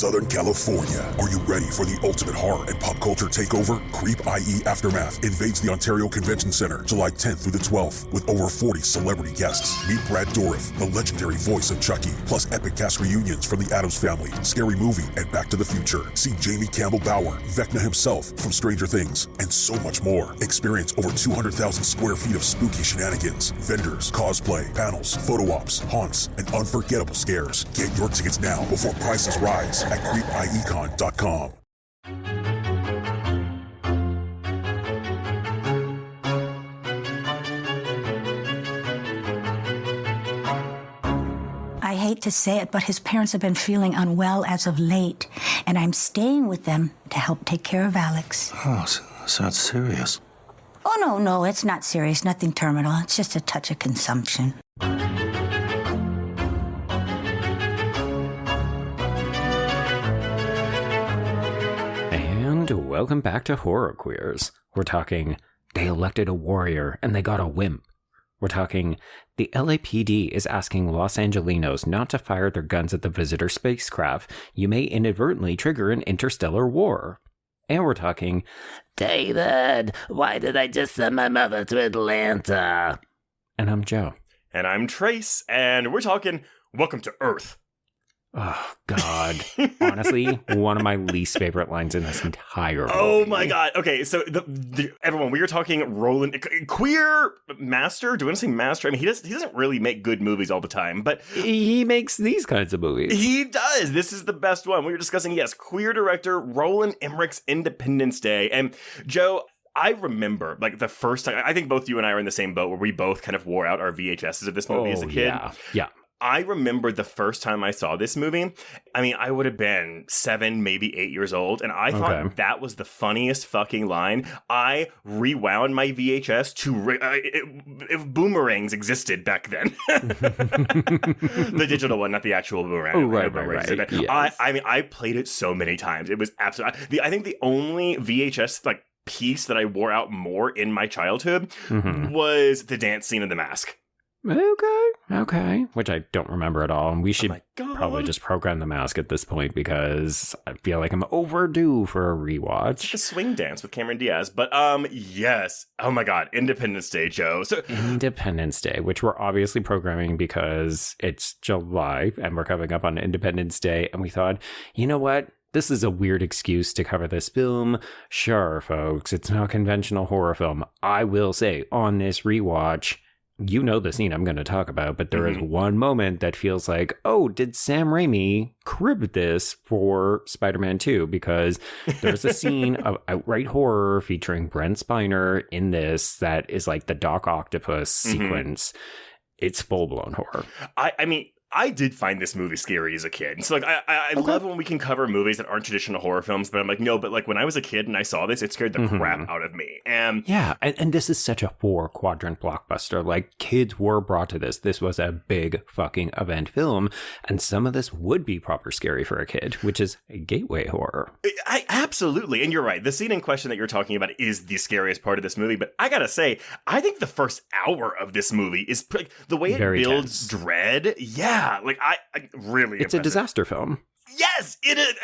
Southern California. Are you ready for the ultimate horror and pop culture takeover? Creep IE Aftermath invades the Ontario Convention Center July 10th through the 12th with over 40 celebrity guests. Meet Brad Dourif, the legendary voice of Chucky, plus epic cast reunions from The Addams Family, Scary Movie, and Back to the Future. See Jamie Campbell Bower, Vecna himself from Stranger Things, and so much more. Experience over 200,000 square feet of spooky shenanigans, vendors, cosplay, panels, photo ops, haunts, and unforgettable scares. Get your tickets now before prices rise at creepiecon.com. I hate to say it, but his parents have been feeling unwell as of late, and I'm staying with them to help take care of Alex. Oh, sounds serious. Oh, no, it's not serious. Nothing terminal. It's just a touch of consumption. And welcome back to Horror Queers. We're talking, they elected a warrior and they got a wimp. We're talking, the LAPD is asking Los Angelinos not to fire their guns at the visitor spacecraft. You may inadvertently trigger an interstellar war. And we're talking, David, why did I just send my mother to Atlanta? And I'm Joe. And I'm Trace, and we're talking, welcome to Earth. Oh, God. Honestly, one of my least favorite lines in this entire movie. Oh, my God. Okay, so everyone, we are talking Roland, queer master. Do I want to say master? I mean, he doesn't really make good movies all the time, but he makes these kinds of movies. He does. This is the best one. We were discussing, yes, queer director Roland Emmerich's Independence Day. And Joe, I remember, like, the first time, I think both you and I are in the same boat where we both kind of wore out our VHSs of this movie as a kid. Yeah. I remember the first time I saw this movie, I mean, I would have been 7, maybe 8 years old, and I thought that was the funniest fucking line. I rewound my VHS to, if boomerangs existed back then. The digital one, not the actual boomerang. Oh, right. Yes. I mean, I played it so many times. It was absolutely, I think the only VHS, like, piece that I wore out more in my childhood was the dance scene of The Mask. Okay. Which I don't remember at all. And we should probably just program The Mask at this point because I feel like I'm overdue for a rewatch. It's like a swing dance with Cameron Diaz. But yes. Oh my God. Independence Day, Joe. So Independence Day, which we're obviously programming because it's July and we're coming up on Independence Day. And we thought, you know what? This is a weird excuse to cover this film. Sure, folks, it's not a conventional horror film. I will say on this rewatch, you know the scene I'm going to talk about, but there is one moment that feels like, oh, did Sam Raimi crib this for Spider-Man 2? Because there's a scene of outright horror featuring Brent Spiner in this that is like the Doc Octopus sequence. It's full-blown horror. I mean, I did find this movie scary as a kid. So, like, I love when we can cover movies that aren't traditional horror films, but I'm like, no, but, like, when I was a kid and I saw this, it scared the crap out of me. And yeah, and this is such a 4-quadrant blockbuster. Like, kids were brought to this. This was a big fucking event film, and some of this would be proper scary for a kid, which is a gateway horror. Absolutely, and you're right. The scene in question that you're talking about is the scariest part of this movie, but I gotta say, I think the first hour of this movie is, the way it very builds tense. Dread, yeah. Like, I really It's impressive. a disaster film. Yes, it is.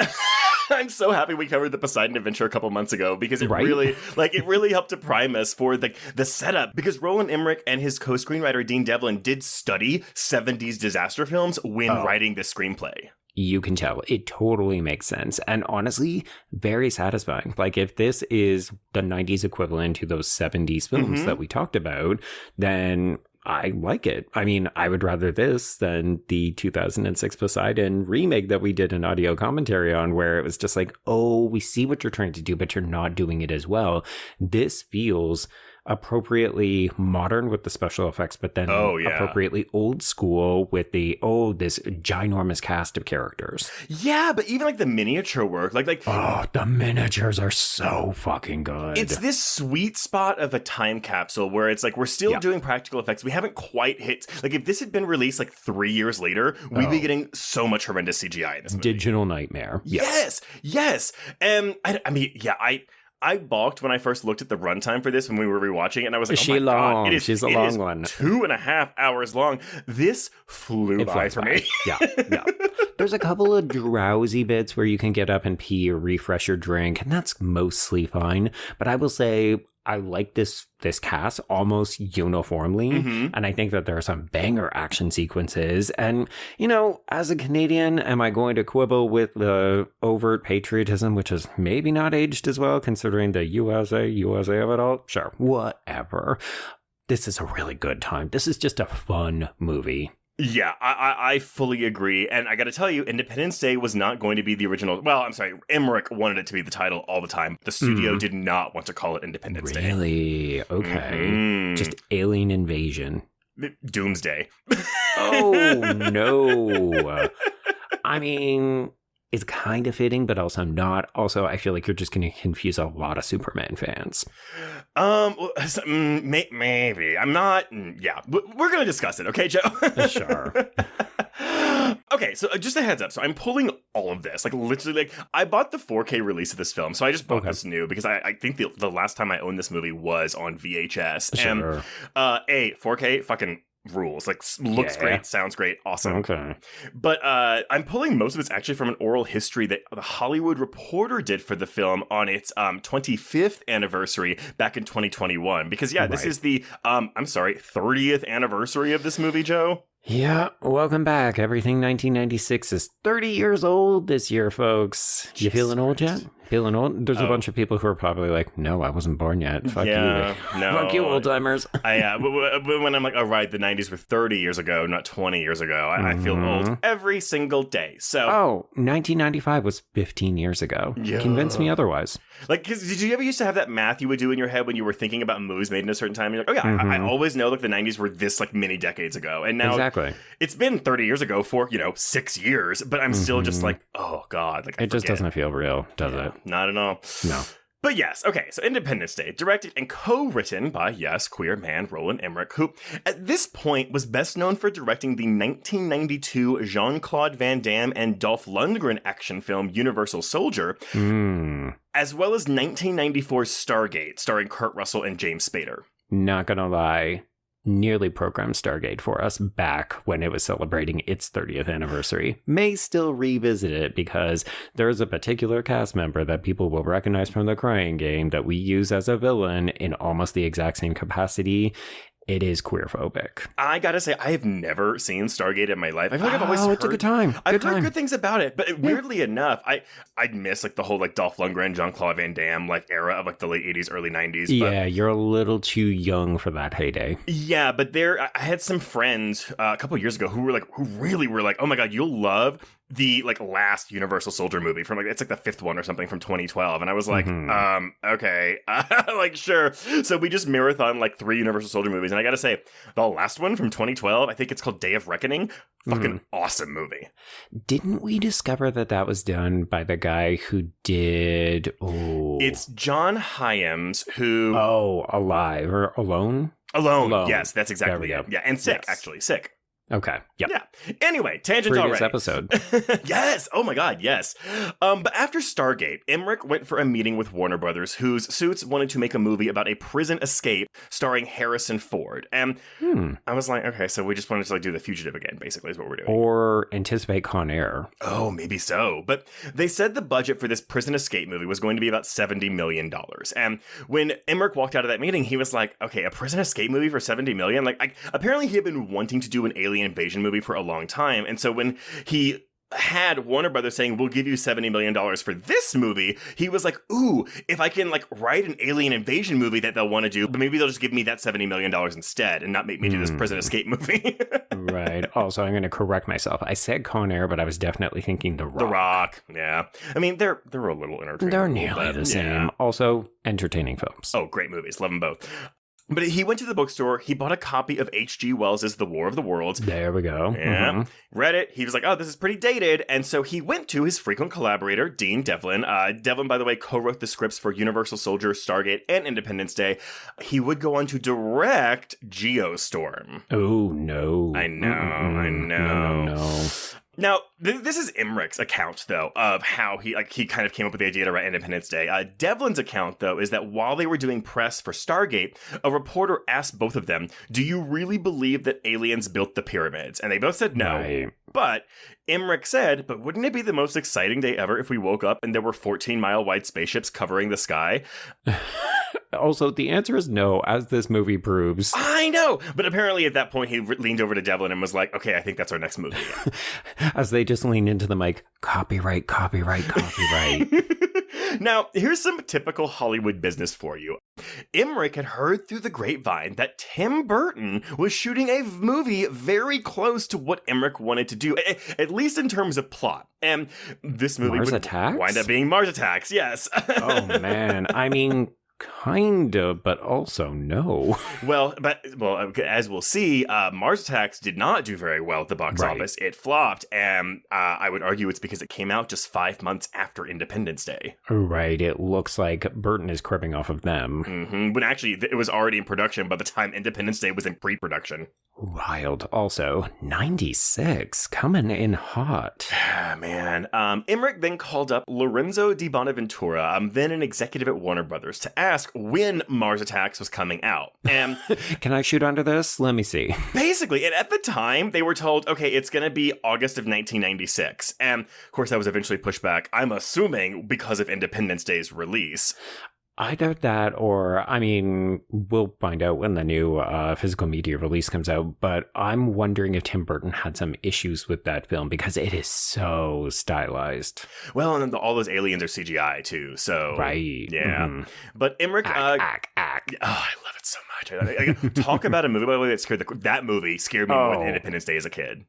I'm so happy we covered the Poseidon Adventure a couple months ago because it really helped to prime us for the setup. Because Roland Emmerich and his co-screenwriter Dean Devlin did study 70s disaster films when writing this screenplay. You can tell. It totally makes sense. And honestly, very satisfying. Like, if this is the 90s equivalent to those 70s films that we talked about, then I like it. I mean, I would rather this than the 2006 Poseidon remake that we did an audio commentary on, where it was just like, oh, we see what you're trying to do, but you're not doing it as well. This feels appropriately modern with the special effects, but then appropriately old school with this ginormous cast of characters. Yeah, but even like the miniature work, like the miniatures are so fucking good. It's this sweet spot of a time capsule where it's like we're still doing practical effects. We haven't quite hit, like, if this had been released like 3 years later, we'd be getting so much horrendous CGI in this movie. Digital nightmare. Yes. I mean, I balked when I first looked at the runtime for this when we were rewatching it, and I was like, She's long. She's a long one. 2.5 hours long. This flew by for me. Yeah. There's a couple of drowsy bits where you can get up and pee or refresh your drink, and that's mostly fine. But I will say I like this cast almost uniformly, and I think that there are some banger action sequences. And, as a Canadian, am I going to quibble with the overt patriotism, which is maybe not aged as well, considering the USA of it all? Sure, whatever. This is a really good time. This is just a fun movie. Yeah, I fully agree. And I got to tell you, Independence Day was not going to be the original. Well, I'm sorry. Emmerich wanted it to be the title all the time. The studio did not want to call it Independence Day. Really? Okay. Just alien invasion. Doomsday. Oh, no. I mean, it's kind of fitting, but also not. Also, I feel like you're just going to confuse a lot of Superman fans. Maybe. I'm not. Yeah, we're going to discuss it, okay, Joe? Sure. Okay, so just a heads up. So I'm pulling all of this. Like, literally, I bought the 4K release of this film. So I just bought this new because I think the last time I owned this movie was on VHS. Sure. And 4K fucking rules. Like, looks great, sounds great, awesome. Okay. But I'm pulling most of this actually from an oral history that the Hollywood Reporter did for the film on its 25th anniversary back in 2021. Because, this is the, 30th anniversary of this movie, Joe. Yeah, welcome back. Everything 1996 is 30 years old this year, folks. You feeling old yet? Feeling old? There's a bunch of people who are probably like, no, I wasn't born yet. Fuck you. No. Fuck you, old-timers. But when I'm like, oh, right, the 90s were 30 years ago, not 20 years ago. I feel old every single day. So, 1995 was 15 years ago. Yeah. Convince me otherwise. Like, did you ever used to have that math you would do in your head when you were thinking about movies made in a certain time? You're like, oh, yeah, I always know, like, the 90s were this, like, many decades ago. And now it's been 30 years ago for, 6 years, but I'm still just like, oh, God. Like, it just doesn't feel real, does it? Not at all. No. But yes, okay, so Independence Day, directed and co-written by, queer man Roland Emmerich, who at this point was best known for directing the 1992 Jean-Claude Van Damme and Dolph Lundgren action film Universal Soldier, as well as 1994's Stargate, starring Kurt Russell and James Spader. Not gonna lie. Nearly programmed Stargate for us back when it was celebrating its 30th anniversary. May still revisit it because there's a particular cast member that people will recognize from the Crying Game that we use as a villain in almost the exact same capacity. It is queerphobic. I gotta say, I have never seen Stargate in my life. I feel like I've always heard... it's a good time. I've heard good things about it, but weirdly enough, I'd miss, like, the whole, like, Dolph Lundgren, Jean-Claude Van Damme, like, era of, like, the late 80s, early 90s. Yeah, you're a little too young for that heyday. Yeah, but I had some friends a couple years ago who really were like, oh my God, you'll love the, like, last Universal Soldier movie from, like, it's like the fifth one or something from 2012. And I was like, okay, like, sure. So we just marathon, like, 3 Universal Soldier movies. And I gotta say, the last one from 2012, I think it's called Day of Reckoning. Fucking awesome movie. Didn't we discover that was done by the guy who did... It's John Hyams, who... Alive or Alone? Alone. Yes, that's exactly it. Yeah, and Sick, actually. Sick. Okay. Yep. Yeah. Anyway, tangent previous already. Episode. Yes. Oh my God. Yes. But after Stargate, Emmerich went for a meeting with Warner Brothers, whose suits wanted to make a movie about a prison escape starring Harrison Ford. And I was like, okay, so we just wanted to, like, do The Fugitive again, basically, is what we're doing. Or anticipate Con Air. Oh, maybe so. But they said the budget for this prison escape movie was going to be about $70 million. And when Emmerich walked out of that meeting, he was like, okay, a prison escape movie for $70 million? Like, apparently he had been wanting to do an alien invasion movie for a long time, and so when he had Warner Brothers saying, we'll give you $70 million for this movie, he was like, ooh, if I can, like, write an alien invasion movie that they'll want to do, but maybe they'll just give me that $70 million instead and not make me do this prison escape movie. Right. Also, I'm going to correct myself. I said Con Air, but I was definitely thinking The Rock. The Rock, yeah. I mean, they're a little entertaining. They're nearly the same. Yeah. Also, entertaining films. Oh, great movies. Love them both. But he went to the bookstore, he bought a copy of H.G. Wells' The War of the Worlds. There we go. Yeah. Read it. He was like, oh, this is pretty dated. And so he went to his frequent collaborator, Dean Devlin. Devlin, by the way, co-wrote the scripts for Universal Soldier, Stargate, and Independence Day. He would go on to direct Geostorm. Oh, no. I know. No. Now, this is Emmerich's account, though, of how he kind of came up with the idea to write Independence Day. Devlin's account, though, is that while they were doing press for Stargate, a reporter asked both of them, "Do you really believe that aliens built the pyramids?" And they both said no. Right. But Emmerich said, "But wouldn't it be the most exciting day ever if we woke up and there were 14-mile wide spaceships covering the sky?" Also, the answer is no, as this movie proves. I know! But apparently at that point, he leaned over to Devlin and was like, "Okay, I think that's our next movie." As they just lean into the mic, copyright, copyright, copyright. Now, here's some typical Hollywood business for you. Emmerich had heard through the grapevine that Tim Burton was shooting a movie very close to what Emmerich wanted to do, at least in terms of plot. And this movie Mars would Attacks? wind up being Mars Attacks, yes. Oh, man. I mean, kind of, but also no. Well, as we'll see, Mars Attacks did not do very well at the box office. It flopped, and I would argue it's because it came out just 5 months after Independence Day. Right, it looks like Burton is cribbing off of them. Mm-hmm. When actually it was already in production by the time Independence Day was in pre-production. Wild. Also, 96, coming in hot. Man. Emmerich then called up Lorenzo di Bonaventura, then an executive at Warner Brothers, to ask when Mars Attacks was coming out. And can I shoot under this? Let me see. Basically, and at the time, they were told, okay, it's going to be August of 1996. And of course, that was eventually pushed back, I'm assuming, because of Independence Day's release. I doubt that, or, I mean, we'll find out when the new physical media release comes out, but I'm wondering if Tim Burton had some issues with that film, because it is so stylized. Well, and then all those aliens are CGI, too, so... Right. Yeah. Mm-hmm. But Emmerich... Ack. Oh, I love it so much. Talk about a movie, by the way, that movie scared me more than Independence Day as a kid.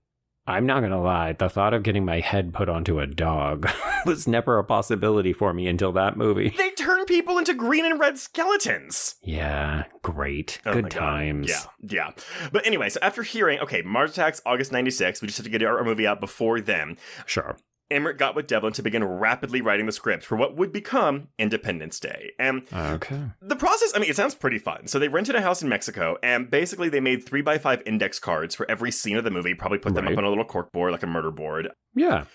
I'm not going to lie, the thought of getting my head put onto a dog was never a possibility for me until that movie. They turn people into green and red skeletons. Yeah, great. Good times. Yeah. But anyway, so after hearing, okay, Mars Attacks, August 96, we just have to get our movie out before then. Sure. Emmerich got with Devlin to begin rapidly writing the script for what would become Independence Day. And the process, I mean, it sounds pretty fun. So they rented a house in Mexico, and basically they made 3x5 index cards for every scene of the movie, probably put them up on a little corkboard, like a murder board. Yeah.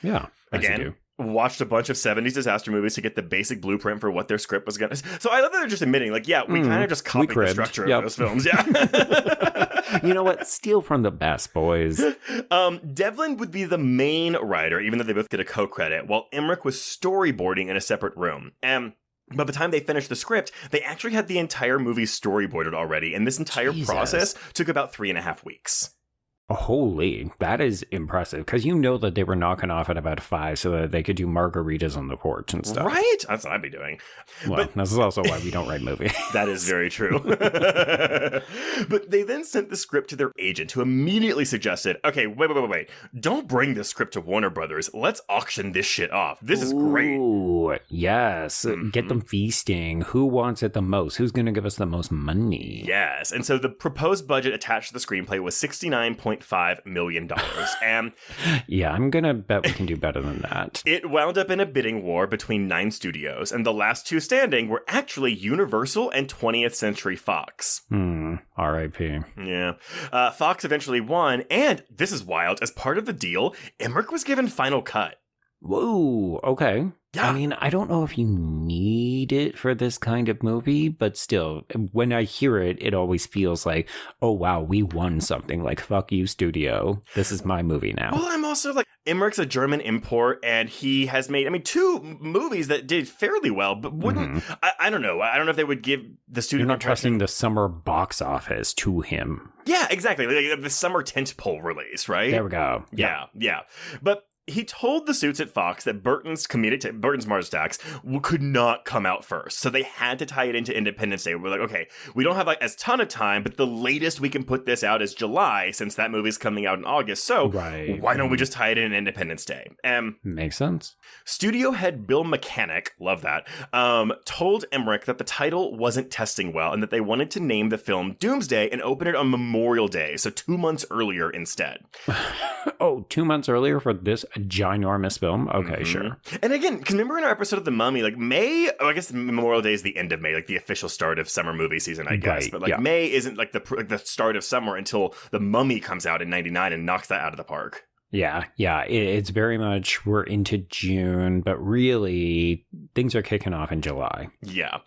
Again, watched a bunch of 70s disaster movies to get the basic blueprint for what their script was going to... So I love that they're just admitting, like, yeah, we kind of just copied the structure of those films. Yeah. You know what? Steal from the best, boys. Devlin would be the main writer, even though they both get a co-credit, while Emmerich was storyboarding in a separate room. And by the time they finished the script, they actually had the entire movie storyboarded already, and this entire process took about 3.5 weeks. Holy, that is impressive, because you know that they were knocking off at about 5 so that they could do margaritas on the porch and stuff. Right? That's what I'd be doing. Well, this is also why we don't write movies. That is very true. But they then sent the script to their agent, who immediately suggested, okay, wait. Don't bring this script to Warner Brothers. Let's auction this shit off. This is great. Ooh, yes. Mm-hmm. Get them feasting. Who wants it the most? Who's going to give us the most money? Yes. And so the proposed budget attached to the screenplay was $69.5 million. And yeah, I'm going to bet we can do better than that. It wound up in a bidding war between 9 studios, and the last 2 standing were actually Universal and 20th Century Fox. R.I.P. Yeah. Fox eventually won, and this is wild, as part of the deal, Emmerich was given final cut. Whoa, okay. Yeah. I mean, I don't know if you need it for this kind of movie, but still, when I hear it, it always feels like, oh, wow, we won something. Like, fuck you, studio. This is my movie now. Well, I'm also like, Emmerich's a German import, and he has made, 2 movies that did fairly well, but wouldn't, I don't know. I don't know if they would give the studio... You're not trusting the summer box office to him. Yeah, exactly. Like the summer tentpole release, right? There we go. Yeah. But he told the suits at Fox that Burton's Mars Attacks could not come out first. So they had to tie it into Independence Day. We're like, okay, we don't have like as ton of time, but the latest we can put this out is July, since that movie's coming out in August. So why don't we just tie it in Independence Day? Makes sense. Studio head Bill Mechanic, love that, told Emmerich that the title wasn't testing well and that they wanted to name the film Doomsday and open it on Memorial Day, so 2 months earlier instead. Oh, 2 months earlier for this ginormous film? Okay, sure. And again, because remember in our episode of The Mummy, like May, I guess Memorial Day is the end of May, like the official start of summer movie season, I guess. But like May isn't like the start of summer until The Mummy comes out in 99 and knocks that out of the park. Yeah. It's very much we're into June, but really things are kicking off in July. Yeah.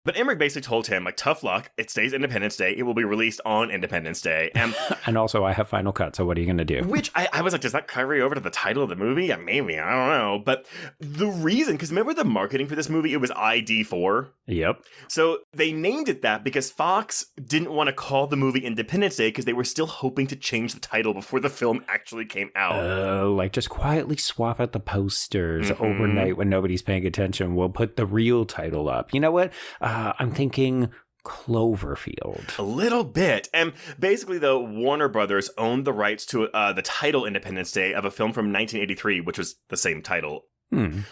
But Emmerich basically told him, like, tough luck. It stays Independence Day. It will be released on Independence Day. And also, I have Final Cut, so what are you going to do? Which I was like, does that carry over to the title of the movie? Yeah, maybe. I don't know. But the reason, because remember the marketing for this movie? It was ID4. Yep. So they named it that because Fox didn't want to call the movie Independence Day because they were still hoping to change the title before the film actually came out. Like just quietly swap out the posters overnight when nobody's paying attention. We'll put the real title up. You know what? I'm thinking Cloverfield. A little bit. And basically, though, Warner Brothers owned the rights to the title Independence Day of a film from 1983, which was the same title.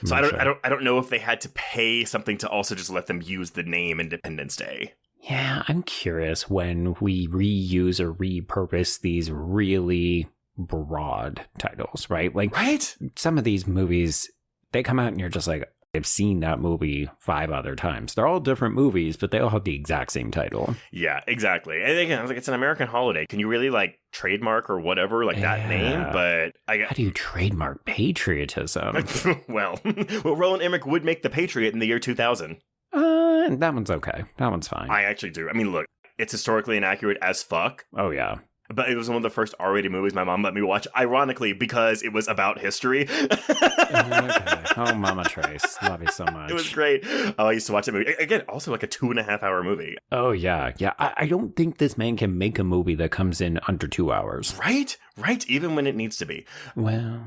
So I don't know if they had to pay something to also just let them use the name Independence Day. Yeah, I'm curious when we reuse or repurpose these really broad titles, right? Like, right? Some of these movies, they come out and you're just like, I've seen that movie 5 other times. They're all different movies, but they all have the exact same title. Yeah, exactly. And again, I was like, it's an American holiday. Can you really like trademark or whatever like that name? But how do you trademark patriotism? well, Roland Emmerich would make The Patriot in the year 2000. That one's okay. That one's fine. I actually do. I mean, look, it's historically inaccurate as fuck. Oh, yeah. But it was one of the first R-rated movies my mom let me watch, ironically, because it was about history. Okay. Oh, Mama Trace. Love you so much. It was great. Oh, I used to watch that movie. Again, also like a 2.5-hour movie. Oh, yeah. Yeah. I don't think this man can make a movie that comes in under 2 hours. Right? Even when it needs to be. Well...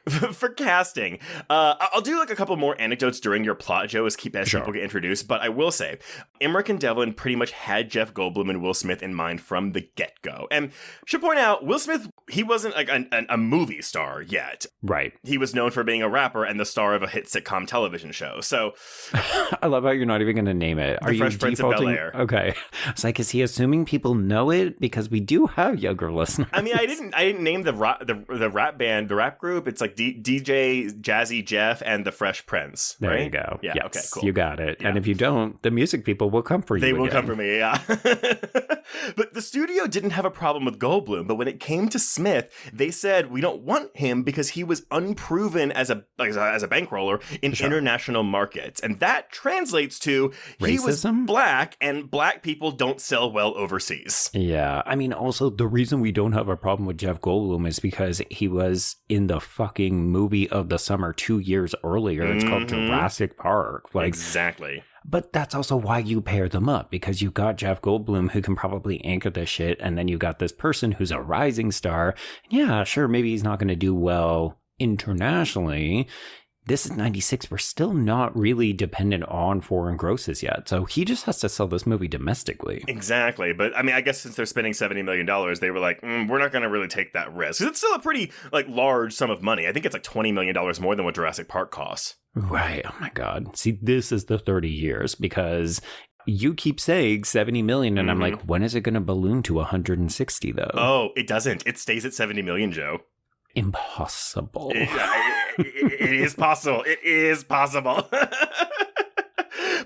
For casting, I'll do like a couple more anecdotes during your plot, Joe, as people get introduced. But I will say, Emmerich and Devlin pretty much had Jeff Goldblum and Will Smith in mind from the get-go. And should point out, Will Smith, he wasn't like a movie star yet. Right. He was known for being a rapper and the star of a hit sitcom television show. So I love how you're not even going to name it. The Fresh Prince of Bel-Air. Okay. It's like, is he assuming people know it? Because we do have younger listeners. I mean, I didn't name the rap band, the rap group. It's like DJ Jazzy Jeff and the Fresh Prince. There right? you go. Yeah. Yes, okay. Cool. You got it. Yeah. And if you don't, the music people will come for you. They will come for me. Yeah. But the studio didn't have a problem with Goldblum. But when it came to Smith, they said we don't want him because he was unproven as a bankroller in international markets, and that translates to racism? He was black, and black people don't sell well overseas. Yeah. I mean, also the reason we don't have a problem with Jeff Goldblum is because he was in the fucking movie of the summer 2 years earlier. It's called Jurassic Park. Like, exactly. But that's also why you pair them up, because you got Jeff Goldblum who can probably anchor this shit, and then you got this person who's a rising star. Yeah, sure, maybe he's not going to do well internationally. This is 96. We're still not really dependent on foreign grosses yet. So he just has to sell this movie domestically. Exactly. But I mean, I guess since they're spending $70 million, they were like, we're not going to really take that risk. It's still a pretty like large sum of money. I think it's like $20 million more than what Jurassic Park costs. Right. Oh my God. See, this is the 30 years because you keep saying 70 million. And I'm like, when is it going to balloon to 160 though? Oh, it doesn't. It stays at 70 million, Joe. Impossible. It is possible. It is possible.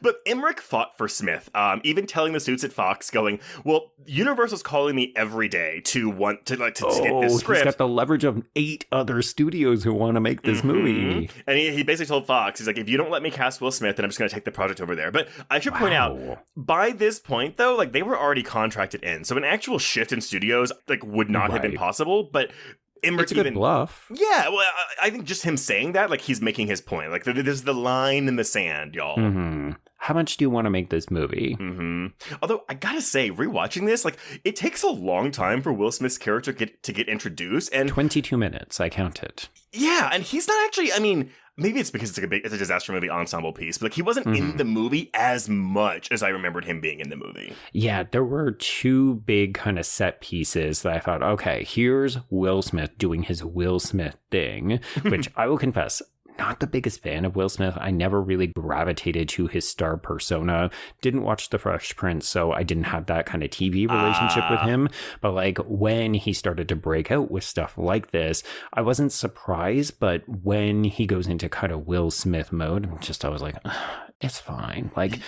But Emmerich fought for Smith, even telling the suits at Fox, going, well, Universal's calling me every day to want to get this script. He's got the leverage of 8 other studios who want to make this movie. And he basically told Fox, he's like, if you don't let me cast Will Smith, then I'm just going to take the project over there. But I should point out, by this point, though, like they were already contracted in. So an actual shift in studios like would not have been possible. But Emmerich it's a good bluff. Yeah, well, I think just him saying that, like, he's making his point. Like, there's the line in the sand, y'all. How much do you want to make this movie? Although, I gotta say, rewatching this, like, it takes a long time for Will Smith's character to get introduced. And 22 minutes, I counted. Yeah, and he's not actually, I mean, maybe it's because it's a disaster movie ensemble piece, but like he wasn't in the movie as much as I remembered him being in the movie. Yeah, there were 2 big kind of set pieces that I thought, okay, here's Will Smith doing his Will Smith thing, which I will confess, not the biggest fan of Will Smith. I never really gravitated to his star persona. Didn't watch The Fresh Prince, so I didn't have that kind of TV relationship with him. But like when he started to break out with stuff like this, I wasn't surprised. But when he goes into kind of Will Smith mode, I was like, it's fine. Like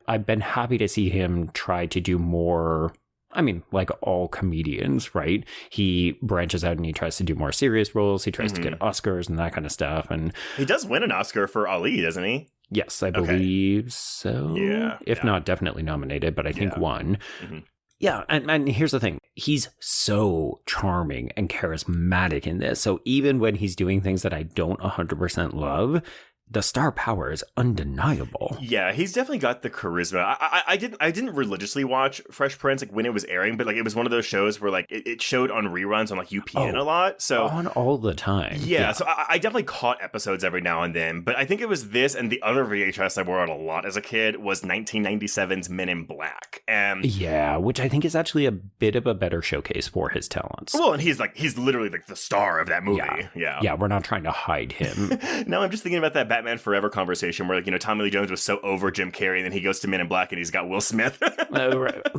I've been happy to see him try to do more I mean, like all comedians, right? He branches out and he tries to do more serious roles. He tries to get Oscars and that kind of stuff. And he does win an Oscar for Ali, doesn't he? Yes, I believe so. Yeah. If not, definitely nominated, but I think won. Mm-hmm. Yeah, and here's the thing. He's so charming and charismatic in this. So even when he's doing things that I don't 100% love, the star power is undeniable. Yeah, he's definitely got the charisma. I didn't religiously watch Fresh Prince like when it was airing, but like it was one of those shows where like it showed on reruns on like UPN a lot. So on all the time. Yeah. So I definitely caught episodes every now and then, but I think it was this and the other VHS I wore out a lot as a kid was 1997's Men in Black. Yeah, which I think is actually a bit of a better showcase for his talents. Well, and he's literally like the star of that movie. Yeah, we're not trying to hide him. No, I'm just thinking about that Batman Forever conversation where, like, you know, Tommy Lee Jones was so over Jim Carrey, and then he goes to Men in Black and he's got Will Smith.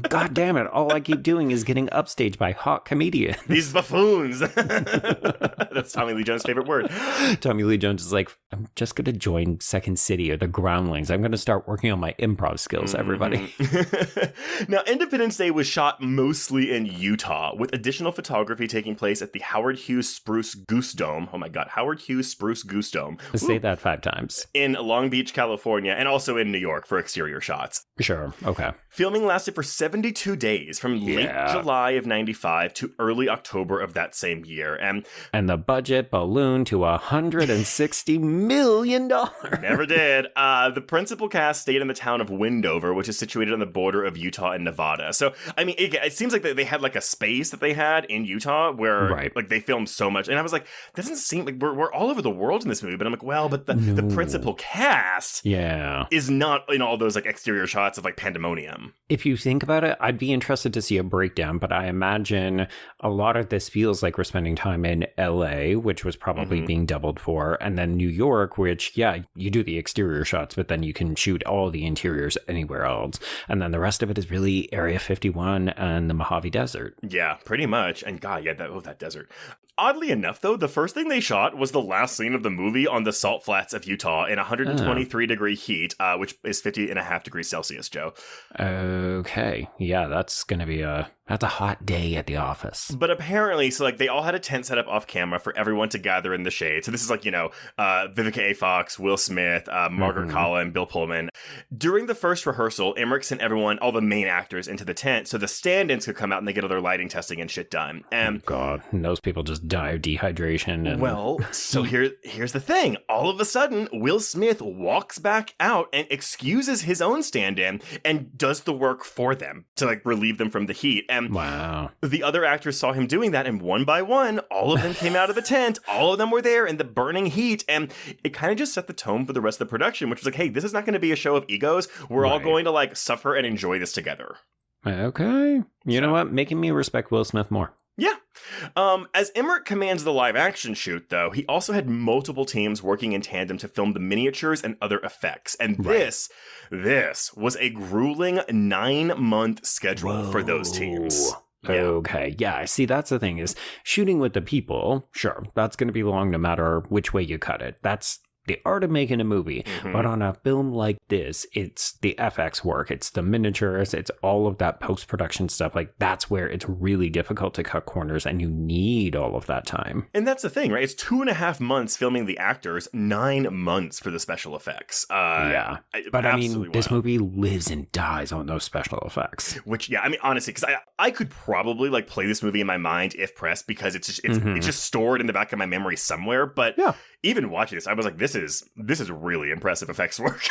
God damn it. All I keep doing is getting upstaged by hot comedians. These buffoons. That's Tommy Lee Jones' favorite word. Tommy Lee Jones is like, I'm just going to join Second City or the Groundlings. I'm going to start working on my improv skills, everybody. Now, Independence Day was shot mostly in Utah, with additional photography taking place at the Howard Hughes Spruce Goose Dome. Oh my God, Howard Hughes Spruce Goose Dome. Say that 5 times. In Long Beach, California, and also in New York for exterior shots. Sure, okay. Filming lasted for 72 days from late July of 95 to early October of that same year. And the budget ballooned to $160 million. Never did. The principal cast stayed in the town of Wendover, which is situated on the border of Utah and Nevada. So, I mean, it seems like they had like a space that they had in Utah where like they filmed so much. And I was like, doesn't seem like we're all over the world in this movie. But I'm like, well, but the principal cast is not in all those like exterior shots of like pandemonium. If you think about it, I'd be interested to see a breakdown, but I imagine a lot of this feels like we're spending time in LA, which was probably being doubled for, and then New York, which, you do the exterior shots, but then you can shoot all the interiors anywhere else. And then the rest of it is really Area 51 and the Mojave Desert. Yeah, pretty much. And God, that desert. Oddly enough, though, the first thing they shot was the last scene of the movie on the salt flats of Utah in 123-degree heat, which is 50.5 degrees Celsius, Joe. Okay. Yeah, that's going to be that's a hot day at the office. But apparently, so like they all had a tent set up off camera for everyone to gather in the shade. So this is like, you know, Vivica A. Fox, Will Smith, Margaret Collin, Bill Pullman. During the first rehearsal, Emmerich sent everyone, all the main actors, into the tent so the stand-ins could come out and they get all their lighting testing and shit done. Oh God, and those people just die of dehydration. And... Well, so here's the thing. All of a sudden, Will Smith walks back out and excuses his own stand-in and does the work for them to like relieve them from the heat. And wow. The other actors saw him doing that, and one by one, all of them came out of the tent. All of them were there in the burning heat, and it kind of just set the tone for the rest of the production, which was like, hey, this is not going to be a show of egos. We're all going to like suffer and enjoy this together. Okay. You know what? Making me respect Will Smith more. Yeah. As Emmerich commands the live action shoot, though, he also had multiple teams working in tandem to film the miniatures and other effects. And this was a grueling 9-month schedule for those teams. Yeah. Okay. Yeah. See, that's the thing is shooting with the people. Sure. That's going to be long no matter which way you cut it. That's the art of making a movie. But on a film like this, it's the FX work, it's the miniatures, it's all of that post-production stuff. Like that's where it's really difficult to cut corners and you need all of that time. And that's the thing, right? It's 2.5 months filming the actors, 9 months for the special effects. But I mean, this movie lives and dies on those special effects. Which, I mean, honestly, because I could probably like play this movie in my mind if pressed because it's just stored in the back of my memory somewhere. But even watching this, I was like, this is really impressive effects work.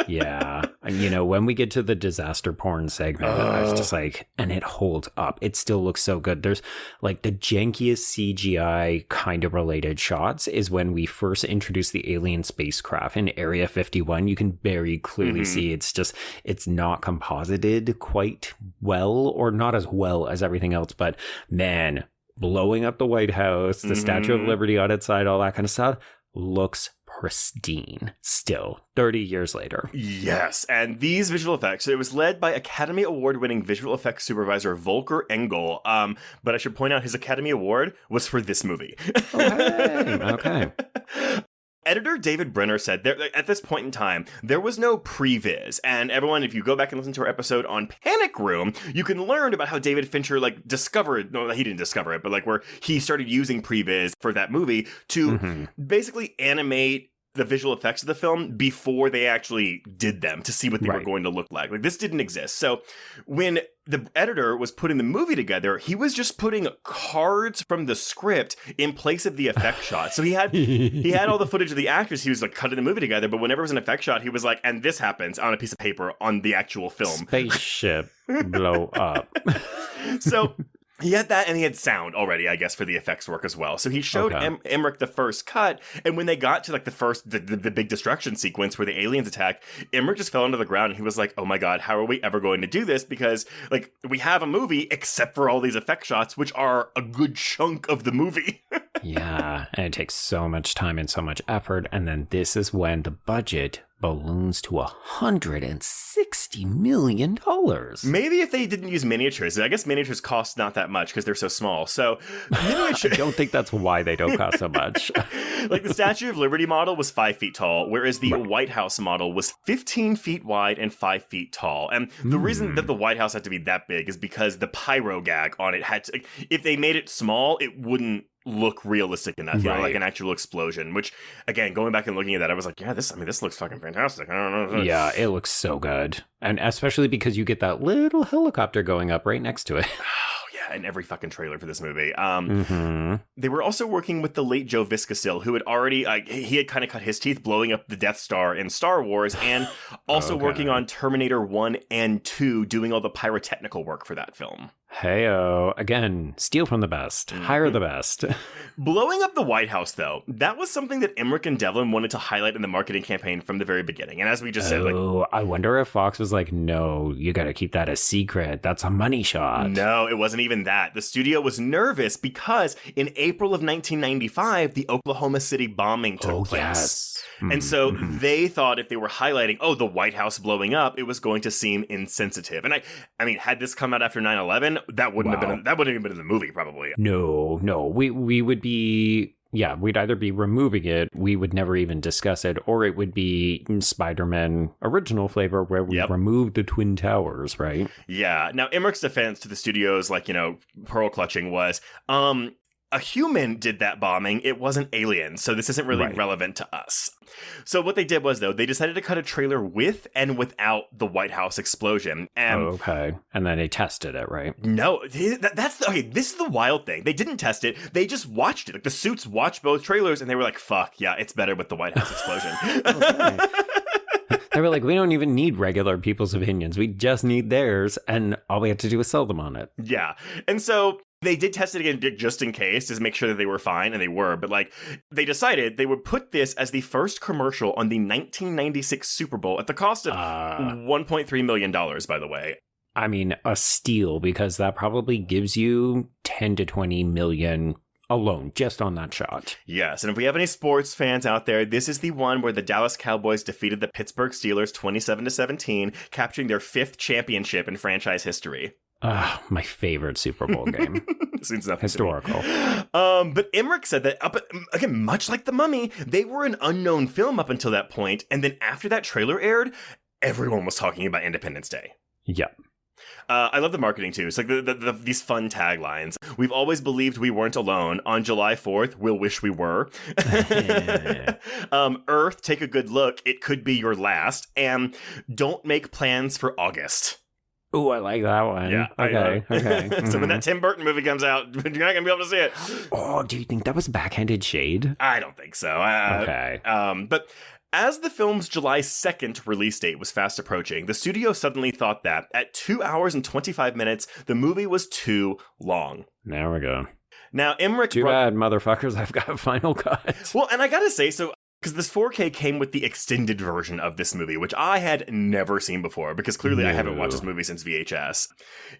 Yeah. And you know, when we get to the disaster porn segment, I was just like, and it holds up. It still looks so good. There's like the jankiest CGI kind of related shots is when we first introduce the alien spacecraft in Area 51. You can very clearly see it's not composited quite well, or not as well as everything else, but man, blowing up the White House, the Statue of Liberty on its side, all that kind of stuff, looks pristine still 30 years later. Yes, and these visual effects, it was led by Academy Award-winning visual effects supervisor Volker Engel, but I should point out his Academy Award was for this movie. Okay. editor David Brenner said there, at this point in time, there was no previs. And everyone, if you go back and listen to our episode on Panic Room, you can learn about how David Fincher discovered, no, he didn't discover it, but where he started using previs for that movie to basically animate the visual effects of the film before they actually did them to see what they were going to look like. Like, this didn't exist. So when the editor was putting the movie together, he was just putting cards from the script in place of the effect shot. So he had all the footage of the actors. He was cutting the movie together, but whenever it was an effect shot, he was like, and this happens on a piece of paper on the actual film. Spaceship blow up. So he had that, and he had sound already, I guess, for the effects work as well. So he showed Emmerich the first cut, and when they got to the big destruction sequence where the aliens attack, Emmerich just fell onto the ground, and he was like, "Oh my god, how are we ever going to do this? Because we have a movie except for all these effect shots, which are a good chunk of the movie." Yeah, and it takes so much time and so much effort, and then this is when the budget balloons to $160 million. Maybe if they didn't use miniatures. I guess miniatures cost not that much because they're so small. So miniature. I don't think that's why they don't cost so much. The Statue of Liberty model was 5 feet tall, whereas the White House model was 15 feet wide and 5 feet tall. And the reason that the White House had to be that big is because the pyro gag on it had to, if they made it small, it wouldn't look realistic enough, like an actual explosion, which, again, going back and looking at that, I was like, yeah, this looks fucking fantastic. I don't know. Yeah, it looks so good. And especially because you get that little helicopter going up right next to it. In every fucking trailer for this movie. They were also working with the late Joe Viscasil, who had already, he had kind of cut his teeth blowing up the Death Star in Star Wars, and also working on Terminator 1 and 2, doing all the pyrotechnical work for that film. Hey-o. Again, steal from the best. Hire the best. Blowing up the White House, though, that was something that Emmerich and Devlin wanted to highlight in the marketing campaign from the very beginning. And as we just said, I wonder if Fox was like, no, you got to keep that a secret. That's a money shot. No, it wasn't even that. The studio was nervous because in April of 1995, the Oklahoma City bombing took place. Yes. And so they thought if they were highlighting, the White House blowing up, it was going to seem insensitive. And I mean, had this come out after 9/11, that wouldn't have even been in the movie, probably. No, we would be. Yeah, we'd either be removing it, we would never even discuss it, or it would be Spider-Man original flavor where we removed the Twin Towers, right? Yeah. Now, Emmerich's defense to the studios, pearl clutching was, a human did that bombing. It wasn't aliens, so this isn't really relevant to us. So what they did was, though, they decided to cut a trailer with and without the White House explosion. And and then they tested it, right? No, this is the wild thing. They didn't test it. They just watched it. The suits watched both trailers, and they were like, fuck, yeah, it's better with the White House explosion. They were like, we don't even need regular people's opinions. We just need theirs, and all we have to do is sell them on it. Yeah. And so they did test it again just in case to make sure that they were fine, and they were. But they decided they would put this as the first commercial on the 1996 Super Bowl at the cost of $1.3 million, by the way. I mean, a steal, because that probably gives you 10 to 20 million alone, just on that shot. Yes, and if we have any sports fans out there, this is the one where the Dallas Cowboys defeated the Pittsburgh Steelers 27-17, capturing their 5th championship in franchise history. My favorite Super Bowl game. Seems nothing historical. But Emmerich said that, again, much like The Mummy, they were an unknown film up until that point, and then after that trailer aired, everyone was talking about Independence Day. Yep. I love the marketing, too. It's these fun taglines. We've always believed we weren't alone. On July 4th, we'll wish we were. Earth, take a good look. It could be your last. And don't make plans for August. Ooh, I like that one. Yeah. Okay. So when that Tim Burton movie comes out, you're not going to be able to see it. Oh, do you think that was backhanded shade? I don't think so. Okay. But as the film's July 2nd release date was fast approaching, the studio suddenly thought that at 2 hours and 25 minutes, the movie was too long. There we go. Now, Emmerich... Too bad, motherfuckers. I've got a final cut. Well, and I gotta say, because this 4K came with the extended version of this movie, which I had never seen before, because clearly I haven't watched this movie since VHS.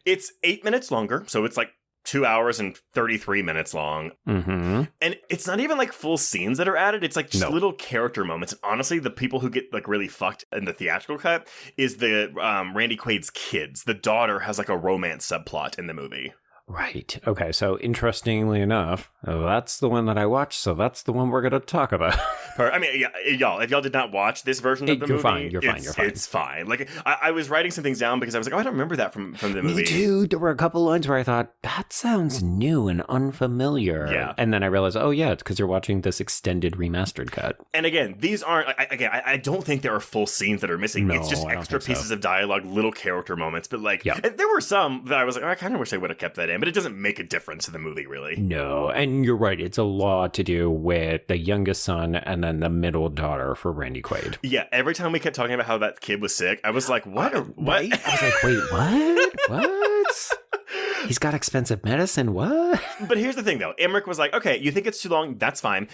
It's 8 minutes longer, so it's 2 hours and 33 minutes long. Mm-hmm. And it's not even full scenes that are added. It's just little character moments. And honestly, the people who get really fucked in the theatrical cut is the Randy Quaid's kids. The daughter has a romance subplot in the movie. Right. Okay. So interestingly enough, that's the one that I watched. So that's the one we're going to talk about. I mean, y'all, if y'all did not watch this version of the movie, You're fine. It's fine. Like, I was writing some things down because I was like, oh, I don't remember that from the movie. Me too. There were a couple lines where I thought, that sounds new and unfamiliar. Yeah. And then I realized, oh, yeah, it's because you're watching this extended remastered cut. And again, these aren't, I don't think there are full scenes that are missing. No, it's just extra pieces of dialogue, little character moments. But like, and there were some that I was like, oh, I kind of wish they would have kept that in, but it doesn't make a difference to the movie, really. No, and you're right. It's a lot to do with the youngest son and then the middle daughter for Randy Quaid. Yeah, every time we kept talking about how that kid was sick, I was like, what? Right? I was like, wait, what? What? He's got expensive medicine, what? But here's the thing, though. Emmerich was like, okay, you think it's too long? That's fine.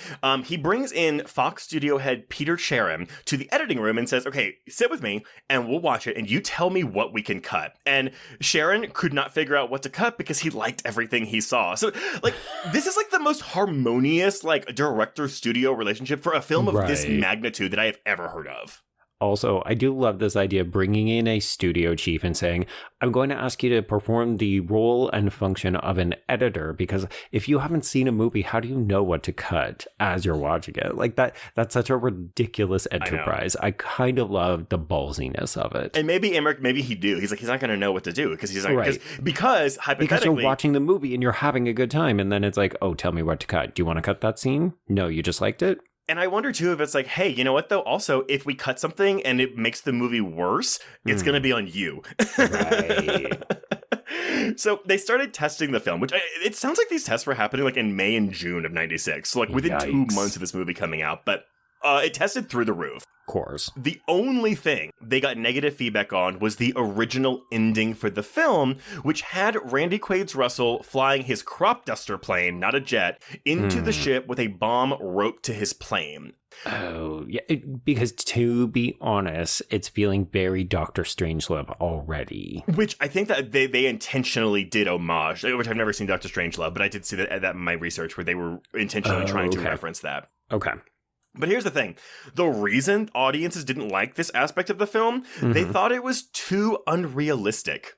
He brings in Fox studio head Peter Sharon to the editing room and says, okay, sit with me and we'll watch it and you tell me what we can cut. And Sharon could not figure out what to cut because he liked everything he saw. So, like, this is like the most harmonious, like, director-studio relationship for a film of this magnitude that I have ever heard of. Also, I do love this idea of bringing in a studio chief and saying, I'm going to ask you to perform the role and function of an editor, because if you haven't seen a movie, how do you know what to cut as you're watching it? Like that's such a ridiculous enterprise. I kind of love the ballsiness of it. And maybe Emmerich, maybe he do. He's like, he's not going to know what to do because he's like, because hypothetically. Because you're watching the movie and you're having a good time. And then it's like, oh, tell me what to cut. Do you want to cut that scene? No, you just liked it? And I wonder, too, if it's like, hey, you know what, though? Also, if we cut something and it makes the movie worse, it's going to be on you. Right. So they started testing the film, which it sounds like these tests were happening like in May and June of 96. So like within 2 months of this movie coming out. But it tested through the roof. Of course. The only thing they got negative feedback on was the original ending for the film, which had Randy Quaid's Russell flying his crop duster plane, not a jet, into the ship with a bomb roped to his plane. Oh, yeah, because to be honest, it's feeling very Doctor Strangelove already. Which I think that they intentionally did homage, which I've never seen Doctor Strangelove, but I did see that in my research where they were intentionally trying to reference that. Okay. But here's the thing. The reason audiences didn't like this aspect of the film, they thought it was too unrealistic.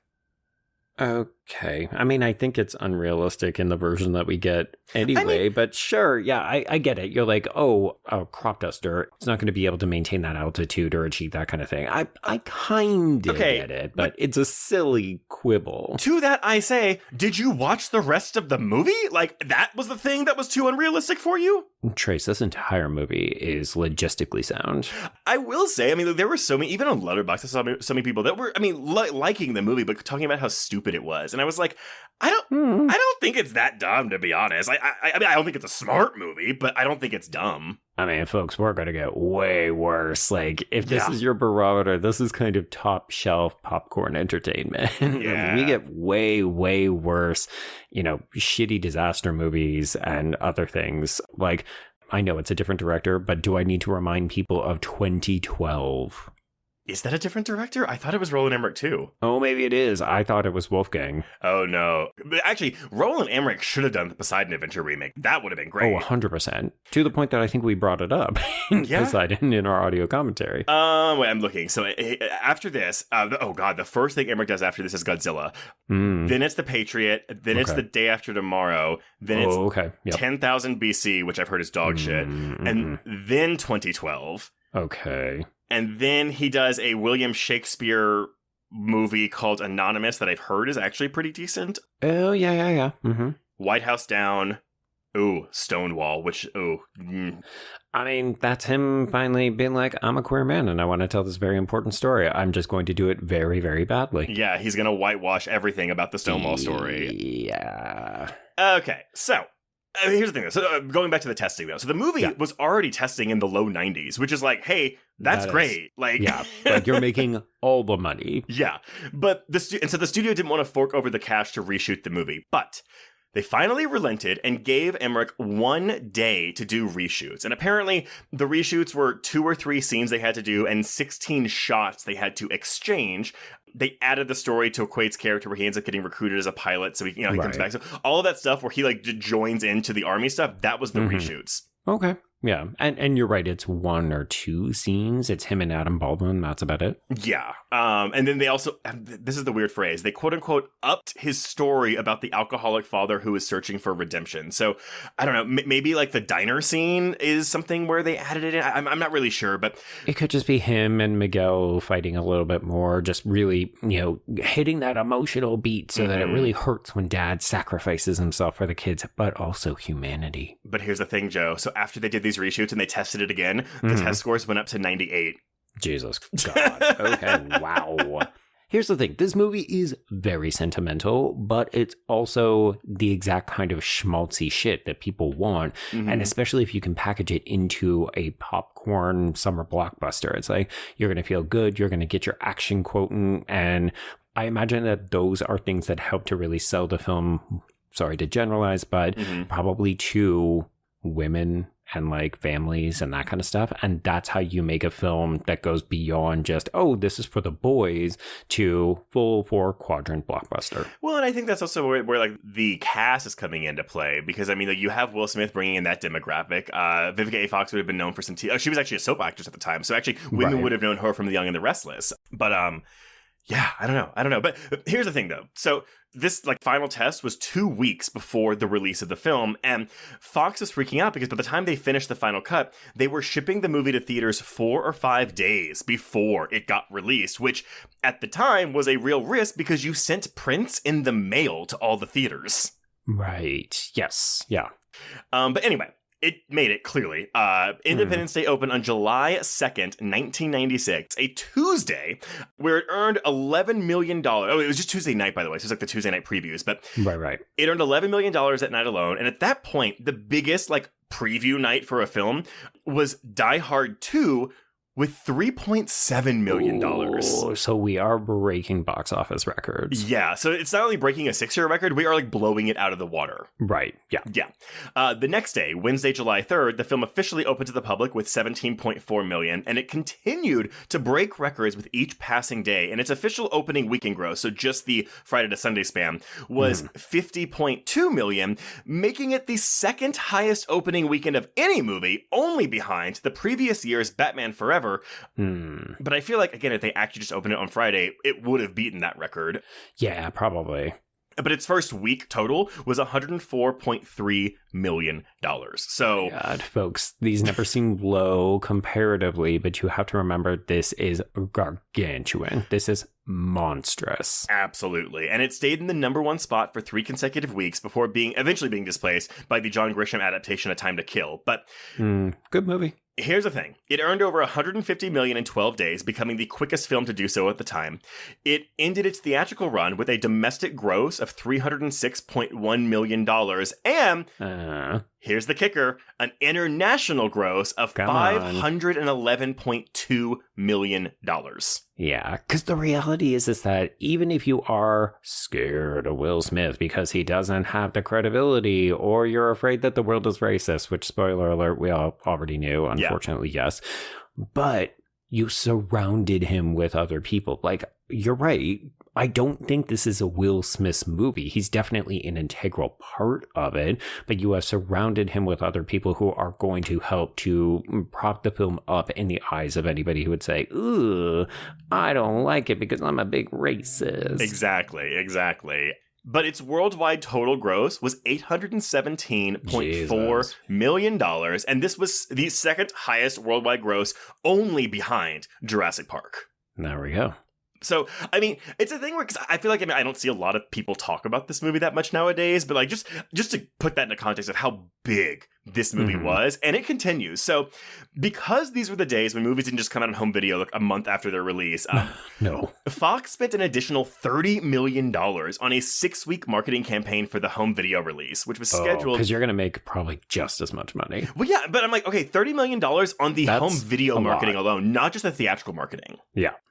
Okay. I mean, I think it's unrealistic in the version that we get anyway, but sure. Yeah, I get it. You're like, oh, a crop duster, it's not going to be able to maintain that altitude or achieve that kind of thing. I kind of get it, but it's a silly quibble. To that, I say, did you watch the rest of the movie? Like, that was the thing that was too unrealistic for you? Trace, this entire movie is logistically sound. I will say, I mean, there were so many, even on Letterboxd, I saw so many people that were, I mean, liking the movie, but talking about how stupid it was. And I was like, I don't think it's that dumb, to be honest. I mean, I don't think it's a smart movie, but I don't think it's dumb. I mean, folks, we're going to get way worse. Like, if this is your barometer, this is kind of top shelf popcorn entertainment. Yeah. We get way, way worse, shitty disaster movies and other things. Like, I know it's a different director, but do I need to remind people of 2012? Is that a different director? I thought it was Roland Emmerich too. Oh, maybe it is. I thought it was Wolfgang. Oh, no. But actually, Roland Emmerich should have done the Poseidon Adventure remake. That would have been great. Oh, 100%. To the point that I think we brought it up in Poseidon in our audio commentary. Wait, I'm looking. So after this, the first thing Emmerich does after this is Godzilla. Then it's The Patriot. Then it's The Day After Tomorrow. Then it's 10,000 BC, which I've heard is dog shit. And then 2012. Okay. And then he does a William Shakespeare movie called Anonymous that I've heard is actually pretty decent. Oh, yeah. Mm-hmm. White House Down. Ooh, Stonewall, which, I mean, that's him finally being like, I'm a queer man and I want to tell this very important story. I'm just going to do it very, very badly. Yeah, he's going to whitewash everything about the Stonewall story. Yeah. Okay, so here's the thing. So going back to the testing, though. So the movie was already testing in the low 90s, which is like, hey, that's great. Like, like you're making all the money. Yeah. But so the studio didn't want to fork over the cash to reshoot the movie. But they finally relented and gave Emmerich 1 day to do reshoots. And apparently the reshoots were 2 or 3 scenes they had to do and 16 shots they had to exchange. They added the story to Quaid's character where he ends up getting recruited as a pilot. So he comes back. So all of that stuff where he joins into the army stuff, that was the reshoots. Okay. Yeah. And you're right. It's 1 or 2 scenes. It's him and Adam Baldwin. That's about it. Yeah. And then they also, this is the weird phrase, they quote unquote upped his story about the alcoholic father who is searching for redemption. So I don't know, maybe like the diner scene is something where they added it in. I'm not really sure, but it could just be him and Miguel fighting a little bit more, just really, hitting that emotional beat so that it really hurts when dad sacrifices himself for the kids, but also humanity. But here's the thing, Joe. So after they did these reshoots and they tested it again, the test scores went up to 98. Jesus God. Okay, wow. Here's the thing. This movie is very sentimental, but it's also the exact kind of schmaltzy shit that people want. And especially if you can package it into a popcorn summer blockbuster. It's like, you're going to feel good. You're going to get your action quotient. And I imagine that those are things that help to really sell the film. Sorry to generalize, but probably to women and like families and that kind of stuff. And that's how you make a film that goes beyond just, oh, this is for the boys, to full 4-quadrant blockbuster. Well, and I think that's also where like the cast is coming into play, because I mean, like, you have Will Smith bringing in that demographic. Vivica A. Fox would have been known for some she was actually a soap actress at the time, so actually women would have known her from The Young and the Restless. But yeah, I don't know. But here's the thing, though. So this like final test was 2 weeks before the release of the film, and Fox was freaking out because by the time they finished the final cut, they were shipping the movie to theaters 4 or 5 days before it got released, which at the time was a real risk because you sent prints in the mail to all the theaters. Right. Yes. Yeah. But anyway, it made it clearly. Independence Day opened on July 2nd, 1996, a Tuesday, where it earned $11 million. Oh, it was just Tuesday night, by the way. So it was like the Tuesday night previews. But right. It earned $11 million that night alone. And at that point, the biggest like preview night for a film was Die Hard 2, with $3.7 million. Ooh, so we are breaking box office records. Yeah, so it's not only breaking a 6-year record, we are like blowing it out of the water. Right, yeah. Yeah. The next day, Wednesday, July 3rd, the film officially opened to the public with $17.4 million, and it continued to break records with each passing day. And its official opening weekend gross, so just the Friday to Sunday span, was $50.2 million, making it the second highest opening weekend of any movie, only behind the previous year's Batman Forever. But I feel like, again, if they actually just opened it on Friday, it would have beaten that record. Yeah, probably. But its first week total was $104.3 million. So, God, folks, these never seem low comparatively, but you have to remember this is gargantuan. This is monstrous. Absolutely. And it stayed in the number 1 spot for 3 consecutive weeks before eventually being displaced by the John Grisham adaptation A Time to Kill. But good movie. Here's the thing. It earned over $150 million in 12 days, becoming the quickest film to do so at the time. It ended its theatrical run with a domestic gross of $306.1 million. And here's the kicker, an international gross of $511.2 million. Yeah, because the reality is that even if you are scared of Will Smith because he doesn't have the credibility, or you're afraid that the world is racist, which, spoiler alert, we all already knew, unfortunately, yes. But you surrounded him with other people. Like, you're right. I don't think this is a Will Smith movie. He's definitely an integral part of it, but you have surrounded him with other people who are going to help to prop the film up in the eyes of anybody who would say, ooh, I don't like it because I'm a big racist. Exactly. But its worldwide total gross was $817.4 million, and this was the second highest worldwide gross, only behind Jurassic Park. There we go. So, I mean, it's a thing where, cause I feel like, I don't see a lot of people talk about this movie that much nowadays, but like, just to put that into context of how big this movie was, and it continues. So, because these were the days when movies didn't just come out on home video like a month after their release, no. Fox spent an additional $30 million on a 6-week marketing campaign for the home video release, which was scheduled. Because you're going to make probably just as much money. Well, yeah, but I'm like, okay, $30 million on the home video marketing alone, not just the theatrical marketing.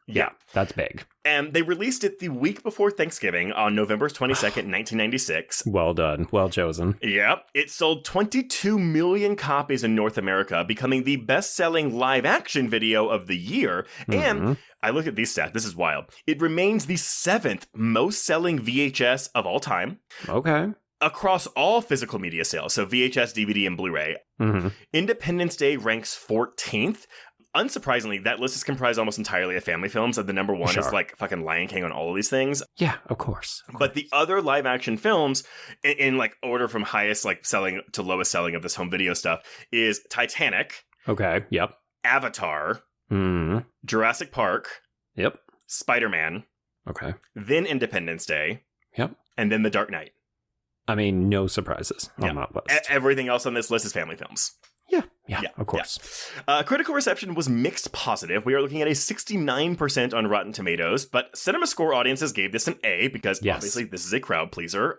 Yeah, that's big. And they released it the week before Thanksgiving on November 22nd, 1996. Well done. Well chosen. Yep. It sold 22 million copies in North America, becoming the best-selling live-action video of the year. And I look at these stats. This is wild. It remains the 7th most-selling VHS of all time. Okay. across all physical media sales, so VHS, DVD, and Blu-ray, Independence Day ranks 14th. Unsurprisingly, that list is comprised almost entirely of family films, and the number one is like fucking Lion King on all of these things. Yeah, of course. But the other live action films, in like order from highest like selling to lowest selling of this home video stuff, is Titanic. Okay. Yep. Avatar. Jurassic Park. Yep. Spider-Man. Okay. Then Independence Day. Yep. And then The Dark Knight. I mean, no surprises on that list. Everything else on this list is family films. Yeah, of course. Yeah. Critical reception was mixed positive. We are looking at a 69% on Rotten Tomatoes, but CinemaScore audiences gave this an A because obviously this is a crowd pleaser.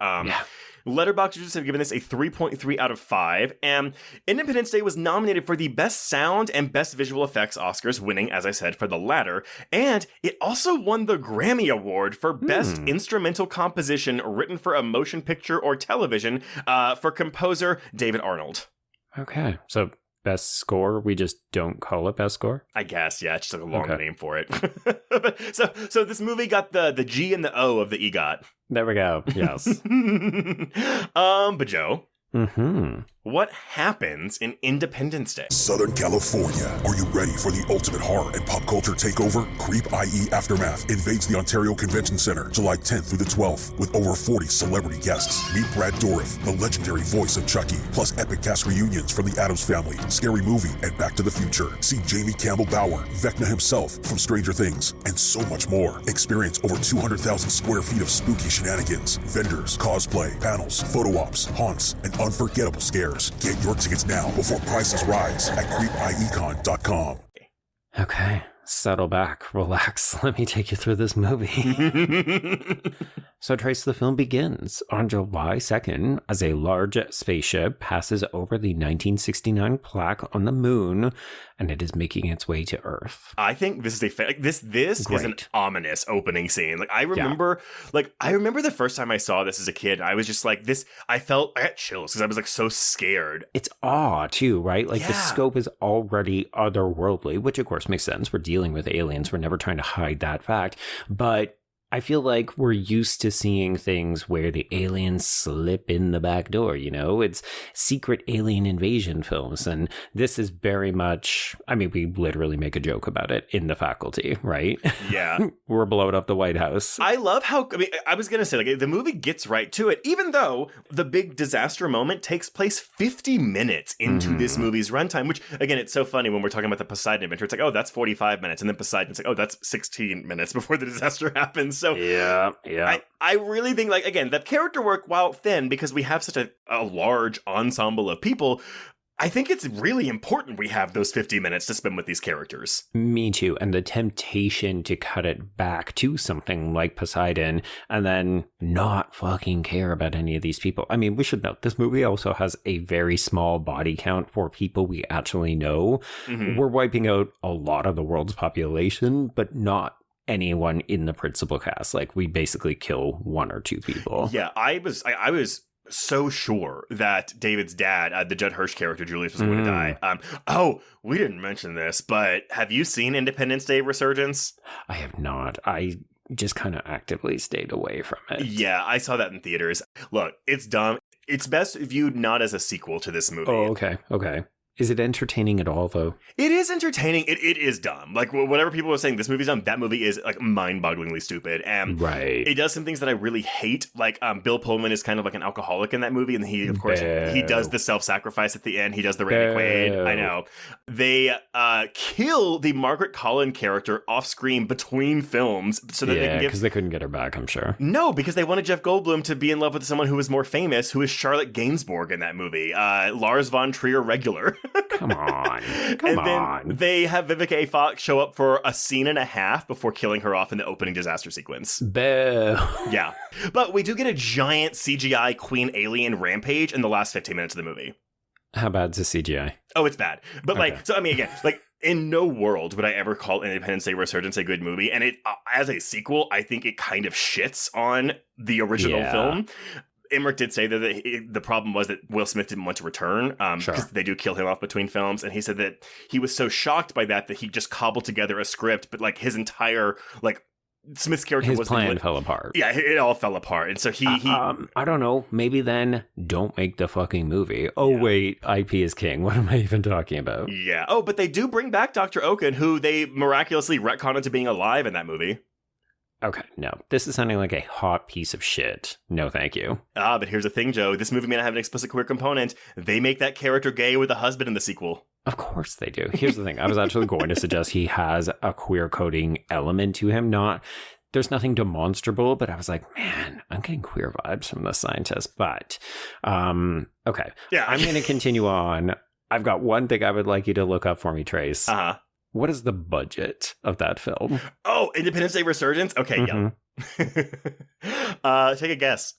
Letterboxd users have given this a 3.3 out of 5, and Independence Day was nominated for the Best Sound and Best Visual Effects Oscars, winning, as I said, for the latter, and it also won the Grammy Award for Best Instrumental Composition written for a motion picture or television for composer David Arnold. Okay, so best score, we just don't call it best score? I guess, yeah, it's just like a long name for it. so this movie got the G and the O of the EGOT. There we go, yes. But Joe, what happens in Independence Day? Southern California. Are you ready for the ultimate horror and pop culture takeover? Creep, i.e. Aftermath, invades the Ontario Convention Center July 10th through the 12th with over 40 celebrity guests. Meet Brad Dourif, the legendary voice of Chucky, plus epic cast reunions from The Addams Family, Scary Movie, and Back to the Future. See Jamie Campbell Bower, Vecna himself from Stranger Things, and so much more. Experience over 200,000 square feet of spooky shenanigans, vendors, cosplay, panels, photo ops, haunts, and unforgettable scares. Get your tickets now before prices rise at creepiecon.com. Okay, settle back, relax. Let me take you through this movie. So, Trace, the film begins on July 2nd as a large spaceship passes over the 1969 plaque on the moon, and it is making its way to Earth. I think this is this is an ominous opening scene. Like I remember the first time I saw this as a kid, I was just like this. I got chills because I was like so scared. It's awe too, right? Like the scope is already otherworldly, which of course makes sense. We're dealing with aliens. We're never trying to hide that fact, but I feel like we're used to seeing things where the aliens slip in the back door, you know? It's secret alien invasion films, and this is very much, I mean, we literally make a joke about it in the faculty, right? Yeah. We're blowing up the White House. I love how, I was going to say, like, the movie gets right to it, even though the big disaster moment takes place 50 minutes into this movie's runtime, which, again, it's so funny when we're talking about the Poseidon adventure. It's like, oh, that's 45 minutes, and then Poseidon's like, oh, that's 16 minutes before the disaster happens. So yeah. I really think, like, again, that character work, while thin, because we have such a large ensemble of people, I think it's really important we have those 50 minutes to spend with these characters. Me too. And the temptation to cut it back to something like Poseidon and then not fucking care about any of these people. I mean, we should note this movie also has a very small body count for people we actually know. We're wiping out a lot of the world's population, but not anyone in the principal cast. Like, we basically kill one or two people. Yeah, I was so sure that David's dad, the Judd Hirsch character, Julius, was going to die. We didn't mention this, but have you seen Independence Day Resurgence? I have not. I just kind of actively stayed away from it. Yeah, I saw that in theaters. Look, it's dumb. It's best viewed not as a sequel to this movie. Oh, okay. Is it entertaining at all, though? It is entertaining. It is dumb. Like, whatever people are saying, this movie's dumb, that movie is, like, mind-bogglingly stupid. And it does some things that I really hate. Like, Bill Pullman is kind of like an alcoholic in that movie. And he, of course, he does the self-sacrifice at the end. He does the Randy Quaid. I know. They kill the Margaret Collin character off-screen between films so that they can because they couldn't get her back, I'm sure. No, because they wanted Jeff Goldblum to be in love with someone who was more famous, who is Charlotte Gainsbourg in that movie. Lars von Trier regular. Come on. Then they have Vivica A. Fox show up for a scene and a half before killing her off in the opening disaster sequence. Boo. Yeah. But we do get a giant CGI Queen Alien rampage in the last 15 minutes of the movie. How bad's the CGI? Oh, it's bad. But again, in no world would I ever call Independence Day Resurgence a good movie. And it, as a sequel, I think it kind of shits on the original film. Emmerich did say that the problem was that Will Smith didn't want to return because they do kill him off between films. And he said that he was so shocked by that he just cobbled together a script, but like his entire Smith's character his plan fell apart. Yeah, it all fell apart. And so he I don't know, maybe then don't make the fucking movie. Oh, wait, IP is king. What am I even talking about? Yeah. Oh, but they do bring back Dr. Oken, who they miraculously retcon into being alive in that movie. Okay, no. This is sounding like a hot piece of shit. No, thank you. But here's the thing, Joe. This movie may not have an explicit queer component. They make that character gay with a husband in the sequel. Of course they do. Here's the thing. I was actually going to suggest he has a queer coding element to him. There's nothing demonstrable, but I was like, man, I'm getting queer vibes from this scientist. But, okay. Yeah. I'm going to continue on. I've got one thing I would like you to look up for me, Trace. Uh-huh. What is the budget of that film? Oh, Independence Day Resurgence? Okay, yeah. Take a guess.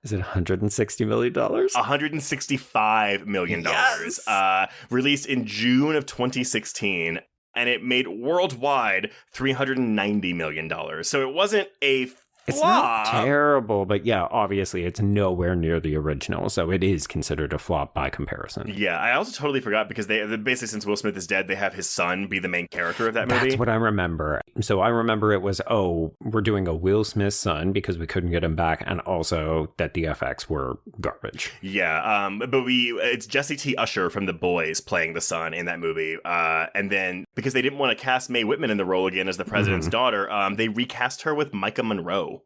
Is it $160 million? $165 million. Yes! Released in June of 2016, and it made worldwide $390 million. So it wasn't a flop. It's not terrible, but yeah, obviously it's nowhere near the original, so it is considered a flop by comparison. Yeah, I also totally forgot because they basically, since Will Smith is dead, they have his son be the main character of that movie. That's what I remember. So I remember it was, we're doing a Will Smith son because we couldn't get him back, and also that the FX were garbage. Yeah, but it's Jesse T. Usher from The Boys playing the son in that movie, and then because they didn't want to cast Mae Whitman in the role again as the president's daughter, they recast her with Micah Monroe.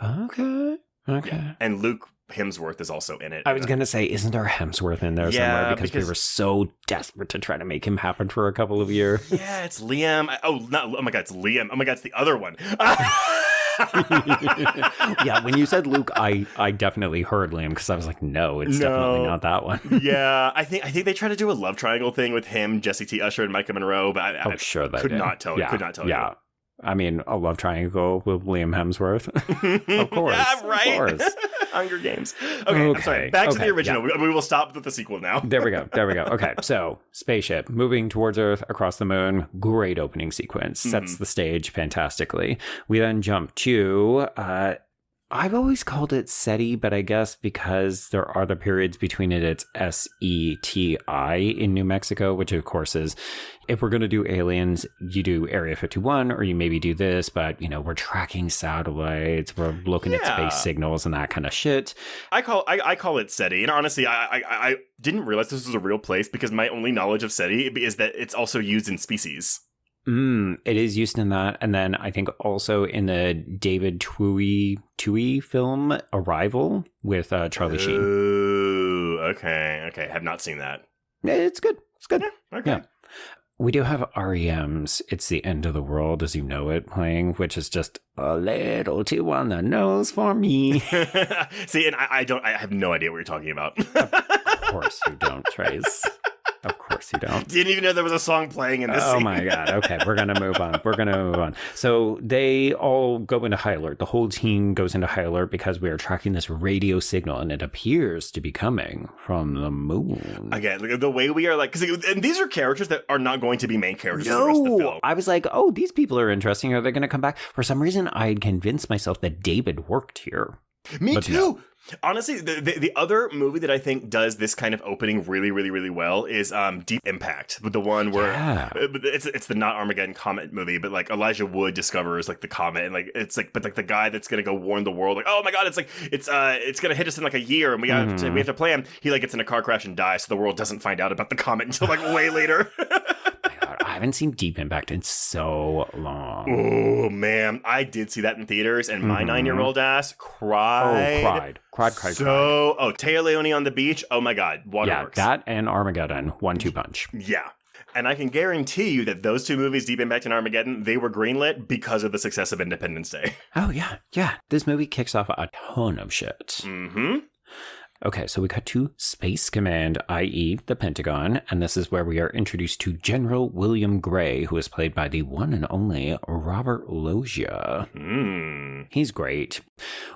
Okay. Yeah. And Luke Hemsworth is also in it. I was going to say, isn't there Hemsworth in there somewhere? Because we were so desperate to try to make him happen for a couple of years. Yeah, it's Liam. Oh my God, it's Liam. Oh my God, it's the other one. Yeah, when you said Luke, I definitely heard Liam because I was like, no, it's definitely not that one. Yeah, I think they try to do a love triangle thing with him, Jesse T. Usher, and Micah Monroe, but I sure they could did. not tell you. Could not tell you. Yeah. I mean, a love triangle with Liam Hemsworth. Of course. Yeah, right. Of course. Hunger Games. Okay, I'm sorry. Back to the original. Yeah. We will stop with the sequel now. There we go. Okay, so spaceship moving towards Earth across the moon. Great opening sequence. Sets the stage fantastically. We then jump to... I've always called it SETI, but I guess because there are the periods between it, it's SETI in New Mexico, which of course is, if we're going to do aliens, you do Area 51, or you maybe do this, but, we're tracking satellites, we're looking at space signals and that kind of shit. I call it SETI, and honestly, I didn't realize this was a real place because my only knowledge of SETI is that it's also used in Species. It is used in that. And then I think also in the David Twohy film, Arrival, with Charlie Sheen. Ooh, okay. Have not seen that. It's good. Yeah, okay. Yeah. We do have REM's It's the End of the World As You Know It playing, which is just a little too on the nose for me. See, and I have no idea what you're talking about. Of course you don't, Trace. Of course you don't. Didn't even know there was a song playing in this scene. Oh my God. Okay, we're going to move on. So they all go into high alert. The whole team goes into high alert because we are tracking this radio signal and it appears to be coming from the moon. Again, the way we are and these are characters that are not going to be main characters for the rest of the film. I was like, these people are interesting. Are they going to come back? For some reason, I had convinced myself that David worked here. Me too. No. Honestly, the other movie that I think does this kind of opening really, really, really well is Deep Impact, the one where it's the not Armageddon comet movie, but like Elijah Wood discovers like the comet, and like it's like, but like the guy that's gonna go warn the world, like, oh my God, it's gonna hit us in like a year, and we have to plan. He like gets in a car crash and dies, so the world doesn't find out about the comet until like way later. I haven't seen Deep Impact in so long. Oh man, I did see that in theaters, and my 9-year-old ass cried. Cried. Taya Leone on the beach. Oh my God, waterworks. Yeah, that and Armageddon, 1-2 punch. Yeah. And I can guarantee you that those two movies, Deep Impact and Armageddon, they were greenlit because of the success of Independence Day. Oh yeah. This movie kicks off a ton of shit. Mm-hmm. Okay, so we cut to Space Command, i.e. the Pentagon, and this is where we are introduced to General William Gray, who is played by the one and only Robert Loggia. He's great.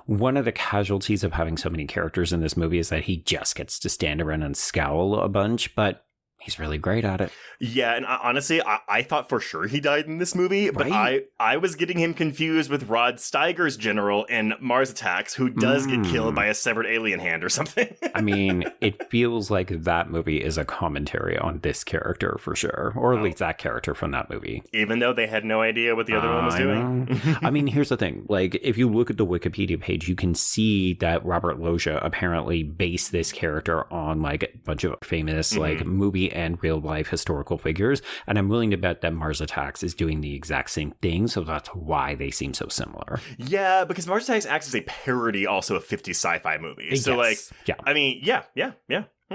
One of the casualties of having so many characters in this movie is that he just gets to stand around and scowl a bunch, but He's really great at it. Yeah, and honestly, I thought for sure he died in this movie, but I was getting him confused with Rod Steiger's general in Mars Attacks, who does get killed by a severed alien hand or something. I mean, it feels like that movie is a commentary on this character for sure, or at least that character from that movie. Even though they had no idea what the other one was doing. I mean, here's the thing. Like, if you look at the Wikipedia page, you can see that Robert Loggia apparently based this character on like a bunch of famous like movie and real life historical figures, and I'm willing to bet that Mars Attacks is doing the exact same thing, so that's why they seem so similar. Yeah, because Mars Attacks acts as a parody also of 50s sci-fi movies. So I mean, yeah.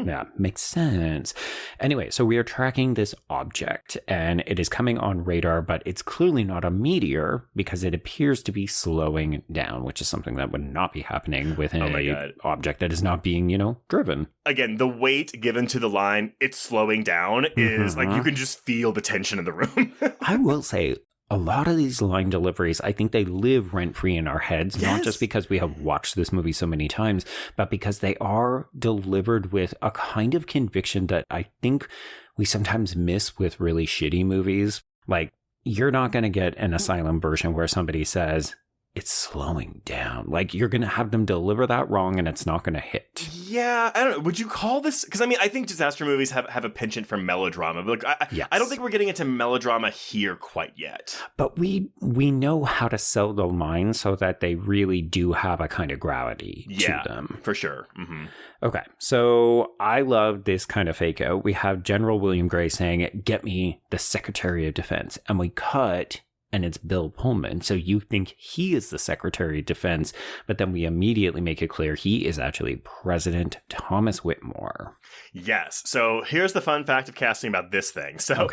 Yeah, makes sense. Anyway, so we are tracking this object, and it is coming on radar, but it's clearly not a meteor because it appears to be slowing down, which is something that would not be happening with an object that is not being, driven. Again, the weight given to the line, it's slowing down, is like you can just feel the tension in the room. I will say, a lot of these line deliveries, I think they live rent-free in our heads, not just because we have watched this movie so many times, but because they are delivered with a kind of conviction that I think we sometimes miss with really shitty movies. Like, you're not going to get an Asylum version where somebody says, it's slowing down. Like, you're going to have them deliver that wrong and it's not going to hit. Yeah, I don't know. Would you call this... Because, I mean, I think disaster movies have a penchant for melodrama. But I don't think we're getting into melodrama here quite yet. But we know how to sell the lines so that they really do have a kind of gravity to them. For sure. Mm-hmm. Okay, so I love this kind of fake out. We have General William Gray saying, get me the Secretary of Defense. And we cut... and it's Bill Pullman. So you think he is the Secretary of Defense, but then we immediately make it clear he is actually President Thomas Whitmore. Yes. So here's the fun fact of casting about this thing. So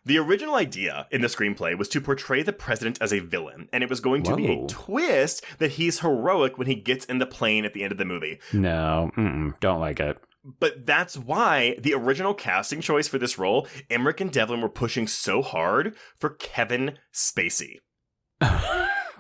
the original idea in the screenplay was to portray the president as a villain, and it was going to be a twist that he's heroic when he gets in the plane at the end of the movie. No, don't like it. But that's why the original casting choice for this role, Emmerich and Devlin were pushing so hard for Kevin Spacey.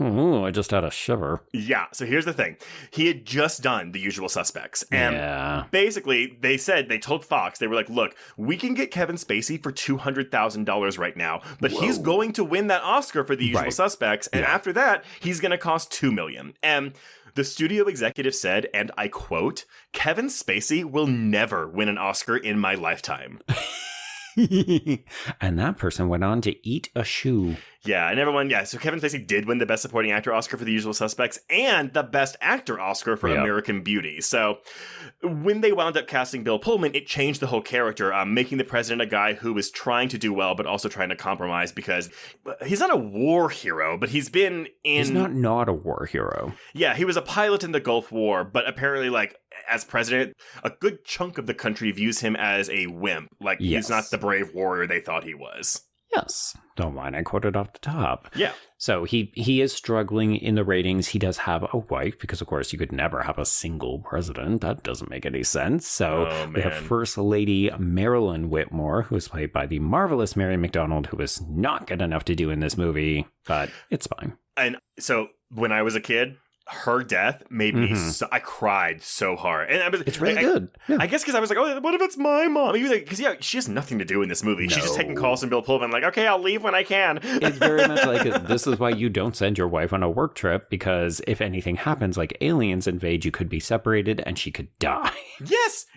Ooh, I just had a shiver. Yeah, so here's the thing. He had just done The Usual Suspects. And basically, they told Fox, they were like, look, we can get Kevin Spacey for $200,000 right now, but he's going to win that Oscar for The Usual Suspects. And after that, he's going to cost $2 million. And the studio executive said, and I quote, Kevin Spacey will never win an Oscar in my lifetime. And that person went on to eat a shoe. Yeah, and everyone, so Kevin Spacey did win the Best Supporting Actor Oscar for The Usual Suspects and the Best Actor Oscar for American Beauty. So when they wound up casting Bill Pullman, it changed the whole character, making the president a guy who was trying to do well, but also trying to compromise because he's not a war hero, but he's been in... He's not a war hero. Yeah, he was a pilot in the Gulf War, but apparently, like, as president, a good chunk of the country views him as a wimp. Like, he's not the brave warrior they thought he was. Yes. Don't mind, I quoted off the top. Yeah. So he is struggling in the ratings. He does have a wife, because of course you could never have a single president. That doesn't make any sense. So we have First Lady Marilyn Whitmore, who is played by the marvelous Mary McDonnell, who is not good enough to do in this movie, but it's fine. And so when I was a kid, her death made me I cried so hard. And it's really good. Yeah. I guess because I was like, oh, what if it's my mom? Because she has nothing to do in this movie. No. She's just taking calls from Bill Pullman, like, okay, I'll leave when I can. It's very much like, this is why you don't send your wife on a work trip, because if anything happens, like aliens invade, you could be separated and she could die. Yes,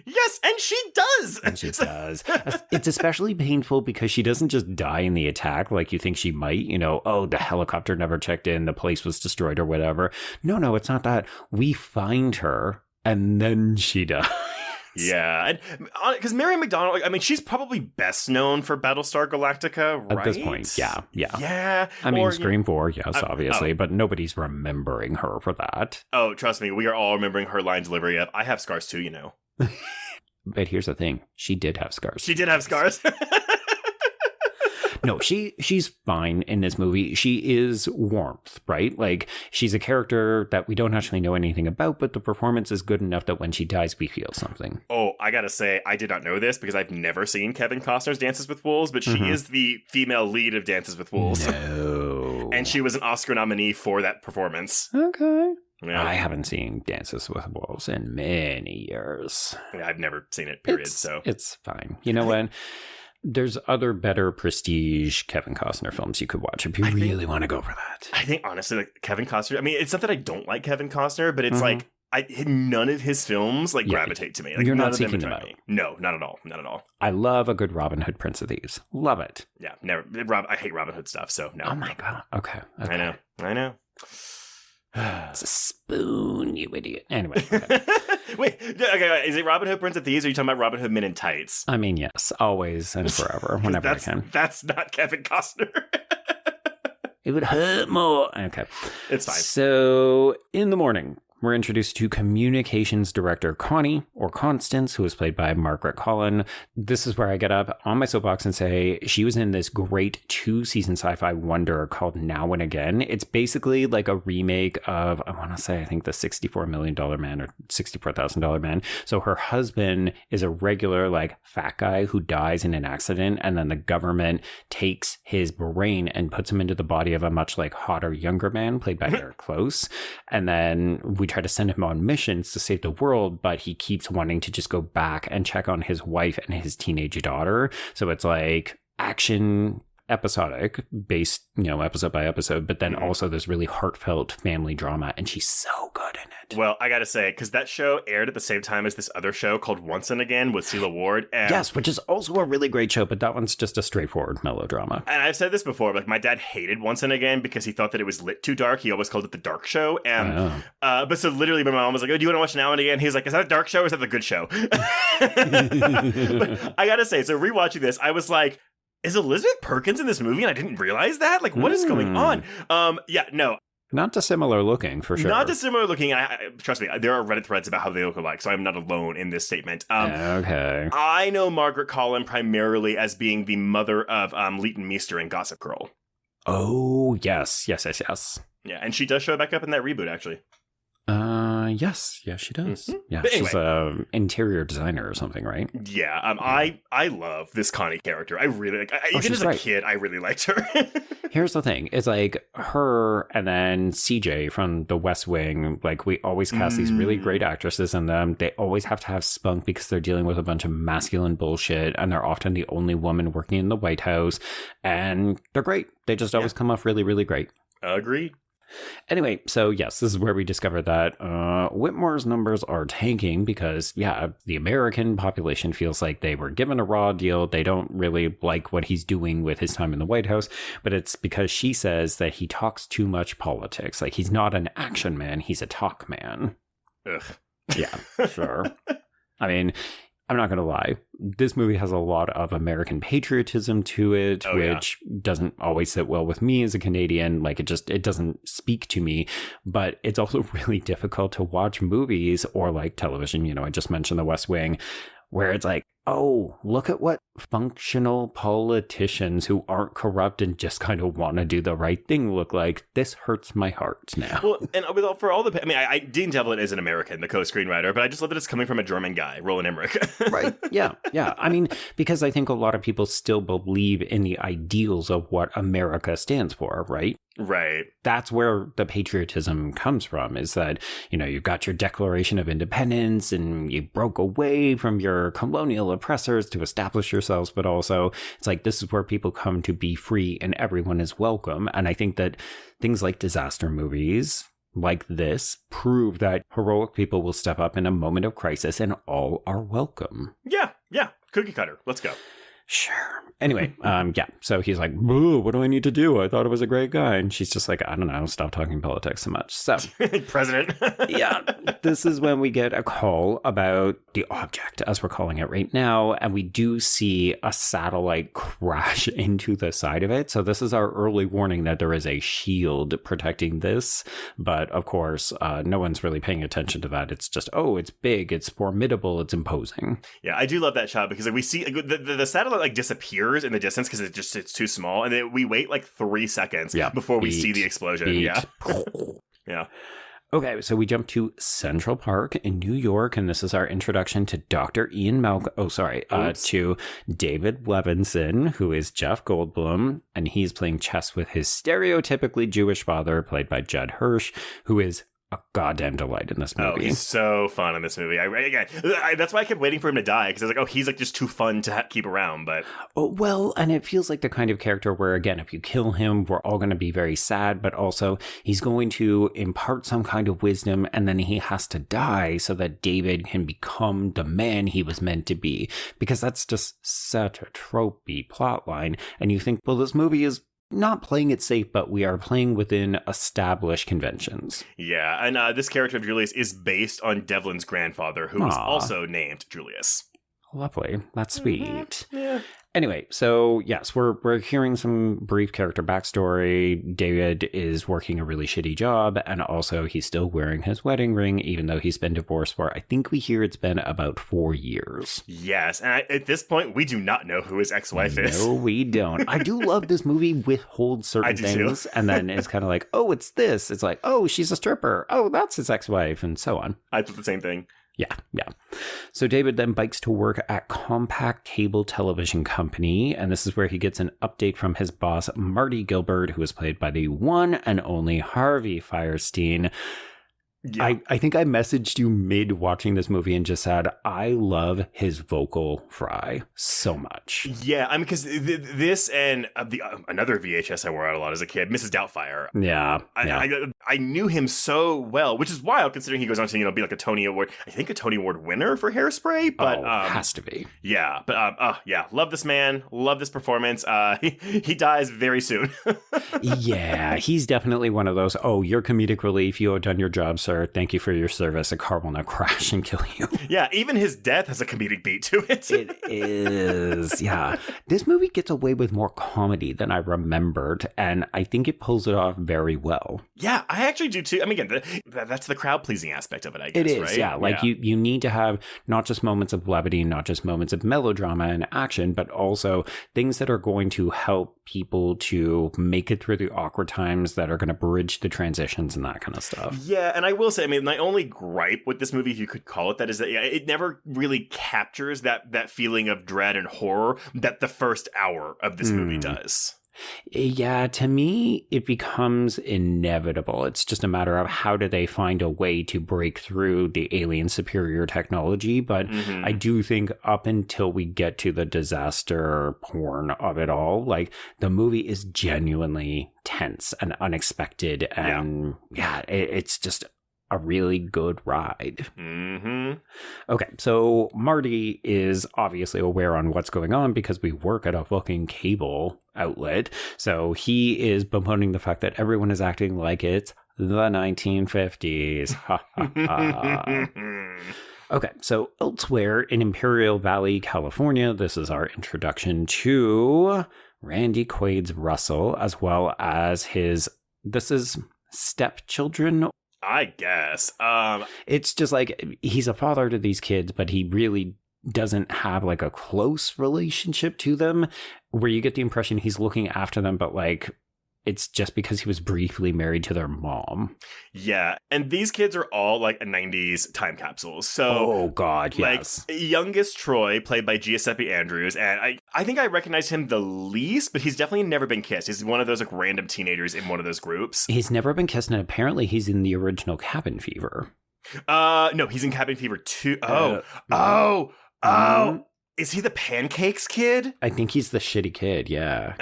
and she does. And she does. It's especially painful because she doesn't just die in the attack like you think she might, the helicopter never checked in, the place was destroyed or whatever. No, it's not that. We find her, and then she dies. Yeah, because Mary McDonnell, she's probably best known for Battlestar Galactica, right? At this point, yeah. Yeah. Scream 4, yes, obviously, but nobody's remembering her for that. Oh, trust me, we are all remembering her line delivery of, I have scars too, But here's the thing, she did have scars. She did have scars. No, she's fine in this movie. She is warmth, right? Like, she's a character that we don't actually know anything about, but the performance is good enough that when she dies, we feel something. Oh, I gotta say, I did not know this because I've never seen Kevin Costner's Dances with Wolves, but she is the female lead of Dances with Wolves. No. And she was an Oscar nominee for that performance. Okay. Yeah. I haven't seen Dances with Wolves in many years. Yeah, I've never seen it, period. It's fine. You know what? There's other better prestige Kevin Costner films you could watch if you really want to go for that. I think, honestly, like Kevin Costner, I mean, it's not that I don't like Kevin Costner, but it's like, none of his films gravitate to me. Like, you're not seeking them out. No, not at all. Not at all. I love a good Robin Hood Prince of Thieves. Love it. Yeah, never. I hate Robin Hood stuff, so no. Oh my God. Okay. I know. It's a spoon, you idiot. Anyway. Okay. Wait, is it Robin Hood Prince of Thieves, or are you talking about Robin Hood Men in Tights? I mean, yes, always and forever, whenever I can. That's not Kevin Costner. It would hurt more. Okay. It's fine. So, in the morning, we're introduced to communications director Connie, or Constance, who is played by Margaret Collin. This is where I get up on my soapbox and say she was in this great 2-season sci-fi wonder called Now and Again. It's basically like a remake of, I think the $64 million Man or $64,000 Man. So her husband is a regular like fat guy who dies in an accident, and then the government takes his brain and puts him into the body of a much like hotter younger man played by Eric Close. And then we try to send him on missions to save the world, but he keeps wanting to just go back and check on his wife and his teenage daughter. So it's like action episodic based, episode by episode, but then also this really heartfelt family drama, and she's so good in it. Well, I gotta say, because that show aired at the same time as this other show called Once and Again with Celia Ward. And yes, which is also a really great show, but that one's just a straightforward melodrama. And I've said this before, like my dad hated Once and Again because he thought that it was lit too dark. He always called it the dark show. And but so literally my mom was like, "Oh, do you want to watch Now and Again?" He was like, "Is that a dark show or is that the good show?" But I gotta say, so rewatching this, I was like, is Elizabeth Perkins in this movie? And I didn't realize that. Like, what is going on? No. Not dissimilar looking, for sure. Not dissimilar looking. Trust me, there are Reddit threads about how they look alike, so I'm not alone in this statement. Okay. I know Margaret Collin primarily as being the mother of Leighton Meester in Gossip Girl. Oh, yes. Yeah, and she does show back up in that reboot, actually. Yes, she does. Mm-hmm. Yeah, but anyway, she's an interior designer or something, right? Yeah, I love this Connie character. I really like. Even as a kid, I really liked her. Here's the thing: it's like her and then CJ from The West Wing. Like we always cast these really great actresses in them. They always have to have spunk because they're dealing with a bunch of masculine bullshit, and they're often the only woman working in the White House, and they're great. They just always come off really, really great. Agreed. Anyway, so yes, this is where we discover that Whitmore's numbers are tanking because, the American population feels like they were given a raw deal. They don't really like what he's doing with his time in the White House, but it's because she says that he talks too much politics. Like, he's not an action man, he's a talk man. Ugh. Yeah, sure. I mean, I'm not going to lie. This movie has a lot of American patriotism to it, which doesn't always sit well with me as a Canadian. Like, it doesn't speak to me, but it's also really difficult to watch movies or like television. I just mentioned The West Wing, where it's like, oh, look at what functional politicians who aren't corrupt and just kind of want to do the right thing look like. This hurts my heart now. Well, and for all the, Dean Devlin is an American, the co-screenwriter, but I just love that it's coming from a German guy, Roland Emmerich. Right. Yeah. I mean, because I think a lot of people still believe in the ideals of what America stands for, right? Right. That's where the patriotism comes from, is that, you've got your Declaration of Independence and you broke away from your colonial oppressors to establish yourselves, but also it's like this is where people come to be free and everyone is welcome. And I think that things like disaster movies like this prove that heroic people will step up in a moment of crisis and all are welcome. Yeah. Cookie cutter. Let's go. Sure. Anyway, so he's like, "Boo, what do I need to do? I thought it was a great guy." And she's just like, "I don't know, stop talking politics so much." So, President. Yeah, this is when we get a call about the object, as we're calling it right now. And we do see a satellite crash into the side of it. So this is our early warning that there is a shield protecting this. But of course, no one's really paying attention to that. It's just, it's big, it's formidable, it's imposing. Yeah, I do love that shot because we see the satellite like disappears in the distance because it's too small, and then we wait like 3 seconds before we see the explosion. Yeah. Okay, so we jump to Central Park in New York, and this is our introduction to Dr. Ian Malcolm. To David Levinson, who is Jeff Goldblum, and he's playing chess with his stereotypically Jewish father, played by Judd Hirsch, who is a goddamn delight in this movie. Oh, he's so fun in this movie. That's why I kept waiting for him to die, because I was like, oh, he's like just too fun to keep around. But well, and it feels like the kind of character where, again, if you kill him, we're all going to be very sad, but also he's going to impart some kind of wisdom, and then he has to die so that David can become the man he was meant to be, because that's just such a tropey plotline. And you think, well, this movie is not playing it safe, but we are playing within established conventions. Yeah, and this character of Julius is based on Devlin's grandfather, who was also named Julius. Lovely. That's sweet. Yeah. Anyway, so yes, we're hearing some brief character backstory. David is working a really shitty job, and also he's still wearing his wedding ring, even though he's been divorced for, I think we hear it's been about 4 years. Yes, and at this point, we do not know who his ex-wife is. No, we don't. I do love this movie withholds certain things, and then it's kind of like, oh, it's this. It's like, oh, she's a stripper. Oh, that's his ex-wife, and so on. I thought the same thing. Yeah. So David then bikes to work at Compact Cable Television Company, and this is where he gets an update from his boss, Marty Gilbert, who is played by the one and only Harvey Fierstein. Yeah. I think I messaged you mid watching this movie and just said, I love his vocal fry so much. Yeah, I mean, because this and another VHS I wore out a lot as a kid, Mrs. Doubtfire. Yeah. I knew him so well, which is wild considering he goes on to, be like a Tony Award, I think a Tony Award winner for Hairspray, but has to be. Yeah, but yeah, love this man, love this performance. He dies very soon. Yeah, he's definitely one of those, oh, you're comedic relief, you have done your job, sir. Thank you for your service. A car will now crash and kill you. Yeah, even his death has a comedic beat to it. It is, yeah. This movie gets away with more comedy than I remembered, and I think it pulls it off very well. Yeah, I actually do too. I mean, again, that's the crowd-pleasing aspect of it, I guess, it is, right? Yeah. Like, you need to have not just moments of levity, not just moments of melodrama and action, but also things that are going to help people to make it through the awkward times, that are going to bridge the transitions and that kind of stuff. Yeah, and I will say, I mean, my only gripe with this movie, if you could call it that, is that it never really captures that feeling of dread and horror that the first hour of this movie does. Yeah, to me, it becomes inevitable. It's just a matter of how do they find a way to break through the alien superior technology. But I do think up until we get to the disaster porn of it all, like, the movie is genuinely tense and unexpected. And it's just a really good ride. Okay, so Marty is obviously aware on what's going on because we work at a fucking cable outlet. So he is bemoaning the fact that everyone is acting like it's the 1950s. Ha ha ha. Okay, so elsewhere in Imperial Valley, California, this is our introduction to Randy Quaid's Russell, as well as his, this is stepchildren. I guess. It's just like, he's a father to these kids, but he really doesn't have like a close relationship to them, where you get the impression he's looking after them, but like, it's just because he was briefly married to their mom. Yeah, and these kids are all like a 90s time capsules. So, oh god, yes. Like, youngest Troy, played by Giuseppe Andrews, and I think I recognize him the least, but he's definitely never been kissed. He's one of those like random teenagers in one of those groups. He's never been kissed, and apparently he's in the original Cabin Fever. No, he's in Cabin Fever 2. Is he the Pancakes kid? I think he's the shitty kid, yeah.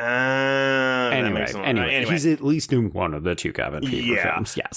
Anyway, he's at least in one of the two Cabin Fever films, yes.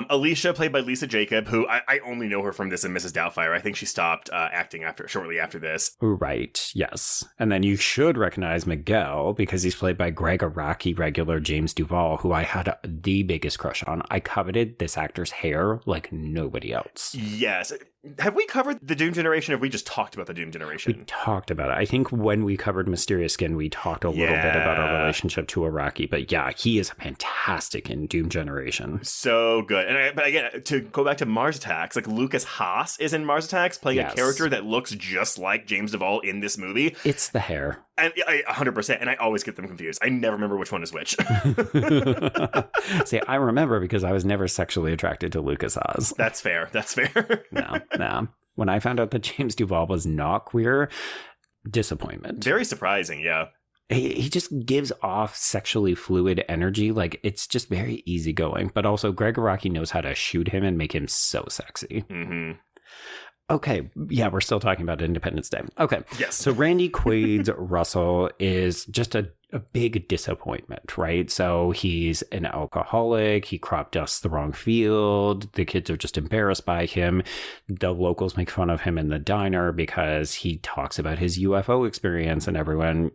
Alicia, played by Lisa Jacob, who I only know her from this and Mrs. Doubtfire. I think she stopped acting shortly after this. Right, yes. And then you should recognize Miguel, because he's played by Greg Araki regular James Duvall, who I had the biggest crush on. I coveted this actor's hair like nobody else. Yes. Have we covered the Doom Generation, or have we just talked about the Doom Generation? We talked about it. I think when we covered Mysterious Skin, we talked a little bit about our relationship to Araki. But yeah, he is fantastic in Doom Generation. So good. But again, to go back to Mars Attacks, like Lucas Haas is in Mars Attacks, playing a character that looks just like James Duvall in this movie. It's the hair. And 100%, and I always get them confused. I never remember which one is which. See, I remember because I was never sexually attracted to Lucas Haas. That's fair. No. When I found out that James Duvall was not queer, disappointment. Very surprising, yeah. he just gives off sexually fluid energy. Like, it's just very easygoing. But also, Greg Araki knows how to shoot him and make him so sexy. Mm-hmm. Okay, yeah, we're still talking about Independence Day. Okay, yes. So Randy Quaid's Russell is just a big disappointment, right? So he's an alcoholic. He crop dusts the wrong field. The kids are just embarrassed by him. The locals make fun of him in the diner because he talks about his UFO experience, and everyone,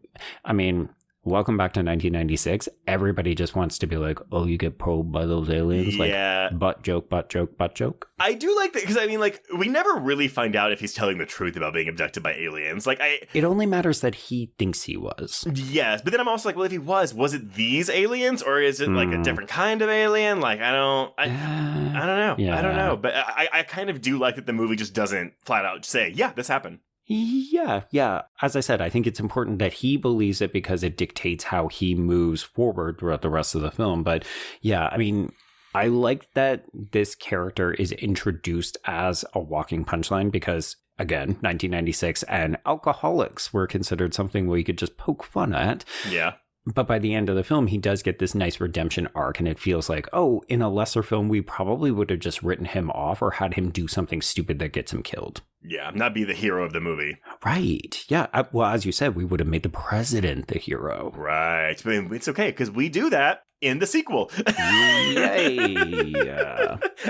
I mean, welcome back to 1996. Everybody just wants to be like, oh, you get probed by those aliens? Yeah. Like, butt joke, butt joke, butt joke. I do like that because, I mean, like, we never really find out if he's telling the truth about being abducted by aliens. Like, It only matters that he thinks he was. Yes, but then I'm also like, well, if he was it these aliens or is it like a different kind of alien? Like, I don't know. Yeah. I don't know. But I kind of do like that the movie just doesn't flat out say, yeah, this happened. Yeah. As I said, I think it's important that he believes it because it dictates how he moves forward throughout the rest of the film. But yeah, I mean, I like that this character is introduced as a walking punchline because, again, 1996 and alcoholics were considered something we could just poke fun at. Yeah. But by the end of the film, he does get this nice redemption arc, and it feels like, oh, in a lesser film, we probably would have just written him off or had him do something stupid that gets him killed. Yeah, not be the hero of the movie. Right. Yeah. Well, as you said, we would have made the president the hero. Right. But it's okay, because we do that in the sequel. Yay.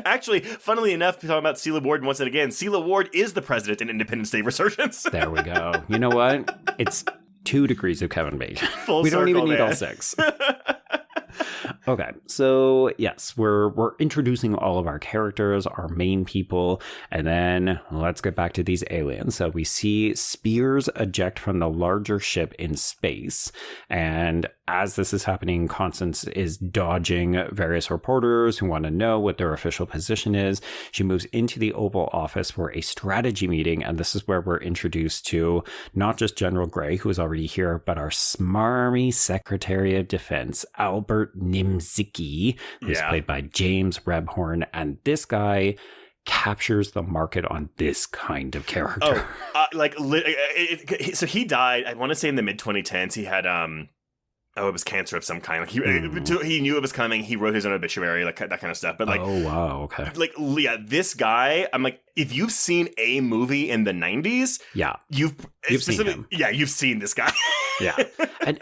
Actually, funnily enough, talking about Celia Ward once again, Celia Ward is the president in Independence Day Resurgence. There we go. You know what? It's 2 degrees of Kevin Bacon. Full we don't even circle, need man. all 6. Okay, so yes, we're introducing all of our characters, our main people, and then let's get back to these aliens. So we see spears eject from the larger ship in space, and as this is happening, Constance is dodging various reporters who want to know what their official position is. She moves into the Oval Office for a strategy meeting, and this is where we're introduced to not just General Gray, who is already here, but our smarmy Secretary of Defense, Albert Nimzicki, who's played by James Rebhorn, and this guy captures the market on this kind of character. So he died, I want to say in the mid-2010s. He had it was cancer of some kind. Like he knew it was coming. He wrote his own obituary, like that kind of stuff. But like, oh wow, okay. Like, yeah, this guy. I'm like, if you've seen a movie in the 90s, yeah, you've seen him. Yeah, you've seen this guy. Yeah,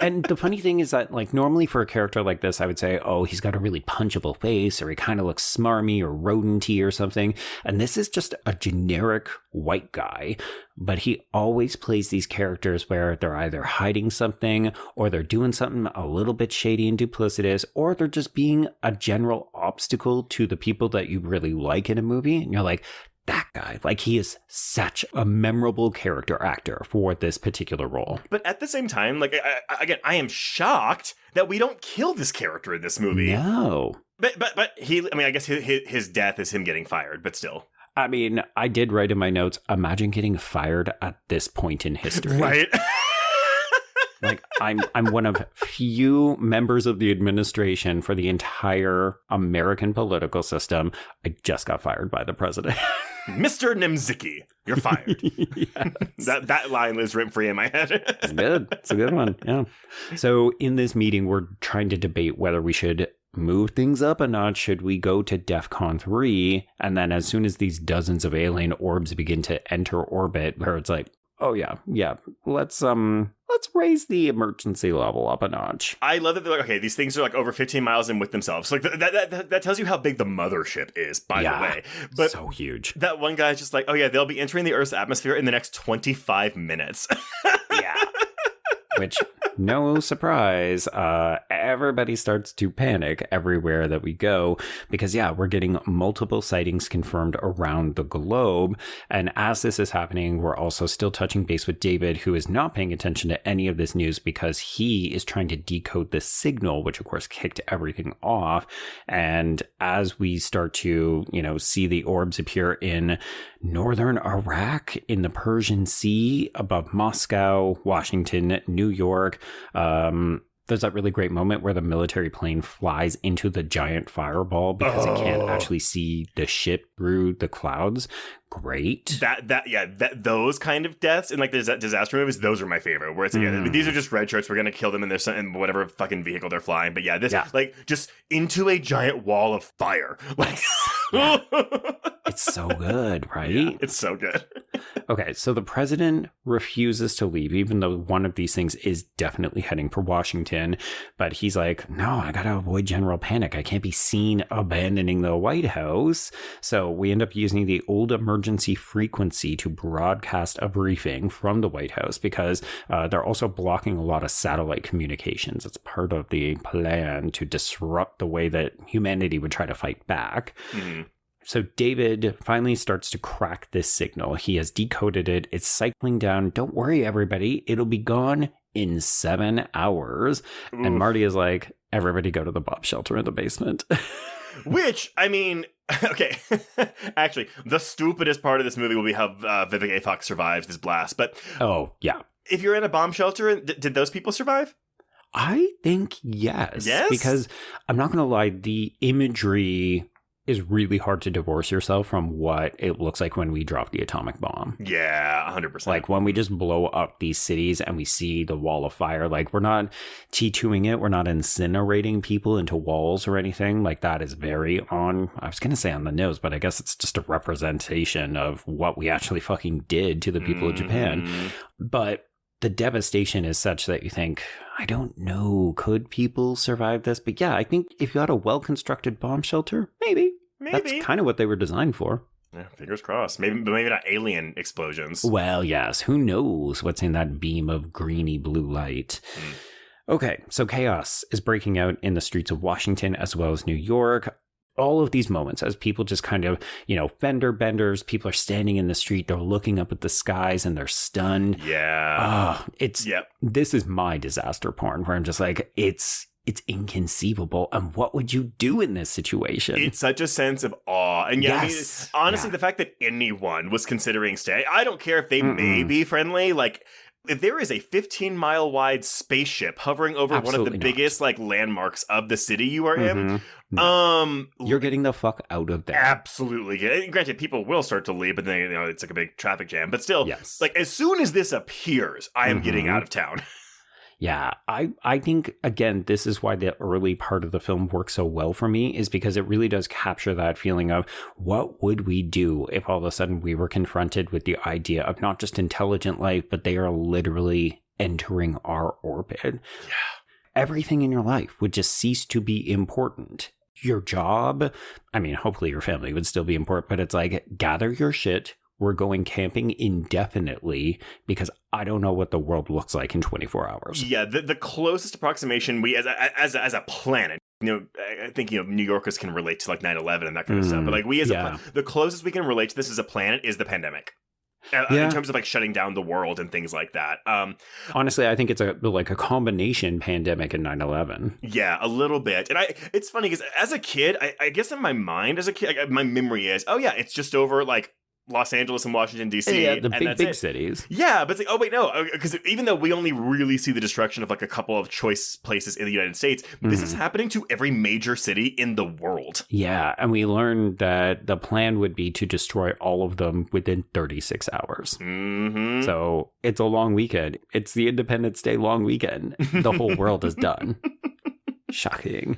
and the funny thing is that, like, normally for a character like this, I would say, oh, he's got a really punchable face, or he kind of looks smarmy or rodenty or something. And this is just a generic white guy, but he always plays these characters where they're either hiding something, or they're doing something a little bit shady and duplicitous, or they're just being a general obstacle to the people that you really like in a movie. And you're like, that guy, like, he is such a memorable character actor for this particular role. But at the same time, like, I am shocked that we don't kill this character in this movie. No. But he, I mean, I guess his death is him getting fired, but still. I mean, I did write in my notes, imagine getting fired at this point in history. Right? Like, I'm one of few members of the administration for the entire American political system. I just got fired by the president. Mr. Nimzicki, you're fired. Yes. That line lives rent-free in my head. It's good. It's a good one. Yeah. So in this meeting, we're trying to debate whether we should move things up a notch. Should we go to DEFCON 3? And then as soon as these dozens of alien orbs begin to enter orbit, where it's like, oh yeah, let's raise the emergency level up a notch. I love that they're like, okay, these things are like over 15 miles in with themselves. Like that tells you how big the mothership is, by the way. But so huge. That one guy's just like, oh yeah, they'll be entering the Earth's atmosphere in the next 25 minutes. Yeah. Which, no surprise, everybody starts to panic everywhere that we go because, yeah, we're getting multiple sightings confirmed around the globe. And as this is happening, we're also still touching base with David, who is not paying attention to any of this news because he is trying to decode the signal, which, of course, kicked everything off. And as we start to, see the orbs appear in northern Iraq, in the Persian Sea, above Moscow, Washington, New York, there's that really great moment where the military plane flies into the giant fireball because it can't actually see the ship through the clouds. Great. Those kind of deaths in like the disaster movies, those are my favorite. Where it's like, these are just red shirts. We're gonna kill them in whatever fucking vehicle they're flying. But like just into a giant wall of fire. Like, it's so good, right? Yeah, it's so good. Okay, so the president refuses to leave, even though one of these things is definitely heading for Washington. But he's like, no, I gotta avoid general panic. I can't be seen abandoning the White House. So we end up using the old emergency frequency to broadcast a briefing from the White House because they're also blocking a lot of satellite communications. It's part of the plan to disrupt the way that humanity would try to fight back. Mm-hmm. So David finally starts to crack this signal. He has decoded it. It's cycling down. Don't worry, everybody. It'll be gone in 7 hours. Oof. And Marty is like, everybody go to the bomb shelter in the basement. Which, I mean, okay. Actually, the stupidest part of this movie will be how Vivica A survives this blast. But oh, yeah. If you're in a bomb shelter, did those people survive? I think yes. Yes? Because I'm not going to lie, the imagery is really hard to divorce yourself from what it looks like when we drop the atomic bomb. Yeah, 100%. Like when we just blow up these cities and we see the wall of fire, like we're not T2ing it. We're not incinerating people into walls or anything. Like that is very on, I was going to say on the nose, but I guess it's just a representation of what we actually fucking did to the people of Japan. But the devastation is such that you think, I don't know, could people survive this? But yeah, I think if you had a well-constructed bomb shelter, maybe. That's kind of what they were designed for. Yeah, fingers crossed. Maybe not alien explosions. Well, yes. Who knows what's in that beam of greeny blue light? Okay, so chaos is breaking out in the streets of Washington as well as New York. All of these moments as people just kind of, fender benders, people are standing in the street, they're looking up at the skies and they're stunned. Yeah. This is my disaster porn where I'm just like, it's inconceivable. And what would you do in this situation? It's such a sense of awe. And yes. I mean, honestly, the fact that anyone was considering staying, I don't care if they may be friendly, like, if there is a 15-mile wide spaceship hovering over one of the biggest landmarks of the city you are in, you're getting the fuck out of there. Absolutely. And granted, people will start to leave, but then it's like a big traffic jam. But still, like as soon as this appears, I am getting out of town. Yeah, I think, again, this is why the early part of the film works so well for me, is because it really does capture that feeling of what would we do if all of a sudden we were confronted with the idea of not just intelligent life, but they are literally entering our orbit. Yeah. Everything in your life would just cease to be important. Your job, I mean, hopefully your family would still be important, but it's like, gather your shit. We're going camping indefinitely because I don't know what the world looks like in 24 hours. Yeah, the closest approximation we, as a planet, I think, New Yorkers can relate to like 9/11 and that kind of stuff. But like we the closest we can relate to this as a planet is the pandemic. In terms of like shutting down the world and things like that. Honestly, I think it's a combination pandemic and 9/11. Yeah, a little bit. And it's funny because as a kid, I guess in my mind as a kid, my memory is, it's just over like Los Angeles and Washington, D.C. Yeah, the big cities. Yeah, but it's like, oh, wait, no. Because even though we only really see the destruction of like a couple of choice places in the United States, this is happening to every major city in the world. Yeah, and we learned that the plan would be to destroy all of them within 36 hours. Mm-hmm. So it's a long weekend. It's the Independence Day long weekend. The whole world is done. Shocking.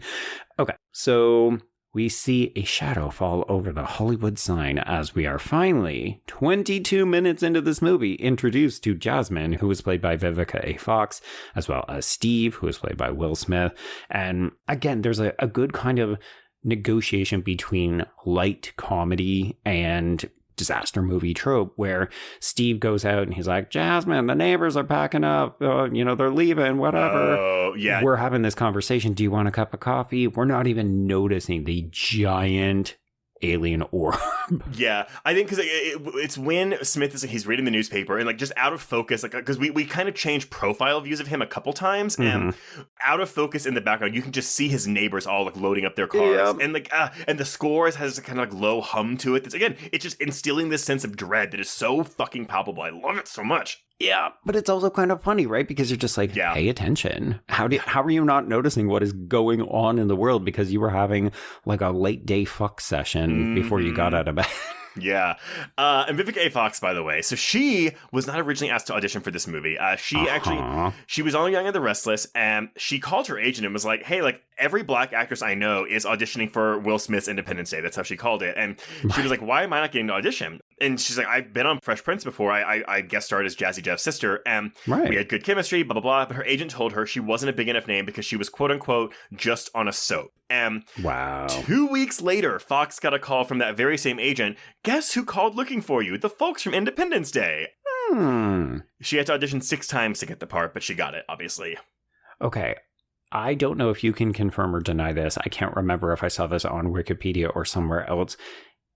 Okay, so we see a shadow fall over the Hollywood sign as we are finally, 22 minutes into this movie, introduced to Jasmine, who was played by Vivica A. Fox, as well as Steve, who was played by Will Smith. And again, there's a good kind of negotiation between light comedy and disaster movie trope where Steve goes out and he's like, Jasmine, the neighbors are packing up, they're leaving, whatever. Oh, yeah. We're having this conversation. Do you want a cup of coffee? We're not even noticing the giant alien orb. Yeah, I think because it's when Smith he's reading the newspaper and like just out of focus, like because we kind of changed profile views of him a couple times, and out of focus in the background, you can just see his neighbors all like loading up their cars, and like and the score has a kind of like low hum to it. It's just instilling this sense of dread that is so fucking palpable. I love it so much. Yeah, but it's also kind of funny, right? Because you're just like, pay attention. How are you not noticing what is going on in the world because you were having like a late day fuck session before you got out of bed? Yeah. And Vivica A. Fox, by the way, so she was not originally asked to audition for this movie. She was on Young and the Restless, and she called her agent and was like, hey, like, every black actress I know is auditioning for Will Smith's Independence Day. That's how she called it. And she was like, why am I not getting to audition? And she's like, I've been on Fresh Prince before. I guest starred as Jazzy Jeff's sister, and we had good chemistry, blah, blah, blah. But her agent told her she wasn't a big enough name because she was, quote unquote, just on a soap. And 2 weeks later, Fox got a call from that very same agent. Guess who called looking for you? The folks from Independence Day. She had to audition 6 times to get the part, but she got it, obviously. Okay. I don't know if you can confirm or deny this. I can't remember if I saw this on Wikipedia or somewhere else.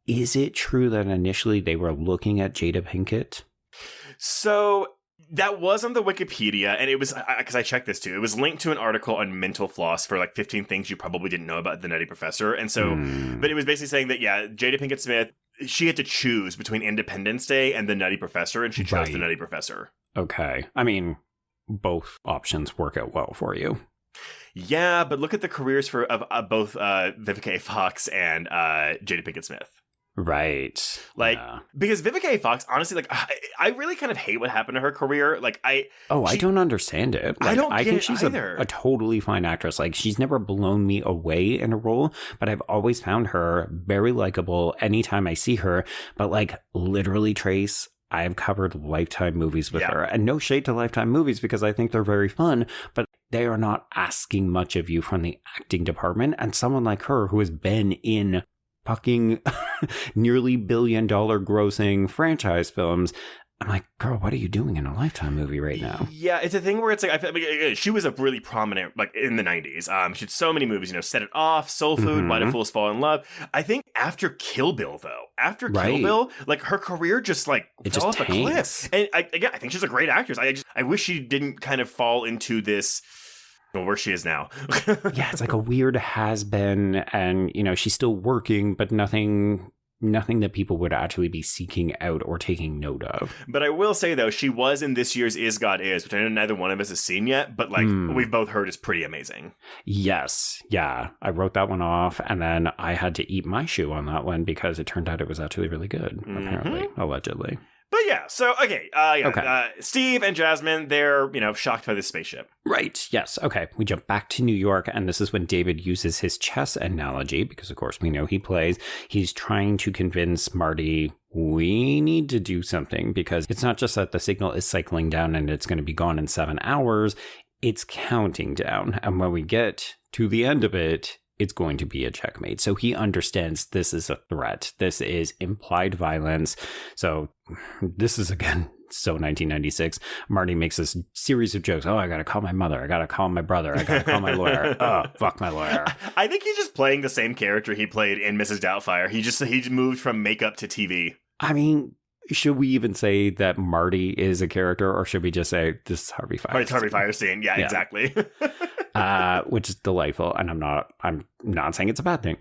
Is it true that initially they were looking at Jada Pinkett? So that was on the Wikipedia, and it was, because I checked this too, it was linked to an article on mental floss for like 15 things you probably didn't know about The Nutty Professor. And so, but it was basically saying that, Jada Pinkett Smith, she had to choose between Independence Day and The Nutty Professor, and she chose The Nutty Professor. Okay. I mean, both options work out well for you. Yeah, but look at the careers of both Vivica A. Fox and Jada Pinkett Smith. Right. Like, because Vivica A. Fox, honestly, like, I really kind of hate what happened to her career. Like, I don't understand it. Like, I think she's either. A totally fine actress. Like, she's never blown me away in a role, but I've always found her very likable anytime I see her. But like, literally, Trace, I've covered Lifetime movies with her, and no shade to Lifetime movies because I think they're very fun, but they are not asking much of you from the acting department. And someone like her who has been in fucking nearly $1 billion grossing franchise films, I'm like, girl, what are you doing in a Lifetime movie right now? Yeah, it's a thing where it's like, I feel like she was a really prominent, like, in the 90s. She had so many movies, Set It Off, Soul Food, Why Do Fools Fall in Love. I think after Kill Bill, though, Kill Bill, like, her career just, like, fell off a cliff. And I think she's a great actress. I wish she didn't kind of fall into this, where she is now. Yeah, it's like a weird has-been, and, she's still working, but nothing that people would actually be seeking out or taking note of. But I will say, though, she was in this year's Is God Is, which I know neither one of us has seen yet, but like we've both heard is pretty amazing. Yes. Yeah. I wrote that one off, and then I had to eat my shoe on that one because it turned out it was actually really good, apparently, allegedly. But yeah, so, okay. Steve and Jasmine, they're, shocked by this spaceship. Right, yes. Okay, we jump back to New York, and this is when David uses his chess analogy, because, of course, we know he plays. He's trying to convince Marty, we need to do something, because it's not just that the signal is cycling down and it's going to be gone in 7 hours. It's counting down, and when we get to the end of it, it's going to be a checkmate. So he understands this is a threat. This is implied violence. So this is, again, so 1996. Marty makes this series of jokes. Oh, I got to call my mother. I got to call my brother. I got to call my lawyer. Oh, fuck my lawyer. I think he's just playing the same character he played in Mrs. Doubtfire. He moved from makeup to TV. I mean, should we even say that Marty is a character, or should we just say this is Harvey Fierstein? It's Harvey Fierstein. Yeah, exactly. Which is delightful, and I'm not saying it's a bad thing.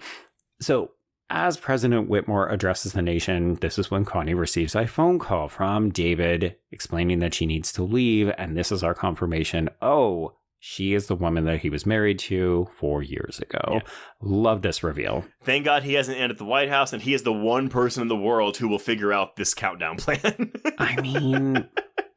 So, as President Whitmore addresses the nation, this is when Connie receives a phone call from David explaining that she needs to leave, and this is our confirmation. Oh, she is the woman that he was married to 4 years ago. Yeah. Love this reveal. Thank God he hasn't ended at the White House, and he is the one person in the world who will figure out this countdown plan. I mean,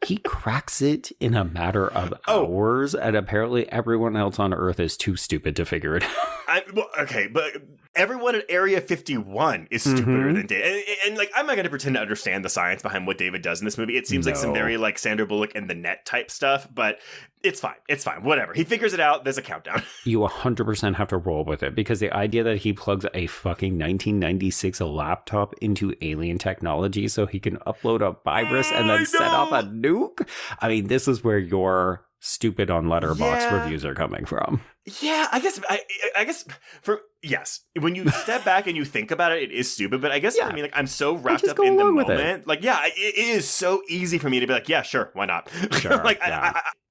he cracks it in a matter of hours, and apparently everyone else on Earth is too stupid to figure it out. Okay, but everyone at Area 51 is stupider than David. And like, I'm not going to pretend to understand the science behind what David does in this movie. It seems like some very like Sandra Bullock and The Net type stuff, but it's fine. It's fine. Whatever. He figures it out. There's a countdown. You 100% have to roll with it, because the idea that he plugs a fucking 1996 laptop into alien technology so he can upload a virus and then set off a nuke. I mean, this is where your stupid on Letterboxd reviews are coming from. Yeah, I guess yes. When you step back and you think about it, it is stupid. But I guess I mean, like, I'm so wrapped up in the moment. Like, it is so easy for me to be like, yeah, sure, why not? Sure, like,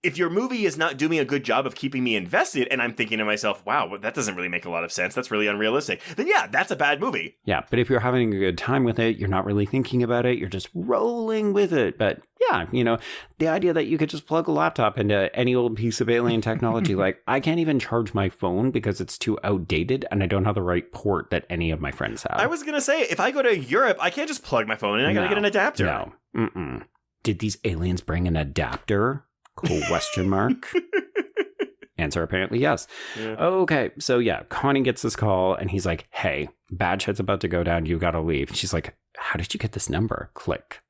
if your movie is not doing a good job of keeping me invested, and I'm thinking to myself, wow, that doesn't really make a lot of sense. That's really unrealistic. Then yeah, that's a bad movie. Yeah, but if you're having a good time with it, you're not really thinking about it. You're just rolling with it. But yeah, the idea that you could just plug a laptop into any old piece of alien technology, like I can't even charge my phone because it's too outdated and I don't have the right port that any of my friends have. I was going to say, if I go to Europe, I can't just plug my phone in. I got to get an adapter. No. Mm-mm. Did these aliens bring an adapter? Question mark. Answer apparently yes. Yeah. Okay, so yeah, Connie gets this call and he's like, hey, bad shit's about to go down. You got to leave. She's like, how did you get this number? Click.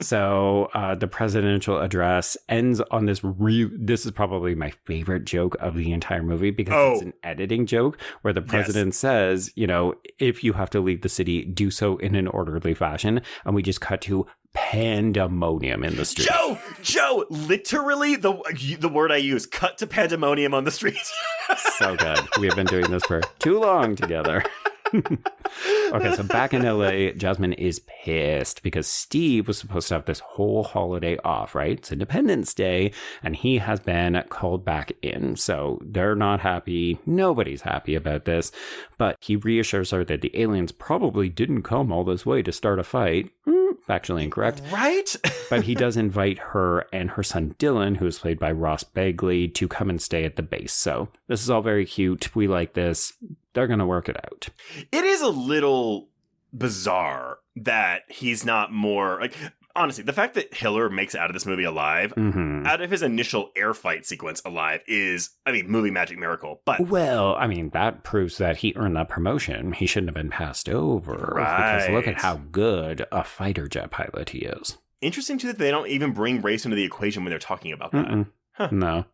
So the presidential address ends on this. This is probably my favorite joke of the entire movie because it's an editing joke where the president says, if you have to leave the city, do so in an orderly fashion. And we just cut to pandemonium in the street. Joe, literally the word I use, cut to pandemonium on the streets. So good. We have been doing this for too long together. Okay, so back in LA, Jasmine is pissed because Steve was supposed to have this whole holiday off, right? It's Independence Day, and he has been called back in. So they're not happy. Nobody's happy about this. But he reassures her that the aliens probably didn't come all this way to start a fight. Factually incorrect. Right? But he does invite her and her son Dylan, who is played by Ross Begley, to come and stay at the base. So this is all very cute. We like this. They're going to work it out. It is a little bizarre that he's not more like, honestly, the fact that Hiller makes it out of this movie alive, out of his initial air fight sequence alive is, movie magic miracle. But well, that proves that he earned that promotion. He shouldn't have been passed over. Right. Because look at how good a fighter jet pilot he is. Interesting, too, that they don't even bring race into the equation when they're talking about that. Huh. No.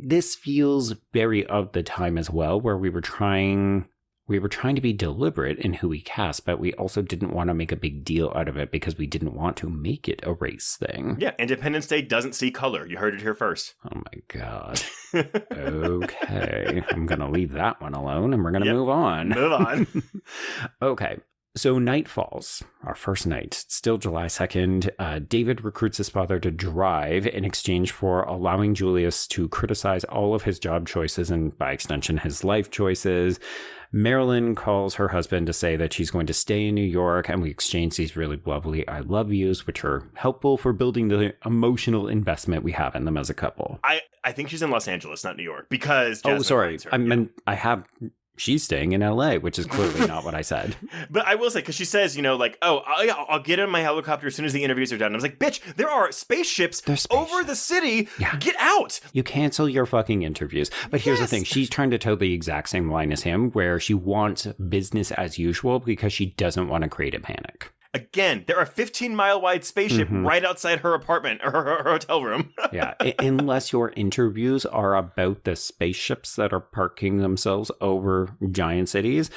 This feels very of the time as well, where we were trying to be deliberate in who we cast, but we also didn't want to make a big deal out of it because we didn't want to make it a race thing. Yeah, Independence Day doesn't see color. You heard it here first. Oh my God. Okay. I'm going to leave that one alone and we're going to move on. Move on. Okay. So night falls, our first night, still July 2nd. David recruits his father to drive in exchange for allowing Julius to criticize all of his job choices and, by extension, his life choices. Marilyn calls her husband to say that she's going to stay in New York, and we exchange these really lovely I love yous, which are helpful for building the emotional investment we have in them as a couple. I think she's in Los Angeles, not New York, because Jasmine sorry. She's staying in LA, which is clearly not what I said. But I will say, because she says, I'll get in my helicopter as soon as the interviews are done. And I was like, bitch, there are spaceships over the city. Yeah. Get out. You cancel your fucking interviews. But here's the thing. She's trying to toe the exact same line as him, where she wants business as usual because she doesn't want to create a panic. Again, there are 15-mile wide spaceship right outside her apartment or her hotel room. Yeah, unless your interviews are about the spaceships that are parking themselves over giant cities,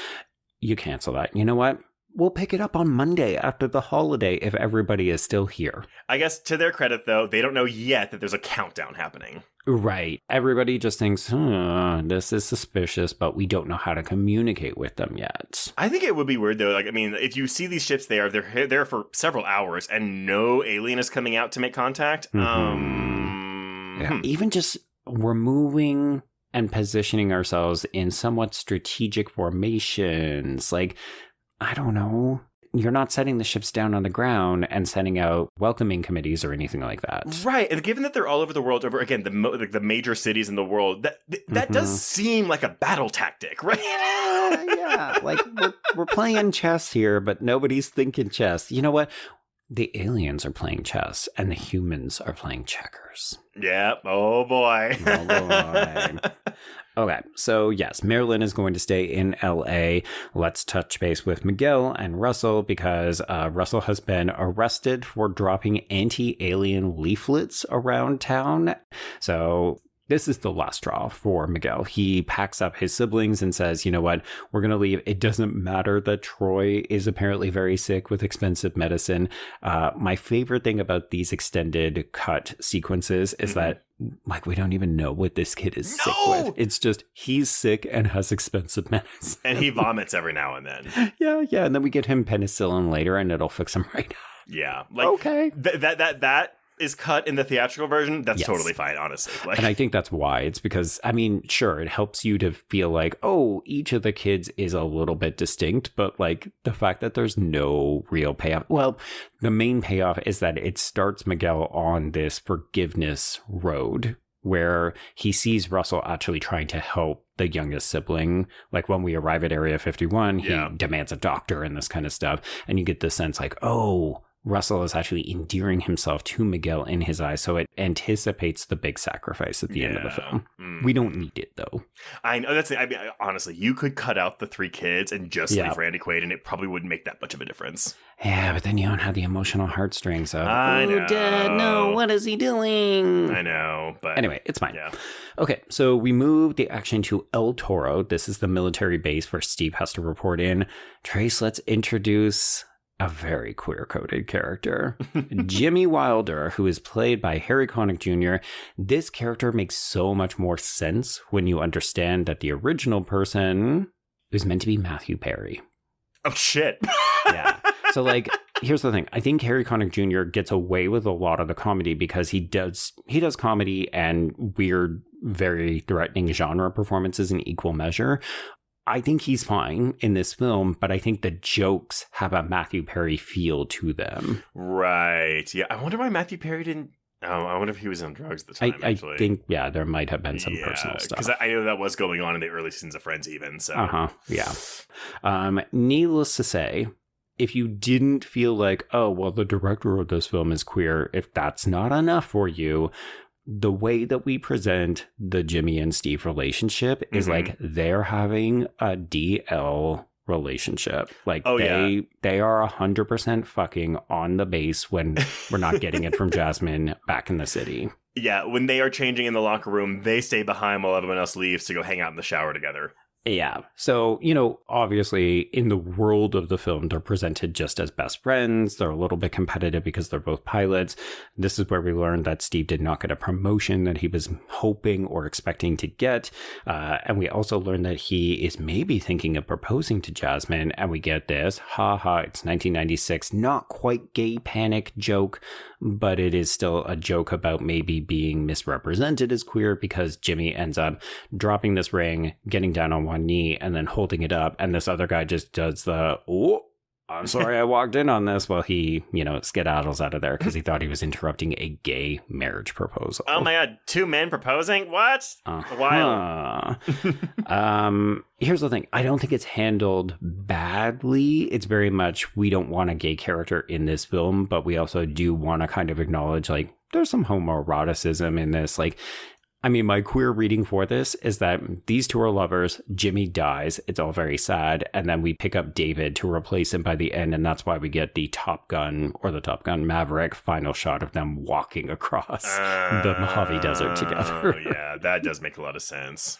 you cancel that. You know what? We'll pick it up on Monday after the holiday if everybody is still here. I guess to their credit, though, they don't know yet that there's a countdown happening. Right. Everybody just thinks, this is suspicious, but we don't know how to communicate with them yet. I think it would be weird, though. If you see these ships they're there for several hours and no alien is coming out to make contact. Yeah. Even just removing and positioning ourselves in somewhat strategic formations, I don't know. You're not setting the ships down on the ground and sending out welcoming committees or anything like that. Right. And given that they're all over the world, over, again, the major cities in the world, that does seem like a battle tactic, right? Yeah. We're playing chess here, but nobody's thinking chess. You know what? The aliens are playing chess and the humans are playing checkers. Yeah. Oh, boy. Oh, boy. Okay, so yes, Marilyn is going to stay in LA. Let's touch base with Miguel and Russell because Russell has been arrested for dropping anti-alien leaflets around town. So this is the last straw for Miguel. He packs up his siblings and says, you know what, we're going to leave. It doesn't matter that Troy is apparently very sick with expensive medicine. My favorite thing about these extended cut sequences is that we don't even know what this kid is sick with. It's just he's sick and has expensive medicine. And he vomits every now and then. Yeah. And then we get him penicillin later and it'll fix him right up. Yeah. Okay. That is cut in the theatrical version, that's totally fine, honestly. Like, and I think that's why. It's because, I mean, sure, it helps you to feel like, oh, each of the kids is a little bit distinct, but like the fact that there's no real payoff. Well, the main payoff is that it starts Miguel on this forgiveness road where he sees Russell actually trying to help the youngest sibling. Like when we arrive at Area 51, he demands a doctor and this kind of stuff. And you get the sense like, oh, Russell is actually endearing himself to Miguel in his eyes, so it anticipates the big sacrifice at the end of the film. We don't need it, though. I know honestly, you could cut out the 3 kids and just leave Randy Quaid, and it probably wouldn't make that much of a difference. Yeah, but then you don't have the emotional heartstrings of, I know. Dad, no, what is he doing? I know, but... Anyway, it's fine. Yeah. Okay, so we move the action to El Toro. This is the military base where Steve has to report in. Trace, let's introduce... a very queer-coded character. Jimmy Wilder, who is played by Harry Connick Jr. This character makes so much more sense when you understand that the original person is meant to be Matthew Perry. Oh, shit. Yeah. So, like, here's the thing. I think Harry Connick Jr. gets away with a lot of the comedy because he does comedy and weird, very threatening genre performances in equal measure. I think he's fine in this film, but I think the jokes have a Matthew Perry feel to them. Right. Yeah. I wonder why Matthew Perry didn't... I wonder if he was on drugs at the time, actually. I think, there might have been some personal stuff. Because I know that was going on in the early seasons of Friends even, so... Yeah. Needless to say, if you didn't feel like, oh, well, the director of this film is queer, if that's not enough for you... the way that we present the Jimmy and Steve relationship is like they're having a DL relationship. Like they are 100% fucking on the base when we're not getting it from Jasmine back in the city. Yeah, when they are changing in the locker room, they stay behind while everyone else leaves to go hang out in the shower together. Yeah. So, obviously in the world of the film, they're presented just as best friends. They're a little bit competitive because they're both pilots. This is where we learned that Steve did not get a promotion that he was hoping or expecting to get. And we also learned that he is maybe thinking of proposing to Jasmine. And we get this, it's 1996, not quite gay panic joke, but it is still a joke about maybe being misrepresented as queer because Jimmy ends up dropping this ring, getting down on one knee, and then holding it up. And this other guy just does the, oh, I'm sorry I walked in on this, while he, skedaddles out of there because he thought he was interrupting a gay marriage proposal. Oh my God, 2 men proposing? What? Wild. Here's the thing. I don't think it's handled badly. It's very much, we don't want a gay character in this film, but we also do want to kind of acknowledge, like, there's some homoeroticism in this. Like, I mean, my queer reading for this is that these 2 are lovers. Jimmy dies. It's all very sad. And then we pick up David to replace him by the end. And that's why we get the Top Gun or the Top Gun Maverick final shot of them walking across the Mojave Desert together. Oh, yeah, that does make a lot of sense.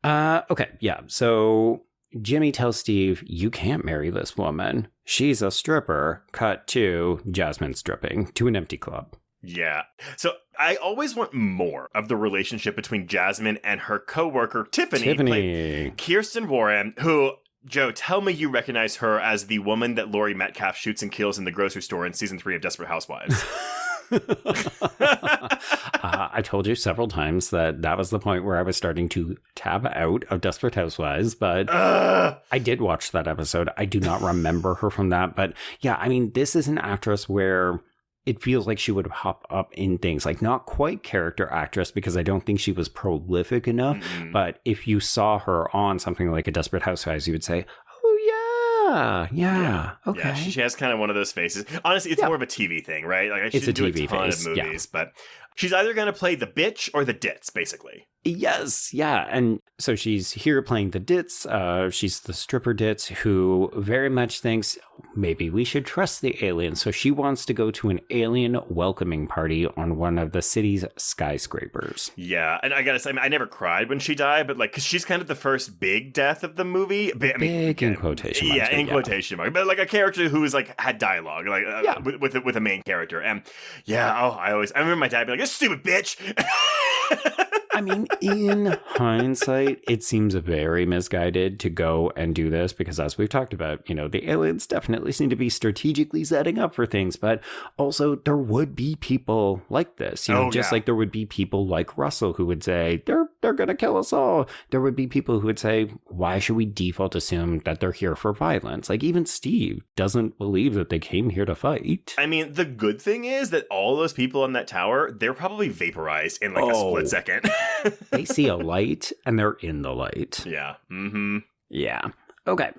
Okay, yeah. So Jimmy tells Steve, you can't marry this woman. She's a stripper. Cut to Jasmine stripping to an empty club. Yeah. So I always want more of the relationship between Jasmine and her coworker, Tiffany. Kirsten Warren, who, Joe, tell me you recognize her as the woman that Laurie Metcalf shoots and kills in the grocery store in season 3 of Desperate Housewives. I told you several times that was the point where I was starting to tab out of Desperate Housewives, but I did watch that episode. I do not remember her from that. But yeah, I mean, this is an actress where it feels like she would hop up in things, like not quite character actress, because I don't think she was prolific enough. Mm-hmm. But if you saw her on something like a Desperate Housewives, you would say, oh, yeah, okay. Yeah, she has kind of one of those faces. Honestly, it's more of a TV thing, right? Like, she should do a ton of movies, but she's either going to play the bitch or the ditz, basically. Yes, yeah. And so she's here playing the ditz. She's the stripper ditz who very much thinks maybe we should trust the aliens. So she wants to go to an alien welcoming party on one of the city's skyscrapers. Yeah, and I gotta say, I never cried when she died, but like, cause she's kind of the first big death of the movie. Big in quotation marks. Yeah, in quotation marks. But like a character who was like had dialogue, like with a main character. And yeah, I remember my dad being like, "This stupid bitch." I mean, in hindsight, it seems very misguided to go and do this because, as we've talked about, the aliens definitely seem to be strategically setting up for things. But also, there would be people like this, like there would be people like Russell who would say, they're going to kill us all. There would be people who would say, why should we default assume that they're here for violence? Like, even Steve doesn't believe that they came here to fight. I mean, the good thing is that all those people on that tower, they're probably vaporized in like a split second. They see a light and they're in the light. Yeah. Mm-hmm. Yeah. Okay.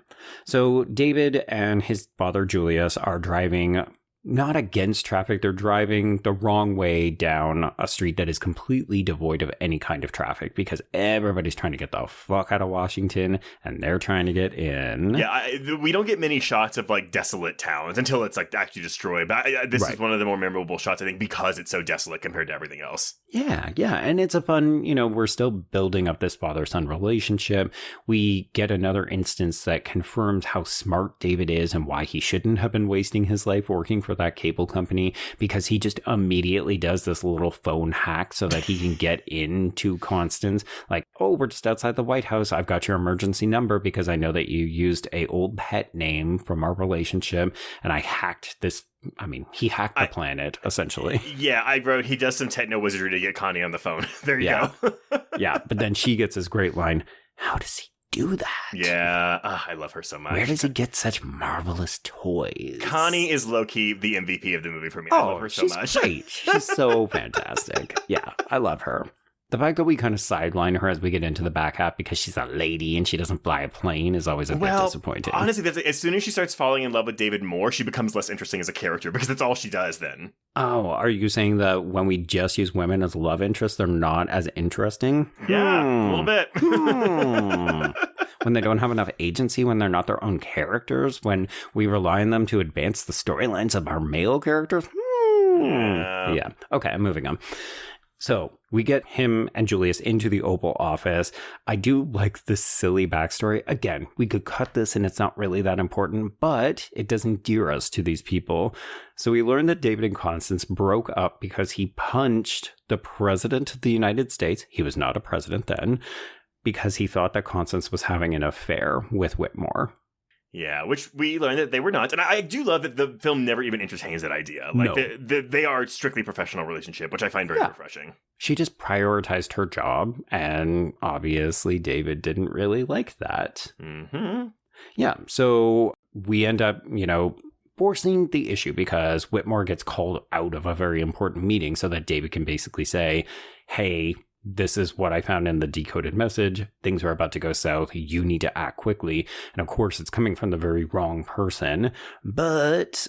So David and his father Julius are driving not against traffic. They're driving the wrong way down a street that is completely devoid of any kind of traffic because everybody's trying to get the fuck out of Washington and they're trying to get in. Yeah, we don't get many shots of like desolate towns until it's like actually destroyed. But this is one of the more memorable shots, I think, because it's so desolate compared to everything else. Yeah. And it's a fun, we're still building up this father-son relationship. We get another instance that confirms how smart David is and why he shouldn't have been wasting his life working for that cable company, because he just immediately does this little phone hack so that he can get into Constance. Like, oh, we're just outside the White House. I've got your emergency number because I know that you used a old pet name from our relationship. And I hacked this. I mean, he hacked the planet, essentially. Yeah, I wrote, he does some techno wizardry to get Connie on the phone. There you go. Yeah, but then she gets this great line. How does he do that? Yeah, I love her so much. Where does he get such marvelous toys? Connie is low-key the MVP of the movie for me. I love her so much. She's great. She's so fantastic. Yeah, I love her. The fact that we kind of sideline her as we get into the back half because she's a lady and she doesn't fly a plane is always a bit disappointing. Honestly, as soon as she starts falling in love with David more, she becomes less interesting as a character because that's all she does then. Oh, are you saying that when we just use women as love interests, they're not as interesting? Yeah, a little bit. When they don't have enough agency, when they're not their own characters, when we rely on them to advance the storylines of our male characters? Yeah. Okay, I'm moving on. So we get him and Julius into the Oval Office. I do like this silly backstory. Again, we could cut this and it's not really that important, but it does endear us to these people. So we learn that David and Constance broke up because he punched the president of the United States. He was not a president then, because he thought that Constance was having an affair with Whitmore. Yeah, which we learned that they were not. And I do love that the film never even entertains that idea. Like, no. they are strictly professional relationship, which I find very refreshing. She just prioritized her job, and obviously David didn't really like that. Mm-hmm. Yeah, so we end up, forcing the issue because Whitmore gets called out of a very important meeting so that David can basically say, hey, this is what I found in the decoded message. Things are about to go south. You need to act quickly. And of course, it's coming from the very wrong person. But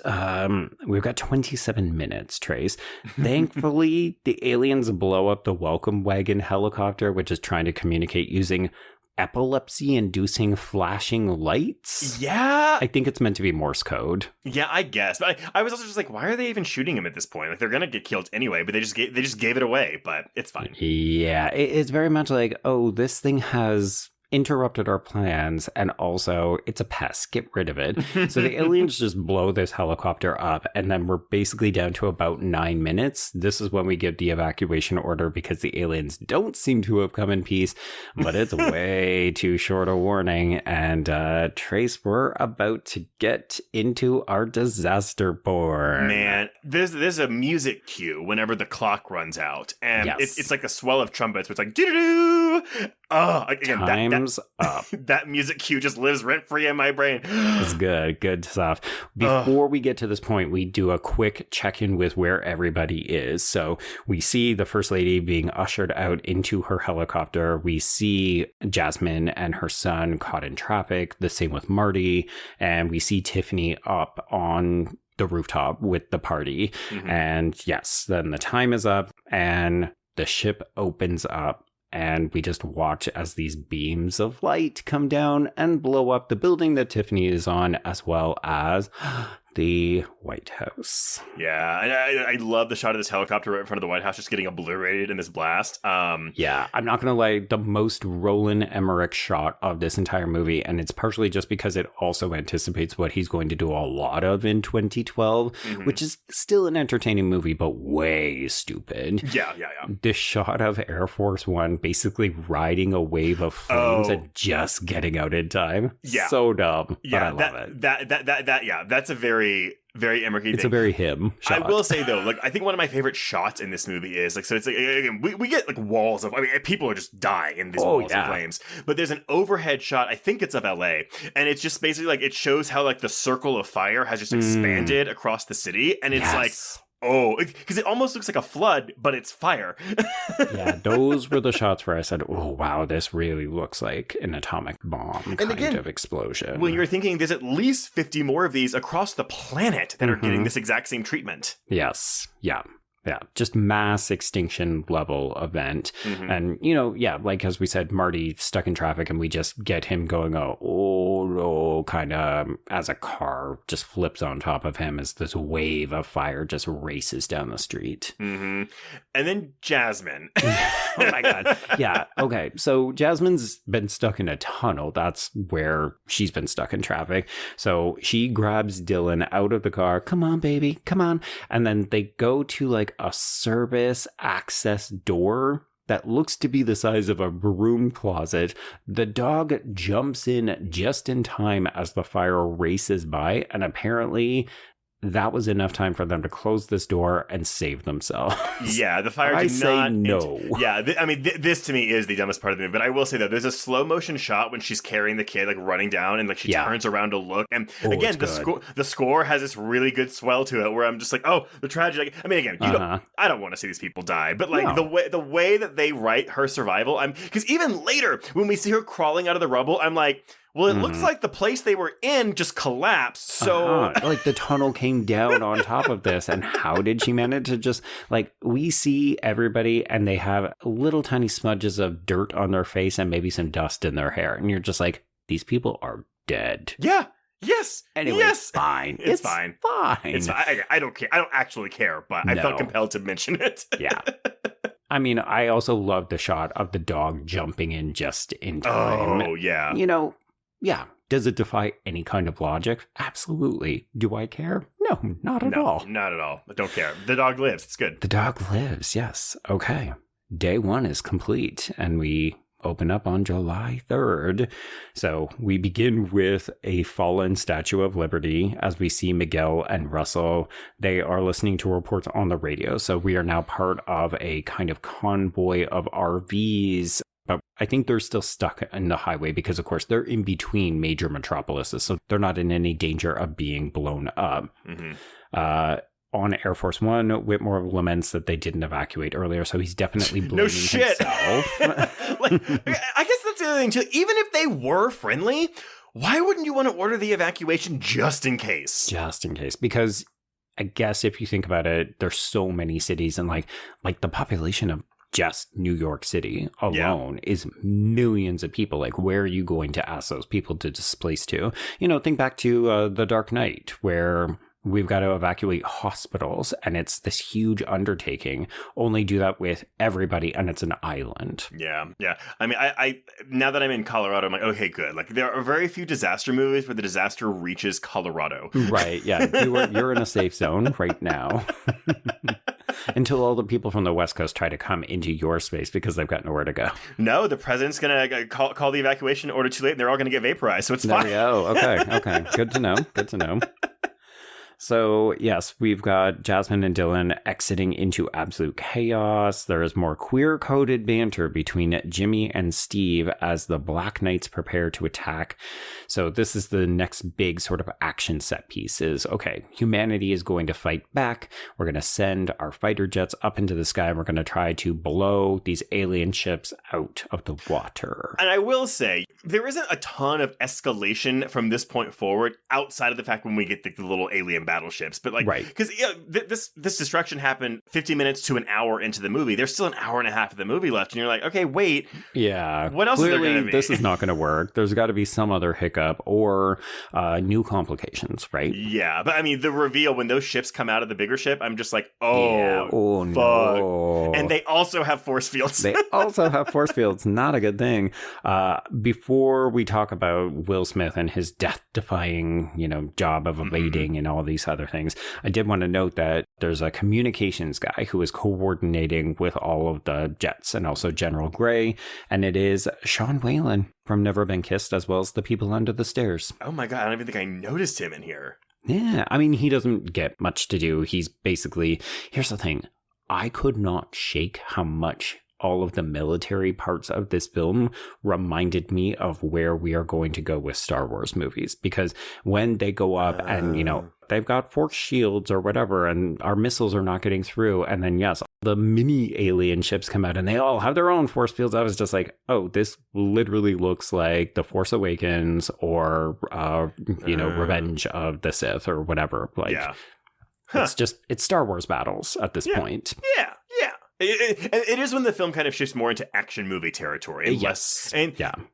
we've got 27 minutes, Trace. Thankfully, the aliens blow up the welcome wagon helicopter, which is trying to communicate using epilepsy-inducing flashing lights. Yeah. I think it's meant to be Morse code. Yeah, I guess. But I was also just like, why are they even shooting him at this point? Like, they're going to get killed anyway, but they just gave it away, but it's fine. Yeah, it's very much like, oh, this thing has interrupted our plans, and also it's a pest, get rid of it. So the aliens just blow this helicopter up, and then we're basically down to about 9 minutes. This is when we give the evacuation order because the aliens don't seem to have come in peace, but it's way too short a warning. And Trace, we're about to get into our disaster board. Man, there's a music cue whenever the clock runs out, and it's like a swell of trumpets, but it's like doo-doo-doo. Oh, again, Time's up. That music cue just lives rent-free in my brain. It's good stuff. Before we get to this point, we do a quick check-in with where everybody is. So we see the First Lady being ushered out into her helicopter. We see Jasmine and her son caught in traffic. The same with Marty. And we see Tiffany up on the rooftop with the party. Mm-hmm. And yes, then the time is up and the ship opens up. And we just watch as these beams of light come down and blow up the building that Tiffany is on, as well as the White House. Yeah, and I love the shot of this helicopter right in front of the White House just getting obliterated in this blast. Yeah, I'm not going to lie, the most Roland Emmerich shot of this entire movie, and it's partially just because it also anticipates what he's going to do a lot of in 2012, which is still an entertaining movie, but way stupid. Yeah. The shot of Air Force One basically riding a wave of flames and just getting out in time. Yeah. So dumb, but I love it. That's a very Emmerich thing. It's a very him shot. I will say though, like I think one of my favorite shots in this movie is like, so it's like, again, we get like walls of, I mean, people are just dying in these walls of flames, but there's an overhead shot, I think it's of LA, and it's just basically like, it shows how like the circle of fire has just expanded across the city, and it's like, oh, because it almost looks like a flood, but it's fire. Yeah, those were the shots where I said, oh, wow, this really looks like an atomic bomb kind of explosion. When you're thinking there's at least 50 more of these across the planet that are getting this exact same treatment. Yes. Yeah. Yeah, just mass extinction level event. And, you know, yeah, like as we said, Marty stuck in traffic and we just get him going, oh no, kind of as a car just flips on top of him as this wave of fire just races down the street. And then Jasmine. Oh my God. Yeah. Okay. So Jasmine's been stuck in a tunnel. That's where she's been stuck in traffic. So she grabs Dylan out of the car. Come on, baby. Come on. And then they go to like a service access door that looks to be the size of a broom closet. The dog jumps in just in time as the fire races by, and apparently that was enough time for them to close this door and save themselves. Yeah, the fire did not. No. This to me is the dumbest part of the movie. But I will say though, there's a slow motion shot when she's carrying the kid, like running down, and like she turns around to look. And again, the score has this really good swell to it, where I'm just like, oh, the tragedy. I mean, again, I don't want to see these people die, but like the way that they write her survival, because even later when we see her crawling out of the rubble, I'm like, well, it looks like the place they were in just collapsed. So, like the tunnel came down on top of this. And how did she manage to just, like, we see everybody and they have little tiny smudges of dirt on their face and maybe some dust in their hair. And you're just like, these people are dead. Yeah. Yes. Anyway, it's fine. It's fine. It's fine. I don't care. I don't actually care, but I felt compelled to mention it. Yeah. I mean, I also love the shot of the dog jumping in just in time. Oh, yeah. You know, yeah. Does it defy any kind of logic? Absolutely. Do I care? No, not at all. Not at all. I don't care. The dog lives. It's good. The dog lives. Yes. Okay. Day one is complete, and we open up on July 3rd. So we begin with a fallen Statue of Liberty as we see Miguel and Russell. They are listening to reports on the radio. So we are now part of a kind of convoy of RVs. But I think they're still stuck in the highway because, of course, they're in between major metropolises. So they're not in any danger of being blown up. On Air Force One, Whitmore laments that they didn't evacuate earlier. So he's definitely blaming himself. Like, I guess that's the other thing, too. Even if they were friendly, why wouldn't you want to order the evacuation just in case? Just in case. Because I guess if you think about it, there's so many cities and like the population of just New York City alone is millions of people. Like, where are you going to ask those people to displace to? You know, think back to The Dark Knight, where we've got to evacuate hospitals and it's this huge undertaking. Only do that with everybody and it's an island. Yeah. I mean, I now that I'm in Colorado, I'm like, okay, good. Like, there are very few disaster movies where the disaster reaches Colorado. Right. Yeah. You're in a safe zone right now. Until all the people from the West Coast try to come into your space because they've got nowhere to go. No, the president's going to call the evacuation order too late and they're all going to get vaporized. So it's fine. There we go. Okay. Good to know. So, yes, we've got Jasmine and Dylan exiting into absolute chaos. There is more queer-coded banter between Jimmy and Steve as the Black Knights prepare to attack. So this is the next big sort of action set piece is, okay, humanity is going to fight back. We're going to send our fighter jets up into the sky and we're going to try to blow these alien ships out of the water. And I will say, there isn't a ton of escalation from this point forward outside of the fact when we get the little alien battleships. But like, because this destruction happened 50 minutes to an hour into the movie. There's still an hour and a half of the movie left. And you're like, okay, wait. Yeah. What else Clearly, is there going to be? This is not going to work. There's got to be some other hiccup or new complications, right? Yeah. But I mean, the reveal when those ships come out of the bigger ship, I'm just like, oh, fuck. No. And they also have force fields. They also have force fields. Not a good thing. Before we talk about Will Smith and his death-defying, job of evading and all these other things, I did want to note that there's a communications guy who is coordinating with all of the jets and also General Gray, and it is Sean Whalen from Never Been Kissed, as well as the people under the stairs. Oh my God, I don't even think I noticed him in here. Yeah, I mean, he doesn't get much to do. He's basically, here's the thing, I could not shake how much all of the military parts of this film reminded me of where we are going to go with Star Wars movies. Because when they go up and, they've got force shields or whatever, and our missiles are not getting through. And then, yes, the mini alien ships come out and they all have their own force fields. I was just like, oh, this literally looks like The Force Awakens or, Revenge of the Sith or whatever. Like, it's Star Wars battles at this point. Yeah. It is when the film kind of shifts more into action movie territory and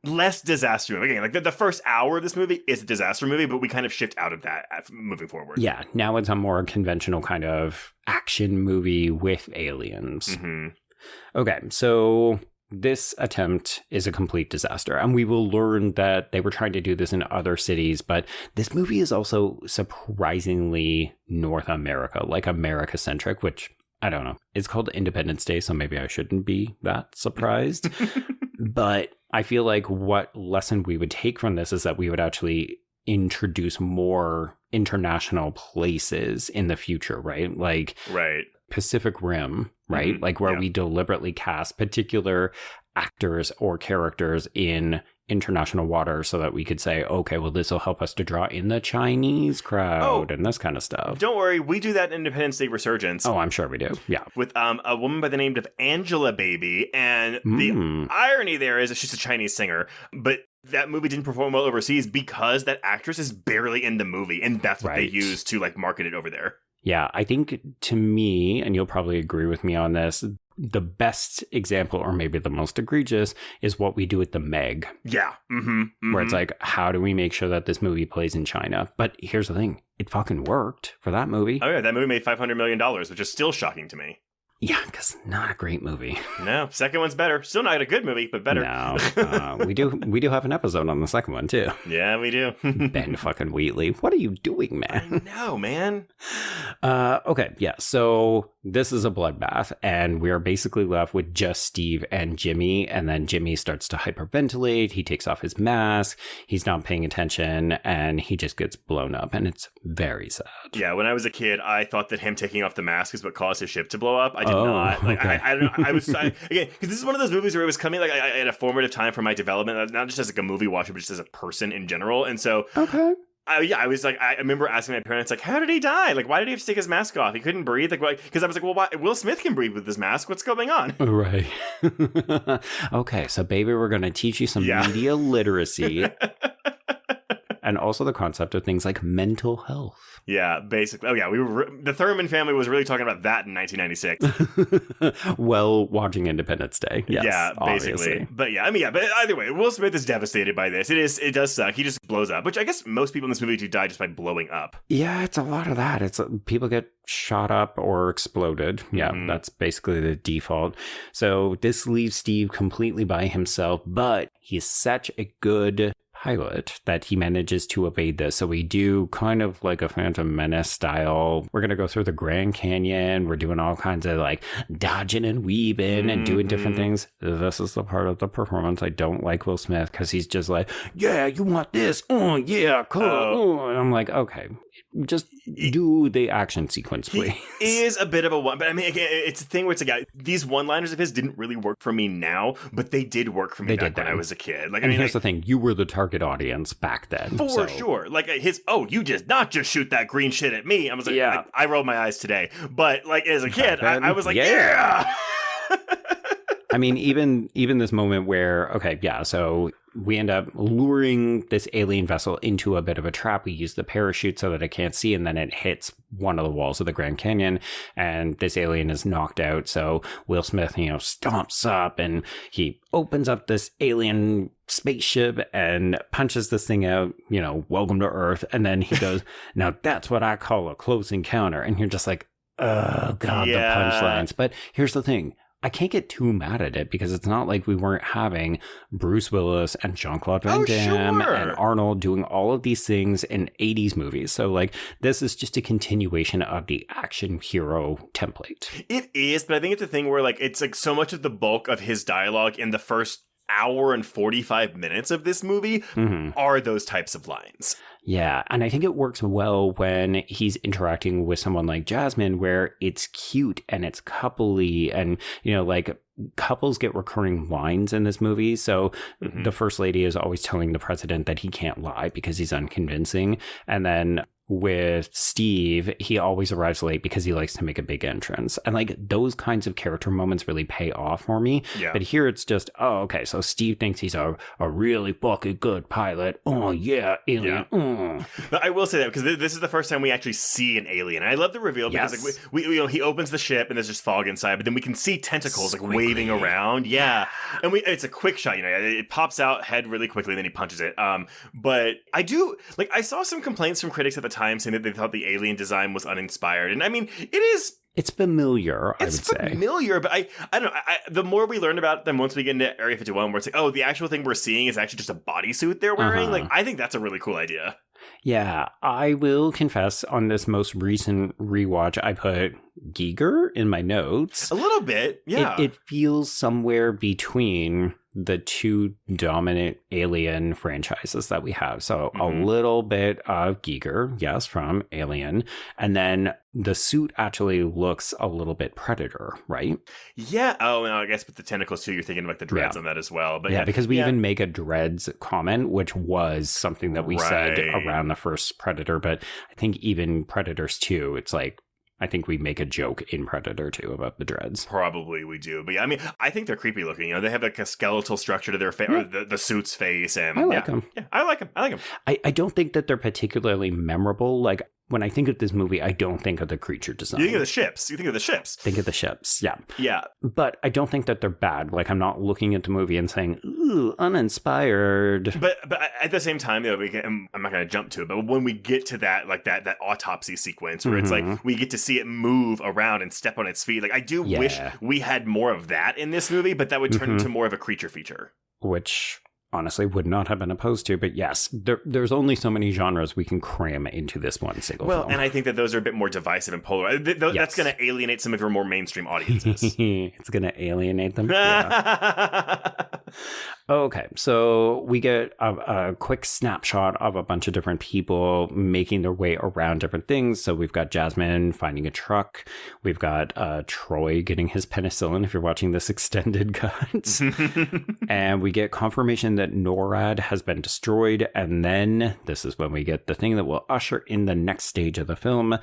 less disaster movie. Again, like the first hour of this movie is a disaster movie, but we kind of shift out of that moving forward. Yeah, now it's a more conventional kind of action movie with aliens. Mm-hmm. Okay, so this attempt is a complete disaster, and we will learn that they were trying to do this in other cities, but this movie is also surprisingly North America, like America-centric, which I don't know. It's called Independence Day, so maybe I shouldn't be that surprised. But I feel like what lesson we would take from this is that we would actually introduce more international places in the future, right? Like Pacific Rim, right? Like where we deliberately cast particular actors or characters in international waters so that we could say, okay, well, this will help us to draw in the Chinese crowd and this kind of stuff. Don't worry, we do that in Independence Day Resurgence. Oh, I'm sure we do. Yeah. With a woman by the name of Angela Baby, and the irony there is that she's a Chinese singer, but that movie didn't perform well overseas because that actress is barely in the movie, and that's what they use to market it over there. Yeah, I think to me, and you'll probably agree with me on this, the best example, or maybe the most egregious, is what we do with the Meg. Yeah. Where it's like, how do we make sure that this movie plays in China? But here's the thing. It fucking worked for that movie. Oh, yeah. That movie made $500 million, which is still shocking to me. Yeah, because not a great movie. No, second one's better. Still not a good movie, but better. No, we do have an episode on the second one, too. Yeah, we do. Ben fucking Wheatley. What are you doing, man? I know, man. Okay, yeah, so this is a bloodbath, and we are basically left with just Steve and Jimmy, and then Jimmy starts to hyperventilate. He takes off his mask. He's not paying attention, and he just gets blown up, and it's very sad. Yeah, when I was a kid, I thought that him taking off the mask is what caused his ship to blow up. I did not. Okay. I don't know. Again, because this is one of those movies where it was coming at a formative time for my development, not just as a movie watcher, but just as a person in general. And so, I was like, I remember asking my parents, how did he die? Why did he have to take his mask off? He couldn't breathe. Because I was like, well, why? Will Smith can breathe with his mask. What's going on? Right. Okay, so baby, we're going to teach you some media literacy. And also the concept of things like mental health. Yeah, basically. Oh, yeah. The Thurman family was really talking about that in 1996. Well, watching Independence Day. Yes, yeah, basically. Obviously. But but either way, Will Smith is devastated by this. It does suck. He just blows up, which I guess most people in this movie do die just by blowing up. Yeah, it's a lot of that. It's people get shot up or exploded. Yeah, that's basically the default. So this leaves Steve completely by himself, but he's such a good pilot that he manages to evade this. So we do kind of like a Phantom Menace style. We're going to go through the Grand Canyon. We're doing all kinds of dodging and weaving and doing different things. This is the part of the performance I don't like Will Smith, because he's just like, yeah, you want this? Oh, yeah, cool. Oh. And I'm like, okay, just do the action sequence, please. He is a bit of a one, but I mean, again, it's a thing where it's these one-liners of his didn't really work for me now, but they did work for me back when I was a kid. Here's the thing, you were the target audience back then. For sure. You just not just shoot that green shit at me. I was like, yeah. I rolled my eyes today. But as a kid, I was like, yeah. I mean, even this moment where, so we end up luring this alien vessel into a bit of a trap. We use the parachute so that it can't see, and then it hits one of the walls of the Grand Canyon, and this alien is knocked out. So Will Smith, stomps up and he opens up this alien spaceship and punches this thing out, welcome to Earth. And then he goes, now that's what I call a close encounter. And you're just like, oh God, the punchlines. But here's the thing. I can't get too mad at it because it's not like we weren't having Bruce Willis and Jean-Claude Van Damme and Arnold doing all of these things in 80s movies. So like this is just a continuation of the action hero template. It is, but I think it's a thing where like it's like so much of the bulk of his dialogue in the first hour and 45 minutes of this movie are those types of lines. Yeah, and I think it works well when he's interacting with someone like Jasmine, where it's cute and it's coupley, and like couples get recurring lines in this movie. So the First Lady is always telling the president that he can't lie because he's unconvincing, and then with Steve, he always arrives late because he likes to make a big entrance. And like those kinds of character moments really pay off for me. Yeah. But here it's just, okay, so Steve thinks he's a really fucking good pilot. Oh yeah, alien. Yeah. But I will say that because this is the first time we actually see an alien. And I love the reveal because like we he opens the ship and there's just fog inside, but then we can see tentacles like waving around. Yeah. And it's a quick shot, it pops out head really quickly and then he punches it. But I saw some complaints from critics at the time saying that they thought the alien design was uninspired. And I mean, it's familiar, I would say. It's familiar, but I don't know. The more we learn about them once we get into Area 51, where it's like, the actual thing we're seeing is actually just a bodysuit they're wearing. Like, I think that's a really cool idea. Yeah, I will confess on this most recent rewatch, I put Giger in my notes. A little bit, yeah. It feels somewhere between the two dominant alien franchises that we have. So a little bit of Giger, yes, from Alien. And then the suit actually looks a little bit Predator, right? Yeah. Oh, and I guess with the tentacles too, you're thinking about the dreads on that as well. But yeah, because we even make a dreads comment, which was something that we said around the first Predator. But I think even Predators 2, it's like, I think we make a joke in Predator 2 about the dreads. Probably we do. But yeah, I mean, I think they're creepy looking. They have like a skeletal structure to their face, or the suit's face. And I like them. Yeah, I like them. I don't think that they're particularly memorable. Like, when I think of this movie, I don't think of the creature design. You think of the ships. Think of the ships, yeah. Yeah. But I don't think that they're bad. Like, I'm not looking at the movie and saying, ooh, uninspired. But at the same time, though, I'm not going to jump to it, but when we get to that, like that autopsy sequence where it's like, we get to see it move around and step on its feet. Like, I do wish we had more of that in this movie, but that would turn into more of a creature feature. Which honestly would not have been opposed to, but yes, there's only so many genres we can cram into this one single film. And I think that those are a bit more divisive and polarized. That's going to alienate some of your more mainstream audiences. It's going to alienate them. Yeah. Okay, so we get a quick snapshot of a bunch of different people making their way around different things. So we've got Jasmine finding a truck. We've got Troy getting his penicillin, if you're watching this extended cut. And we get confirmation that NORAD has been destroyed. And then this is when we get the thing that will usher in the next stage of the film.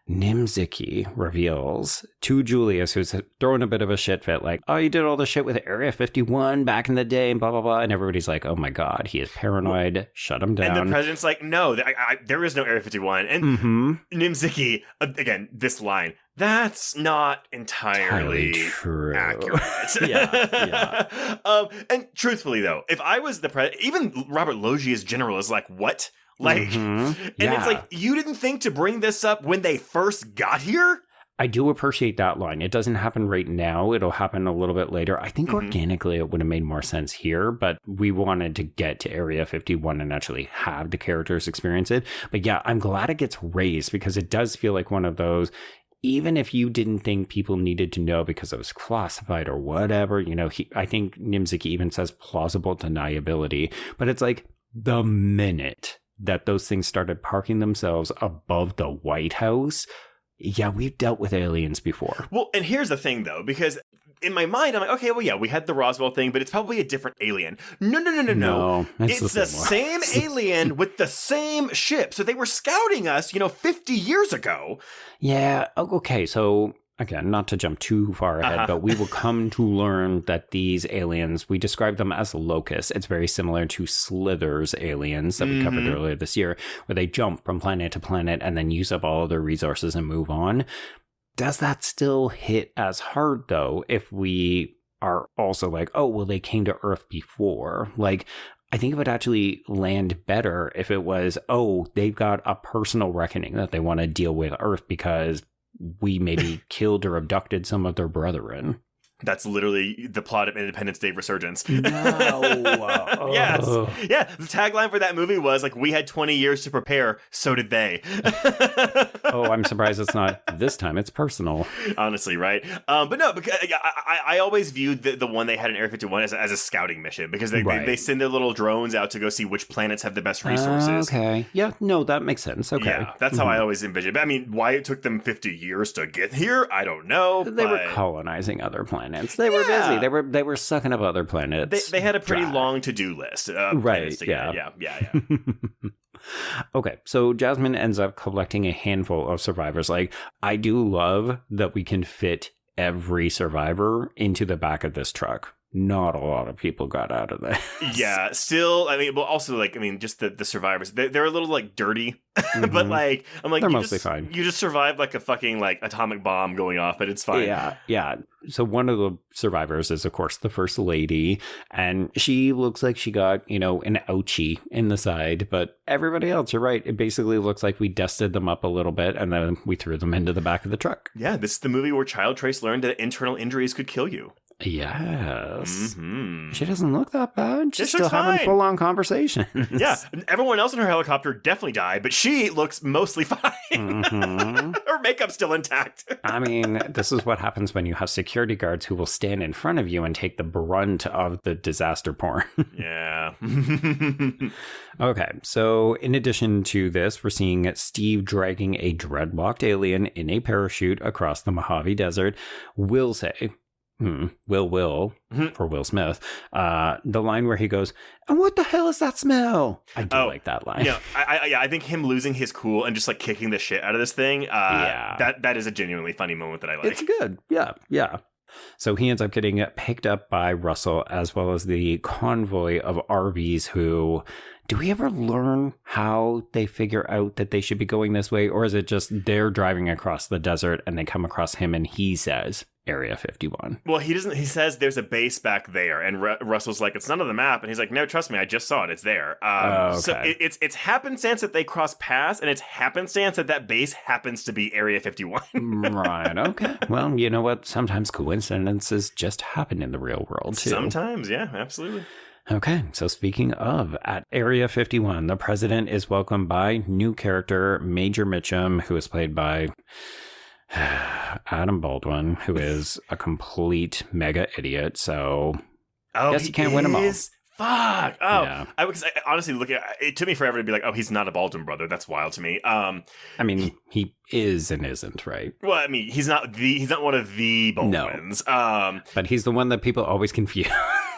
Nimziki reveals to Julius, who's throwing a bit of a shit fit, like, oh, you did all the shit with Area 51 back in the day and blah, blah, blah. And everybody's like, oh my God, he is paranoid. Shut him down. And the president's like, no, there is no Area 51. And Nimziki, again, this line, that's not entirely true. Accurate. Yeah. And truthfully, though, if I was the president, even Robert Loggia's general is like, what? Like, and it's like, you didn't think to bring this up when they first got here? I do appreciate that line. It doesn't happen right now. It'll happen a little bit later. I think organically it would have made more sense here, but we wanted to get to Area 51 and actually have the characters experience it. But yeah, I'm glad it gets raised because it does feel like one of those, even if you didn't think people needed to know because it was classified or whatever, I think Nimziki even says plausible deniability, but it's like the minute that those things started parking themselves above the White House, yeah, we've dealt with aliens before. Well, and here's the thing, though, because in my mind, I'm like, okay, well, yeah, we had the Roswell thing, but it's probably a different alien. No. It's the same alien with the same ship. So they were scouting us, 50 years ago. Yeah, okay, so again, not to jump too far ahead, but we will come to learn that these aliens, we describe them as locusts. It's very similar to Slither's aliens that we covered earlier this year, where they jump from planet to planet and then use up all of their resources and move on. Does that still hit as hard, though, if we are also like, oh, well, they came to Earth before? Like, I think it would actually land better if it was, oh, they've got a personal reckoning that they want to deal with Earth because we maybe killed or abducted some of their brethren. That's literally the plot of Independence Day Resurgence. No. Yes. Yeah. The tagline for that movie was like, we had 20 years to prepare. So did they. Oh, I'm surprised it's not this time. It's personal. Honestly, right? But no, because I always viewed the one they had in Area 51 as a scouting mission because they send their little drones out to go see which planets have the best resources. Okay. Yeah. No, that makes sense. Okay. Yeah, that's how I always envisioned. But I mean, why it took them 50 years to get here, I don't know. They were colonizing other planets. They were busy. They were sucking up other planets. They had a pretty long to-do list. Right. Yeah. Okay, so Jasmine ends up collecting a handful of survivors. Like, I do love that we can fit every survivor into the back of this truck. Not a lot of people got out of that. Yeah, still, I mean, but also, like, I mean, just the survivors, they're a little, like, dirty, but, like, I'm like, they're mostly fine. You just survived, like, a fucking, like, atomic bomb going off, but it's fine. Yeah. So one of the survivors is, of course, the First Lady, and she looks like she got, an ouchie in the side, but everybody else, you're right, it basically looks like we dusted them up a little bit, and then we threw them into the back of the truck. Yeah, this is the movie where Child Trace learned that internal injuries could kill you. Yes. She doesn't look that bad. She's still fine. having full-on conversations. Yeah. Everyone else in her helicopter definitely died, but she looks mostly fine. Her makeup's still intact. I mean, this is what happens when you have security guards who will stand in front of you and take the brunt of the disaster porn. Yeah. Okay, so in addition to this, we're seeing Steve dragging a dreadlocked alien in a parachute across the Mojave Desert. Will say... Will for Will Smith, the line where he goes, and what the hell is that smell? I do like that line. Yeah, I think him losing his cool and just like kicking the shit out of this thing, that is a genuinely funny moment that I like. It's good. Yeah. So he ends up getting picked up by Russell as well as the convoy of RVs who... Do we ever learn how they figure out that they should be going this way? Or is it just they're driving across the desert and they come across him and he says Area 51? Well, he doesn't. He says there's a base back there. And Russell's like, it's not on the map. And he's like, no, trust me. I just saw it. It's there. Okay. So it's happenstance that they cross paths. And it's happenstance that base happens to be Area 51. Right. Okay. Well, you know what? Sometimes coincidences just happen in the real world, too. Sometimes. Yeah, absolutely. Okay, so speaking of, at Area 51, the president is welcomed by new character Major Mitchum, who is played by Adam Baldwin, who is a complete mega idiot, so I guess you can't win them all. Fuck. Oh, yeah. I honestly look at it. Took me forever to be like, oh, he's not a Baldwin brother. That's wild to me. I mean, he is and isn't, right? Well, I mean, he's not one of the Baldwins. No. But he's the one that people always confuse.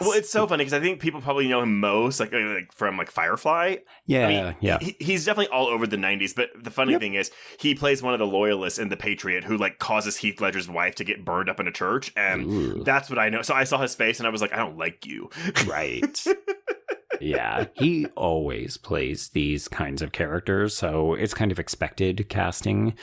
Well, it's so funny because I think people probably know him most like from like Firefly. Yeah, He's definitely all over the 90s. But the funny thing is, he plays one of the loyalists in The Patriot who like causes Heath Ledger's wife to get burned up in a church, and that's what I know. So I saw his face and I was like, I don't like you. Right. Yeah, he always plays these kinds of characters, so it's kind of expected casting.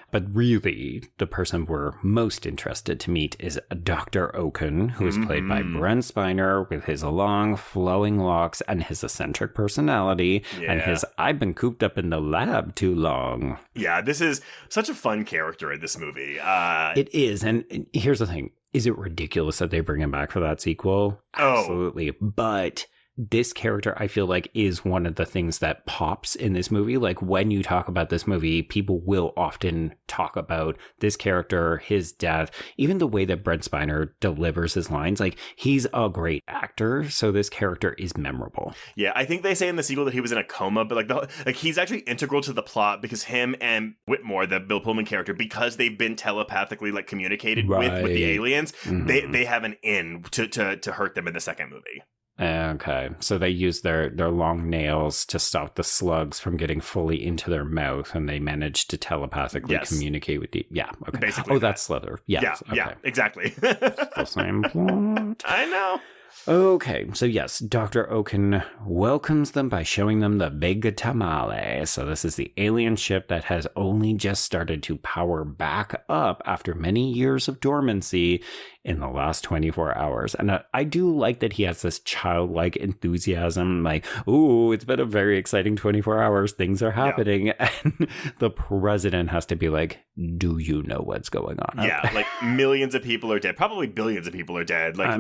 But really, the person we're most interested to meet is Dr. Oaken, who is played by Brent Spiner with his long, flowing locks and his eccentric personality and his I've been cooped up in the lab too long. Yeah, this is such a fun character in this movie. It is, and here's the thing. Is it ridiculous that they bring him back for that sequel? Absolutely. But... this character, I feel like, is one of the things that pops in this movie. Like, when you talk about this movie, people will often talk about this character, his death, even the way that Brent Spiner delivers his lines. Like, he's a great actor, so this character is memorable. Yeah, I think they say in the sequel that he was in a coma, but like he's actually integral to the plot because him and Whitmore, the Bill Pullman character, because they've been telepathically like communicated with the aliens, they have an in to hurt them in the second movie. Okay, so they use their long nails to stop the slugs from getting fully into their mouth, and they manage to telepathically communicate with the... Yeah, okay. Basically that's Slither. Yes, yeah, exactly. The same plot. I know. Okay, so yes, Dr. Oaken welcomes them by showing them the big tamale. So this is the alien ship that has only just started to power back up after many years of dormancy in the last 24 hours. And I do like that he has this childlike enthusiasm, like, ooh, it's been a very exciting 24 hours. Things are happening. Yeah. And the president has to be like, do you know what's going on? Yeah, like millions of people are dead. Probably billions of people are dead. Like,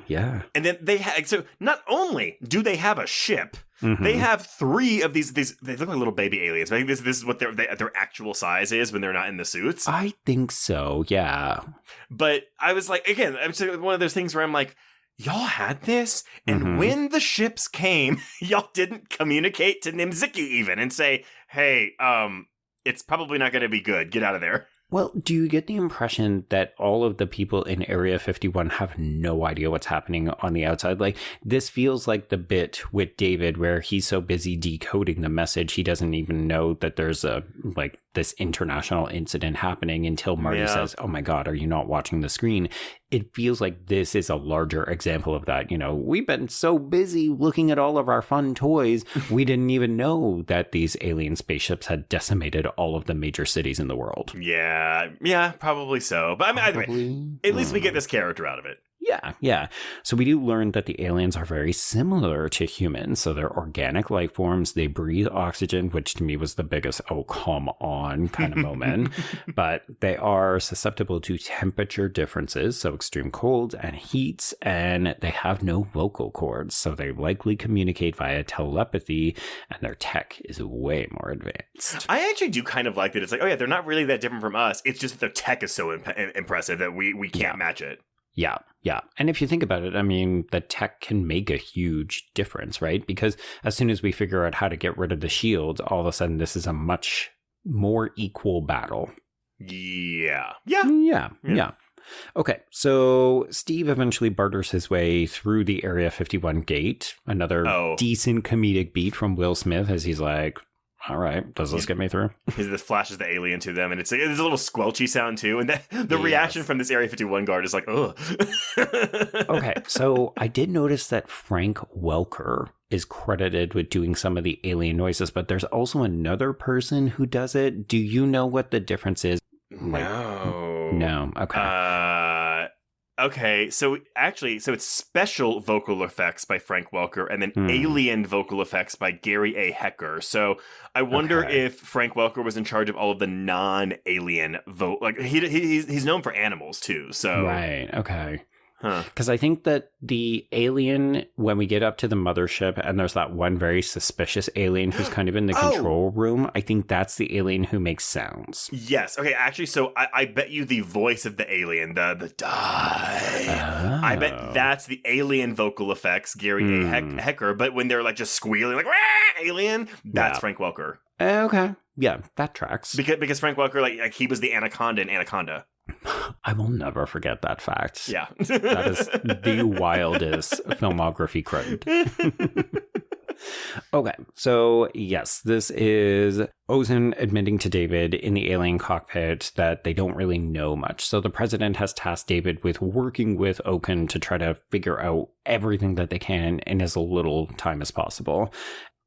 yeah. And then so not only do they have a ship, they have 3 of these. They look like little baby aliens. I think this is what their actual size is when they're not in the suits. I think so, yeah. But I was like, again, it's one of those things where I'm like, y'all had this, and when the ships came, y'all didn't communicate to Nimziki even and say, hey, it's probably not going to be good. Get out of there. Well, do you get the impression that all of the people in Area 51 have no idea what's happening on the outside? Like, this feels like the bit with David where he's so busy decoding the message, he doesn't even know that there's this international incident happening until Marty says, oh my God, are you not watching the screen? It feels like this is a larger example of that. You know, we've been so busy looking at all of our fun toys, we didn't even know that these alien spaceships had decimated all of the major cities in the world. Yeah, probably so. But I mean, either way, at least we get this character out of it. Yeah. So we do learn that the aliens are very similar to humans. So they're organic life forms. They breathe oxygen, which to me was the biggest, oh, come on kind of moment. But they are susceptible to temperature differences, so extreme colds and heats, and they have no vocal cords. So they likely communicate via telepathy, and their tech is way more advanced. I actually do kind of like that. It's like, oh yeah, they're not really that different from us. It's just that their tech is so impressive that we can't match it. Yeah. And if you think about it, I mean, the tech can make a huge difference, right? Because as soon as we figure out how to get rid of the shields, all of a sudden this is a much more equal battle. Yeah. Okay, so Steve eventually barters his way through the Area 51 gate. Another decent comedic beat from Will Smith as he's like, all right, does this get me through? This flashes the alien to them, and it's a little squelchy sound too, and the reaction from this Area 51 guard is like, ugh. Okay, so I did notice that Frank Welker is credited with doing some of the alien noises, but there's also another person who does it. Do you know what the difference is? No. Okay. Okay, so it's special vocal effects by Frank Welker and then alien vocal effects by Gary A. Hecker. So I wonder if Frank Welker was in charge of all of the non-alien like he's known for animals too. So right, okay. Because I think that the alien, when we get up to the mothership and there's that one very suspicious alien who's kind of in the control room, I think that's the alien who makes sounds. Yes. Okay, actually, so I bet you the voice of the alien, the die, I bet that's the alien vocal effects, Gary A. Hecker, but when they're like just squealing, like, alien, that's Frank Welker. Okay. Yeah, that tracks. Because Frank Welker, like he was the anaconda in Anaconda. I will never forget that fact. Yeah. That is the wildest filmography credit. Okay, so yes, this is Ozen admitting to David in the alien cockpit that they don't really know much. So the president has tasked David with working with Oaken to try to figure out everything that they can in as little time as possible.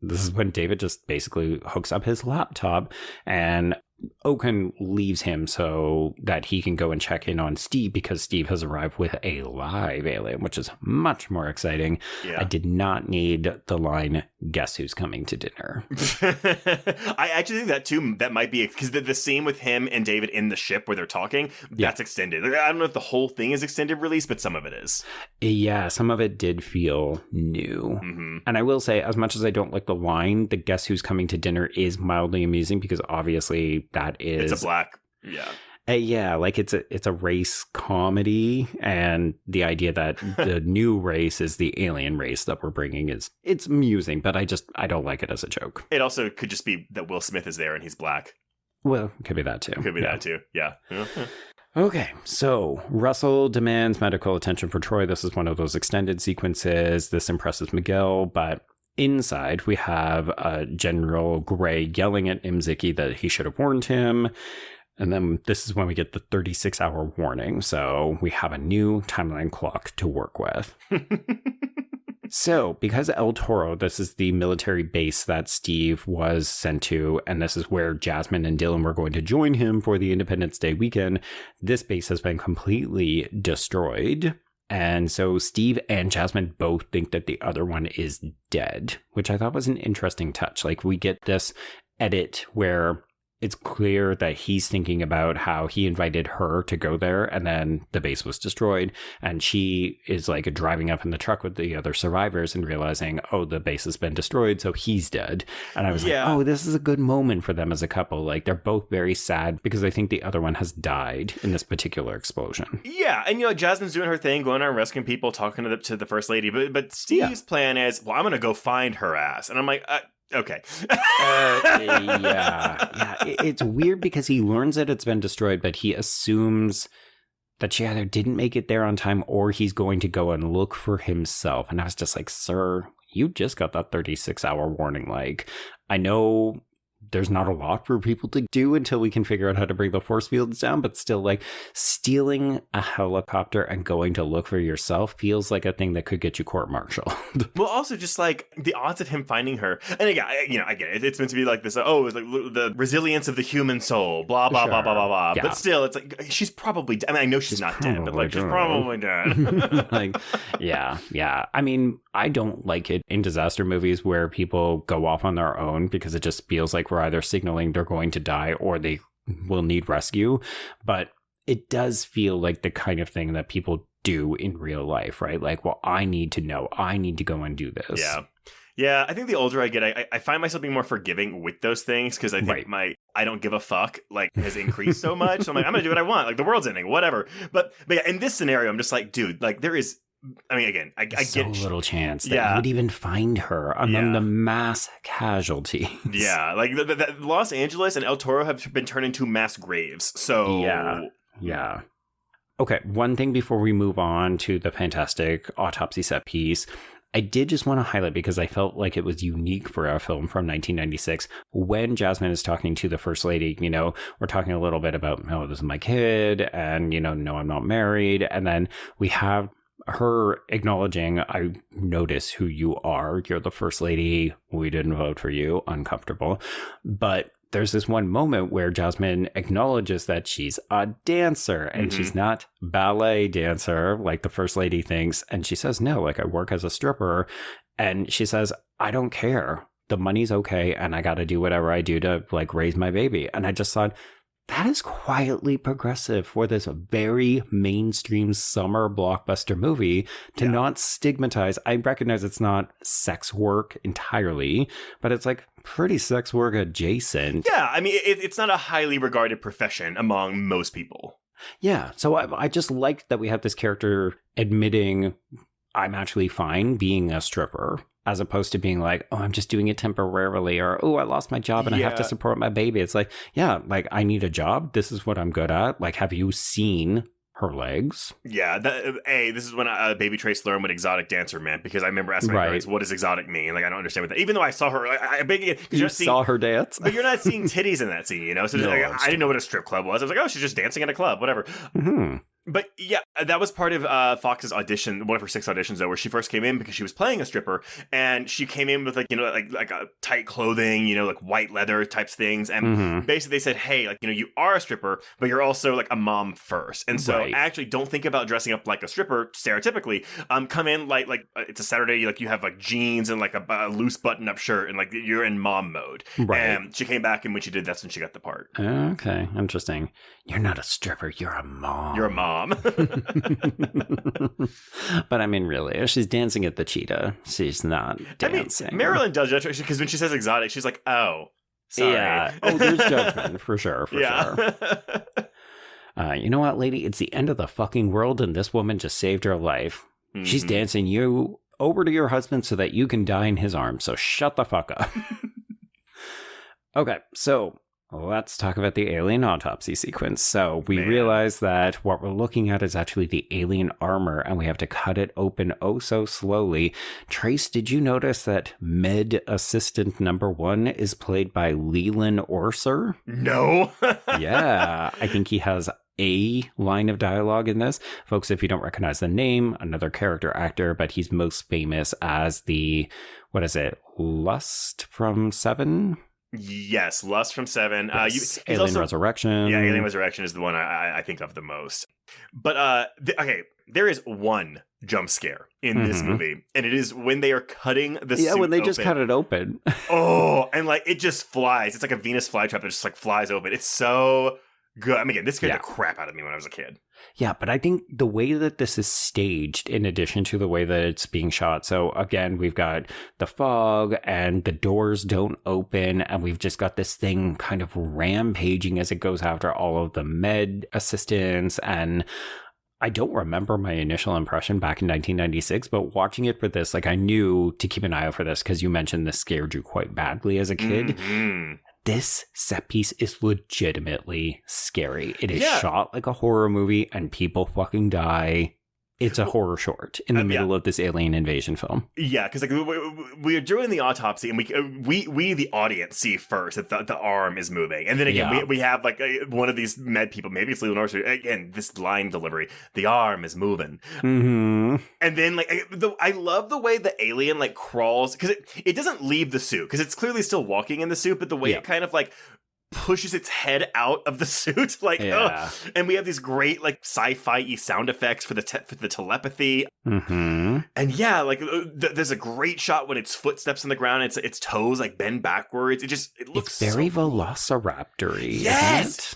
This is when David just basically hooks up his laptop and Oaken leaves him so that he can go and check in on Steve because Steve has arrived with a live alien, which is much more exciting. Yeah. I did not need the line, guess who's coming to dinner? I actually think that too, that might be, because the scene with him and David in the ship where they're talking, that's extended. I don't know if the whole thing is extended release, but some of it is. Yeah, some of it did feel new. And I will say, as much as I don't like the line, the guess who's coming to dinner is mildly amusing because obviously that is... It's a black... Yeah, like it's a race comedy, and the idea that the new race is the alien race that we're bringing it's amusing, but I don't like it as a joke. It also could just be that Will Smith is there and he's black. Well, could be that too. That too, yeah. Okay, so Russell demands medical attention for Troy. This is one of those extended sequences. This impresses Miguel, but inside we have General Gray yelling at Imziki that he should have warned him. And then this is when we get the 36-hour warning. So we have a new timeline clock to work with. So, because El Toro, this is the military base that Steve was sent to, and this is where Jasmine and Dylan were going to join him for the Independence Day weekend, this base has been completely destroyed. And so Steve and Jasmine both think that the other one is dead, which I thought was an interesting touch. Like, we get this edit where it's clear that he's thinking about how he invited her to go there and then the base was destroyed. And she is like driving up in the truck with the other survivors and realizing, oh, the base has been destroyed, so he's dead. And I was like, oh, this is a good moment for them as a couple. Like, they're both very sad because I think the other one has died in this particular explosion. Yeah. And, Jasmine's doing her thing, going around rescuing people, talking to the first lady. But Steve's plan is, well, I'm going to go find her ass. And I'm like, okay. Yeah. It's weird because he learns that it's been destroyed, but he assumes that she either didn't make it there on time or he's going to go and look for himself. And I was just like, sir, you just got that 36-hour warning. Like, I know there's not a lot for people to do until we can figure out how to bring the force fields down, but still, like, stealing a helicopter and going to look for yourself feels like a thing that could get you court-martialed. Well, also just like the odds of him finding her, and again, I get it. It's meant to be like this. Oh, it's like the resilience of the human soul. Blah blah blah blah blah blah. Yeah. But still, it's like she's probably. I mean, I know she's not dead, but like she's probably dead. Like, yeah. I mean, I don't like it in disaster movies where people go off on their own because it just feels like we're either signaling they're going to die or they will need rescue. But it does feel like the kind of thing that people do in real life, right? Like, well, I need to know. I need to go and do this. Yeah, I think the older I get, I find myself being more forgiving with those things because I think my I don't give a fuck like has increased so much. So I'm like, I'm gonna do what I want. Like, the world's ending, whatever. But yeah, in this scenario, I'm just like, dude, like there is. I mean, again, I get so little chance that you would even find her among the mass casualties. Yeah, like the Los Angeles and El Toro have been turned into mass graves. So yeah. Okay, one thing before we move on to the fantastic autopsy set piece, I did just want to highlight, because I felt like it was unique for a film from 1996, when Jasmine is talking to the First Lady, we're talking a little bit about, oh, this is my kid, and, no, I'm not married. And then we have her acknowledging, I notice who you are. You're the First Lady. We didn't vote for you. Uncomfortable. But there's this one moment where Jasmine acknowledges that she's a dancer and she's not ballet dancer like the First Lady thinks. And she says, no, like I work as a stripper. And she says, I don't care. The money's okay. And I got to do whatever I do to like raise my baby. And I just thought, that is quietly progressive for this very mainstream summer blockbuster movie to not stigmatize. I recognize it's not sex work entirely, but it's like pretty sex work adjacent. Yeah, I mean, it's not a highly regarded profession among most people. Yeah, so I just liked that we have this character admitting I'm actually fine being a stripper, as opposed to being like, oh, I'm just doing it temporarily, or, oh, I lost my job and I have to support my baby. It's like, yeah, like I need a job. This is what I'm good at. Like, have you seen her legs? Yeah. This is when Baby Trace learned what exotic dancer meant, because I remember asking my parents, what does exotic mean? Like, I don't understand what that, even though I saw her, you saw her dance, but you're not seeing titties in that scene, So no, like, I didn't know what a strip club was. I was like, oh, she's just dancing at a club, whatever. But yeah, that was part of Fox's audition, one of her 6 auditions, though, where she first came in because she was playing a stripper, and she came in with like a tight clothing, like white leather types things, and basically they said, hey, like you are a stripper, but you're also like a mom first, and so actually don't think about dressing up like a stripper stereotypically. Come in like it's a Saturday, like you have like jeans and like a loose button up shirt, and like you're in mom mode. And she came back, and when she did, that's when she got the part. Okay, interesting. You're not a stripper, you're a mom. You're a mom. But I mean, really, if she's dancing at the cheetah, she's not dancing. I mean, Marilyn does that because when she says exotic, she's like, oh, sorry. Yeah. Oh, there's judgment for sure. Sure. You know what, lady? It's the end of the fucking world, and this woman just saved her life. She's dancing you over to your husband so that you can die in his arms. So shut the fuck up. Okay, so Let's talk about the alien autopsy sequence. So we realize that what we're looking at is actually the alien armor, and we have to cut it open oh so slowly. Trace, did you notice that med assistant number 1 is played by Leland Orser? No. Yeah, I think he has a line of dialogue in this. Folks, if you don't recognize the name, another character actor, but he's most famous as the, what is it, Lust from Seven? Yes, Lust from Seven. Yes. Alien Resurrection. Yeah, Alien Resurrection is the one I think of the most. But, okay, there is one jump scare in this movie, and it is when they are cutting the suit when they open. just cut it open. Oh, and like it just flies. It's like a Venus flytrap that just like flies open. It's so good. I mean, again, this scared the crap out of me when I was a kid. Yeah, but I think the way that this is staged, in addition to the way that it's being shot, so again, we've got the fog and the doors don't open, and we've just got this thing kind of rampaging as it goes after all of the med assistants. And I don't remember my initial impression back in 1996, but watching it for this, like I knew to keep an eye out for this because you mentioned this scared you quite badly as a kid. Mm-hmm. This set piece is legitimately scary. It is shot like a horror movie and people fucking die. It's a horror short in the middle of this alien invasion film. Yeah, because like we are doing the autopsy, and we the audience see first that the arm is moving, and then again we have like one of these med people, maybe it's Leonard, again this line delivery, the arm is moving, and then like I love the way the alien like crawls, because it doesn't leave the suit because it's clearly still walking in the suit, but the way it kind of like pushes its head out of the suit, like, and we have these great like sci-fi sound effects for the telepathy, and like there's a great shot when its footsteps in the ground, its toes like bend backwards. It looks very velociraptor-y.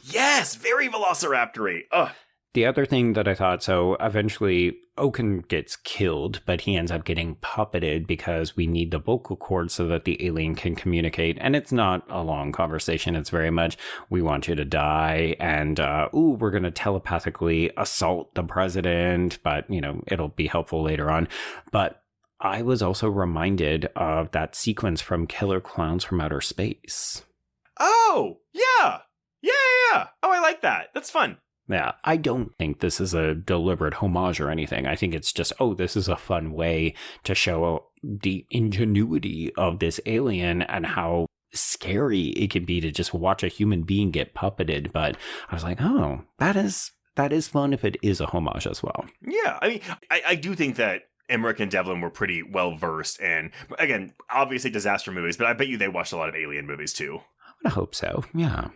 Yes, very velociraptor-y. The other thing that I thought, so eventually Oaken gets killed, but he ends up getting puppeted because we need the vocal cords so that the alien can communicate. And it's not a long conversation. It's very much, we want you to die. And, we're going to telepathically assault the president, but, you know, it'll be helpful later on. But I was also reminded of that sequence from Killer Clowns from Outer Space. Oh, yeah. Oh, I like that. That's fun. Yeah, I don't think this is a deliberate homage or anything. I think it's just, this is a fun way to show the ingenuity of this alien and how scary it can be to just watch a human being get puppeted. But I was like, that is fun if it is a homage as well. Yeah, I mean, I do think that Emmerich and Devlin were pretty well versed in, again, obviously disaster movies, but I bet you they watched a lot of alien movies too. I hope so. Yeah.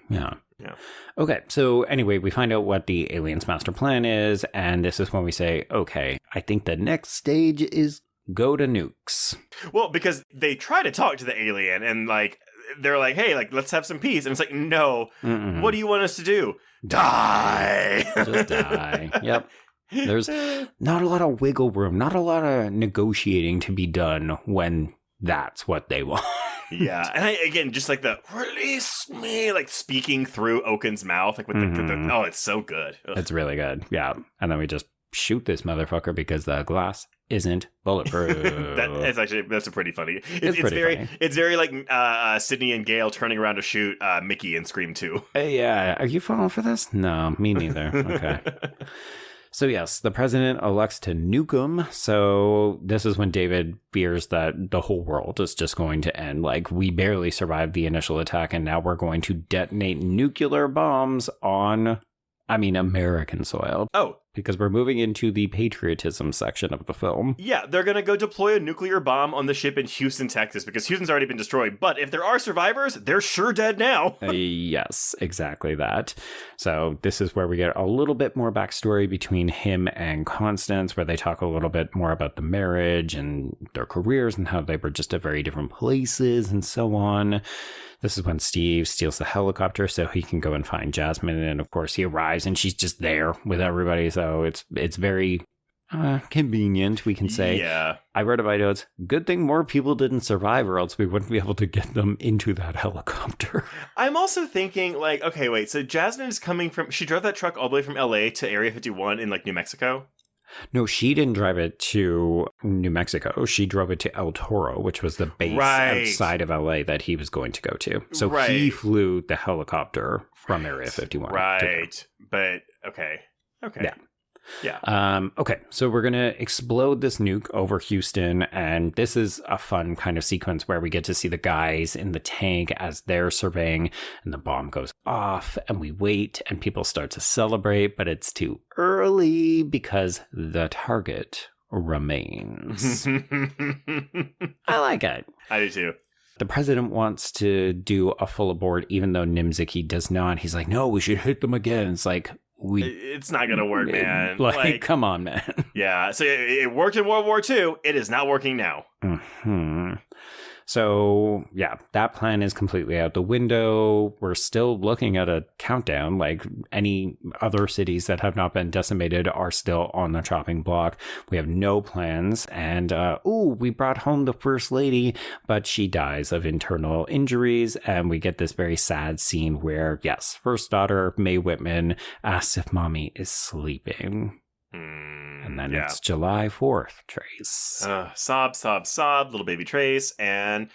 Okay, so anyway, we find out what the alien's master plan is, and this is when we say, okay, I think the next stage is go to nukes. Well, because they try to talk to the alien, and like they're like, hey, like let's have some peace, and it's like, no, what do you want us to do? Die! Just die. Yep. There's not a lot of wiggle room, not a lot of negotiating to be done when that's what they want. Yeah, and again, just like the release me, like speaking through Oaken's mouth, like with the it's so good. Ugh. It's really good. Yeah, and then we just shoot this motherfucker because the glass isn't bulletproof. That's a pretty funny. It's very funny. It's very like Sydney and Gale turning around to shoot Mickey in Scream 2. Yeah, are you falling for this? No, me neither. Okay. So yes, the president elects to nuke him. So this is when David fears that the whole world is just going to end. Like, we barely survived the initial attack, and now we're going to detonate nuclear bombs on, American soil. Oh. Because we're moving into the patriotism section of the film. Yeah, they're going to go deploy a nuclear bomb on the ship in Houston, Texas, because Houston's already been destroyed. But if there are survivors, they're sure dead now. Yes, exactly that. So this is where we get a little bit more backstory between him and Constance, where they talk a little bit more about the marriage and their careers and how they were just at very different places and so on. This is when Steve steals the helicopter so he can go and find Jasmine. And of course, he arrives and she's just there with everybody. So it's very convenient, we can say. Yeah. I wrote about notes. Good thing more people didn't survive, or else we wouldn't be able to get them into that helicopter. I'm also thinking, like, okay, wait. So Jasmine is coming from, she drove that truck all the way from LA to Area 51 in like New Mexico. No, she didn't drive it to New Mexico. She drove it to El Toro, which was the base outside of LA that he was going to go to. So he flew the helicopter from Area 51. Right. But, okay. Yeah. Yeah. Okay, so we're going to explode this nuke over Houston, and this is a fun kind of sequence where we get to see the guys in the tank as they're surveying, and the bomb goes off, and we wait, and people start to celebrate, but it's too early because the target remains. I like it. I do too. The president wants to do a full abort, even though Nimziki does not. He's like, no, we should hit them again. It's like, it's not going to work, man. Like, come on, man. Yeah. So it worked in World War II. It is not working now. Mm-hmm. So, yeah, that plan is completely out the window. We're still looking at a countdown. Like, any other cities that have not been decimated are still on the chopping block. We have no plans. And, we brought home the first lady, but she dies of internal injuries. And we get this very sad scene where, yes, first daughter, Mae Whitman, asks if mommy is sleeping. And then it's July 4th, Trace. Sob, little baby Trace. And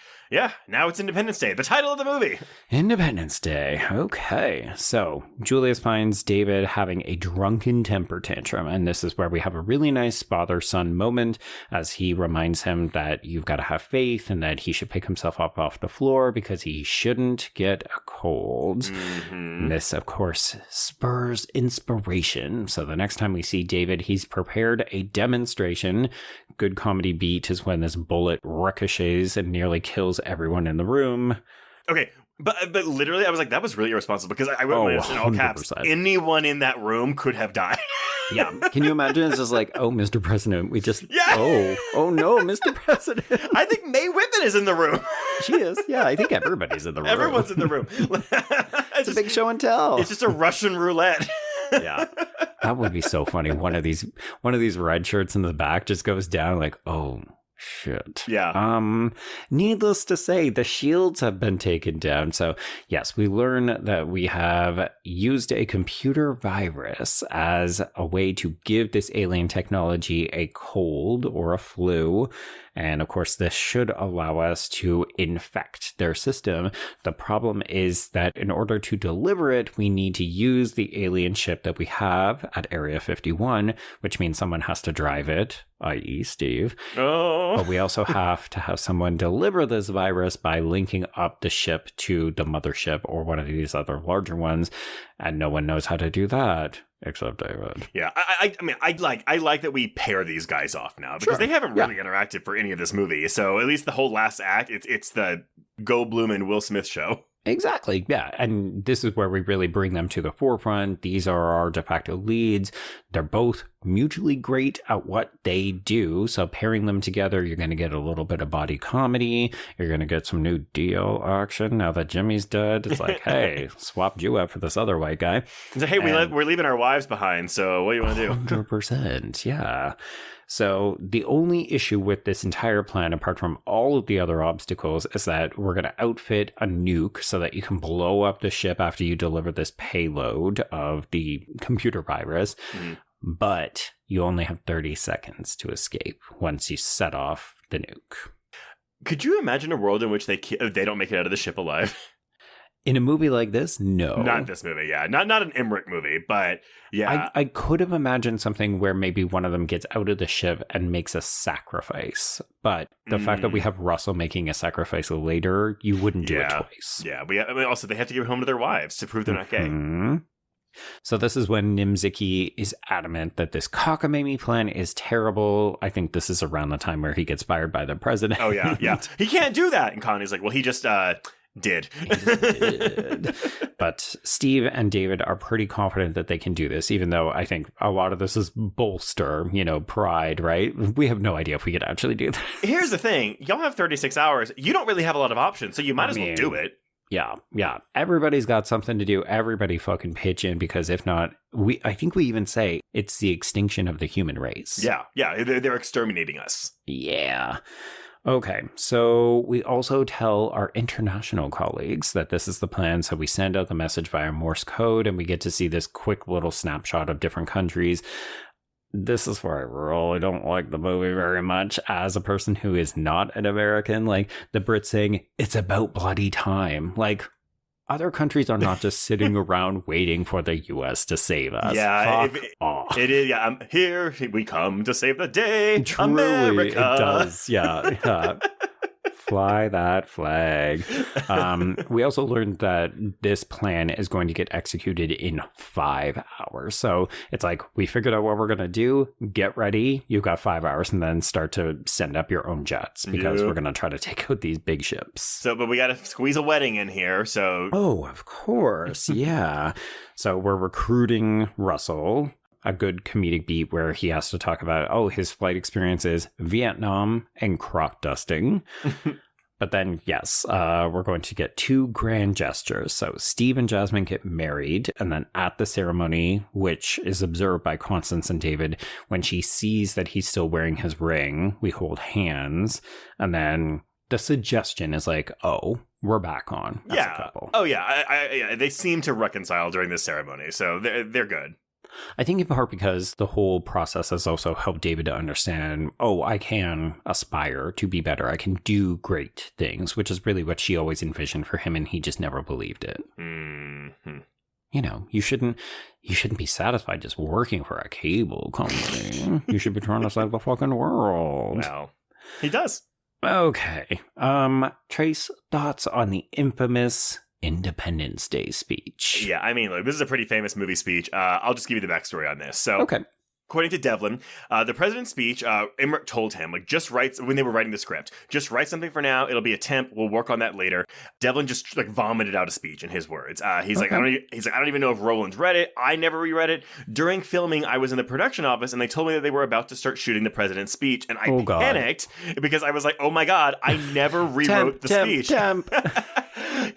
now it's Independence Day, the title of the movie. Independence Day. Okay. So Julius finds David having a drunken temper tantrum. And this is where we have a really nice father-son moment as he reminds him that you've got to have faith and that he should pick himself up off the floor because he shouldn't get a cold. Mm-hmm. This, of course, spurs inspiration. So the next time we see David, he's prepared a demonstration. Good comedy beat is when this bullet ricochets and nearly kills everyone in the room. Okay, but literally I was like, that was really irresponsible because I wrote in all caps, anyone in that room could have died. Yeah. Can you imagine? It's just like, oh, Mr. President, we just, oh no, Mr. President. I think Mae Whitman is in the room. She is. Yeah, I think everybody's in the room. Everyone's in the room. It's a big show and tell. It's just a Russian roulette. Yeah. That would be so funny. One of these red shirts in the back just goes down like, oh, shit. Yeah. Needless to say, the shields have been taken down. So, yes, we learn that we have used a computer virus as a way to give this alien technology a cold or a flu. And of course, this should allow us to infect their system. The problem is that in order to deliver it, we need to use the alien ship that we have at Area 51, which means someone has to drive it, i.e. Steve. Oh. But we also have to have someone deliver this virus by linking up the ship to the mothership or one of these other larger ones. And no one knows how to do that. Except David. Yeah, I mean, I like that we pair these guys off now because they haven't really interacted for any of this movie. So at least the whole last act, it's the Goldblum and Will Smith show. Exactly. Yeah. And this is where we really bring them to the forefront. These are our de facto leads. They're both mutually great at what they do. So pairing them together, you're going to get a little bit of body comedy. You're going to get some New Deal action. Now that Jimmy's dead, it's like, hey, swapped you out for this other white guy. So, hey, we're leaving our wives behind. So what do you want to do? 100%. Yeah. So the only issue with this entire plan, apart from all of the other obstacles, is that we're going to outfit a nuke so that you can blow up the ship after you deliver this payload of the computer virus. Mm-hmm. But you only have 30 seconds to escape once you set off the nuke. Could you imagine a world in which they don't make it out of the ship alive? In a movie like this, no. Not this movie, yeah. Not an Emmerich movie, but yeah. I could have imagined something where maybe one of them gets out of the ship and makes a sacrifice. But the fact that we have Russell making a sacrifice later, you wouldn't do it twice. Yeah, also they have to give it home to their wives to prove they're not gay. So this is when Nimziki is adamant that this cockamamie plan is terrible. I think this is around the time where he gets fired by the president. Oh, yeah. He can't do that. And Connie's like, well, he just... did. But Steve and David are pretty confident that they can do this, even though I think a lot of this is bolster, pride, right? We have no idea if we could actually do that. Here's the thing. Y'all have 36 hours. You don't really have a lot of options, so you might as well do it. Yeah. Everybody's got something to do. Everybody fucking pitch in, because if not, I think we even say it's the extinction of the human race. Yeah. They're exterminating us. Yeah. Okay, so we also tell our international colleagues that this is the plan, so we send out the message via Morse code, and we get to see this quick little snapshot of different countries. this is where I really don't like the movie very much as a person who is not an American. Like, the Brits saying, it's about bloody time. Like, other countries are not just sitting around waiting for the U.S. to save us. Yeah, Fuck off. It is. Yeah, here we come to save the day. Truly, America. it does. Yeah. Fly that flag. We also learned that this plan is going to get executed in 5 hours. So it's like, we figured out what we're going to do. Get ready. You've got 5 hours, and then start to send up your own jets, because we're going to try to take out these big ships. So, but we got to squeeze a wedding in here. So, oh, of course. Yeah. So we're recruiting Russell. A good comedic beat where he has to talk about, his flight experiences, Vietnam and crock dusting. But then, yes, we're going to get 2 grand gestures. So Steve and Jasmine get married, and then at the ceremony, which is observed by Constance and David, when she sees that he's still wearing his ring, we hold hands. And then the suggestion is like, we're back on as a couple. Oh, yeah. They seem to reconcile during this ceremony, so they're good. I think in part because the whole process has also helped David to understand, I can aspire to be better. I can do great things, which is really what she always envisioned for him, and he just never believed it. Mm-hmm. You know, you shouldn't be satisfied just working for a cable company. You should be trying to save the fucking world. Well, he does. Okay. Trace, thoughts on the infamous Independence Day speech? Yeah, I mean, look, this is a pretty famous movie speech. I'll just give you the backstory on this. So, okay. According to Devlin, the president's speech, Emmerich told him, just write, when they were writing the script, just write something for now. It'll be a temp. We'll work on that later. Devlin just vomited out a speech in his words. He's like, I don't even know if Roland's read it. I never reread it. During filming, I was in the production office, and they told me that they were about to start shooting the president's speech, and I panicked because I was like, oh my God, I never rewrote the speech.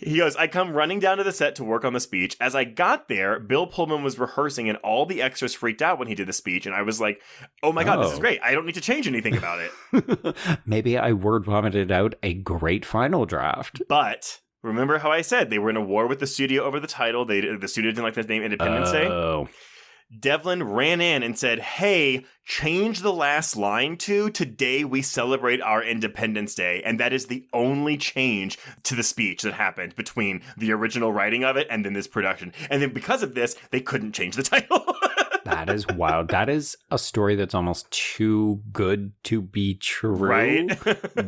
He goes, I come running down to the set to work on the speech. As I got there, Bill Pullman was rehearsing, and all the extras freaked out when he did the speech. And I was like, oh my God, this is great. I don't need to change anything about it. Maybe I word vomited out a great final draft. But remember how I said they were in a war with the studio over the title. The studio didn't like the name Independence Day. Devlin ran in and said, hey, change the last line to today we celebrate our Independence Day. And that is the only change to the speech that happened between the original writing of it and then this production. And then because of this, they couldn't change the title. That is wild. That is a story that's almost too good to be true. Right?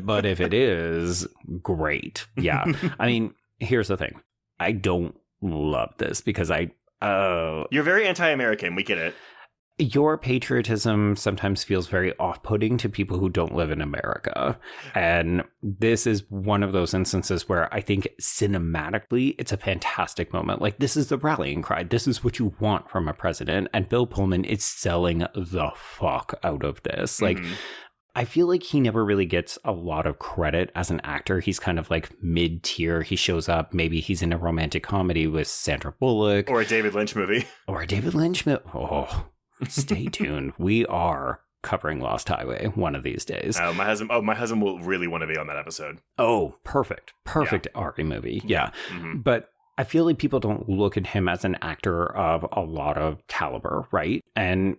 But if it is, great. Yeah. I mean, here's the thing. I don't love this because you're very anti-American. We get it. Your patriotism sometimes feels very off-putting to people who don't live in America. And this is one of those instances where I think cinematically, it's a fantastic moment. Like, this is the rallying cry. This is what you want from a president. And Bill Pullman is selling the fuck out of this. Like, I feel like he never really gets a lot of credit as an actor. He's kind of like mid-tier. He shows up. Maybe he's in a romantic comedy with Sandra Bullock. Or a David Lynch movie. Oh, stay tuned. We are covering Lost Highway one of these days. My husband will really want to be on that episode. Oh, perfect. Ari movie. Yeah. Mm-hmm. But I feel like people don't look at him as an actor of a lot of caliber, right? And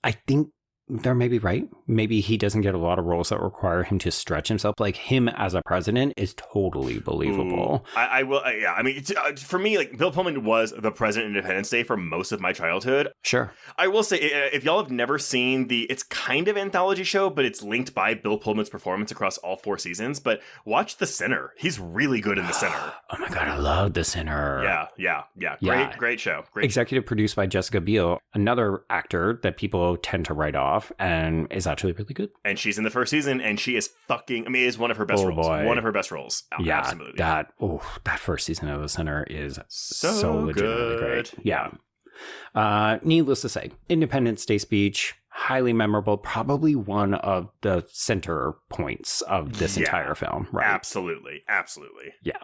I think they're maybe right. Maybe he doesn't get a lot of roles that require him to stretch himself. Like, him as a president is totally believable. I will. Yeah. I mean, for me, like, Bill Pullman was the president of Independence Day for most of my childhood. Sure. I will say, if y'all have never seen it's kind of an anthology show, but it's linked by Bill Pullman's performance across all 4 seasons. But watch The Sinner. He's really good in The Sinner. Oh my God, I love The Sinner. Yeah. Great show. Executive produced by Jessica Biel, another actor that people tend to write off, and is actually really good. And she's in the first season, and she is it is one of her best roles. Boy. One of her best roles. Yeah, absolutely. That first season of The Sinner is so legitimately great. Yeah. Needless to say, Independence Day speech, highly memorable, probably one of the center points of this entire film, right? Absolutely. Yeah.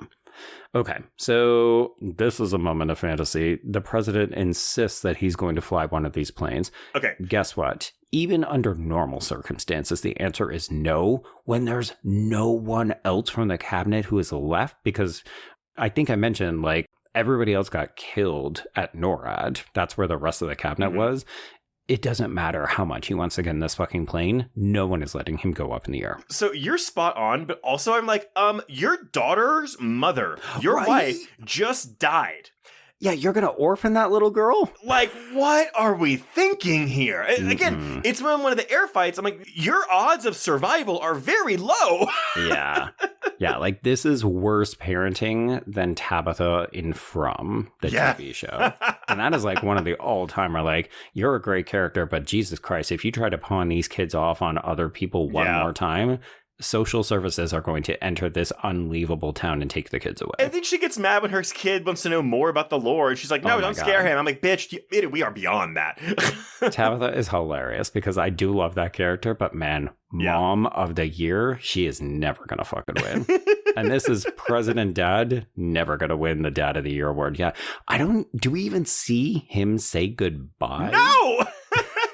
Okay, so this is a moment of fantasy. The president insists that he's going to fly one of these planes. Okay. Guess what? Even under normal circumstances, the answer is no, when there's no one else from the cabinet who is left, because I think I mentioned, like, everybody else got killed at NORAD. That's where the rest of the cabinet was. it doesn't matter how much he wants to get in this fucking plane. No one is letting him go up in the air. So you're spot on, but also I'm like, your daughter's mother, your wife, just died. Yeah, you're going to orphan that little girl? Like, what are we thinking here? Again, it's one of the air fights. I'm like, your odds of survival are very low. Yeah. Yeah, like this is worse parenting than Tabitha in From, the TV show. And that is like one of the all-timer, like, you're a great character, but Jesus Christ, if you try to pawn these kids off on other people one more time, social services are going to enter this unleavable town and take the kids away. And then she gets mad when her kid wants to know more about the lore. And she's like, no, don't scare him. I'm like, bitch, we are beyond that. Tabitha is hilarious because I do love that character, but man, mom of the year, she is never going to fucking win. And this is President Dad, never going to win the Dad of the Year award. Yeah. Do we even see him say goodbye? No!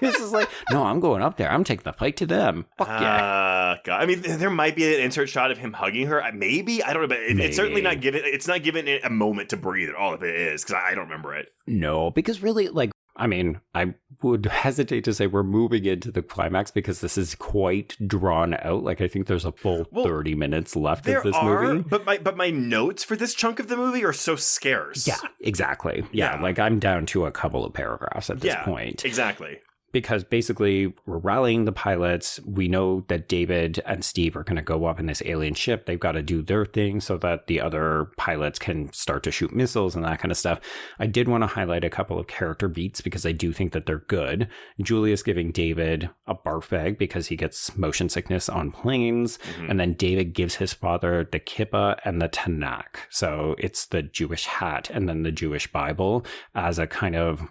This is like, no, I'm going up there. I'm taking the fight to them. Fuck yeah. God. I mean, there might be an insert shot of him hugging her. Maybe. I don't know. But it's certainly not given. It's not given it a moment to breathe at all if it is, because I don't remember it. No, because really, like, I mean, I would hesitate to say we're moving into the climax because this is quite drawn out. Like, I think there's a full 30 minutes left of this movie. But my notes for this chunk of the movie are so scarce. Yeah, exactly. Yeah, like I'm down to a couple of paragraphs at this point. Exactly. Because basically we're rallying the pilots. We know that David and Steve are going to go up in this alien ship. They've got to do their thing so that the other pilots can start to shoot missiles and that kind of stuff. I did want to highlight a couple of character beats because I do think that they're good. Julius giving David a barf bag because he gets motion sickness on planes. Mm-hmm. And then David gives his father the kippah and the Tanakh. So it's the Jewish hat and then the Jewish Bible as a kind of,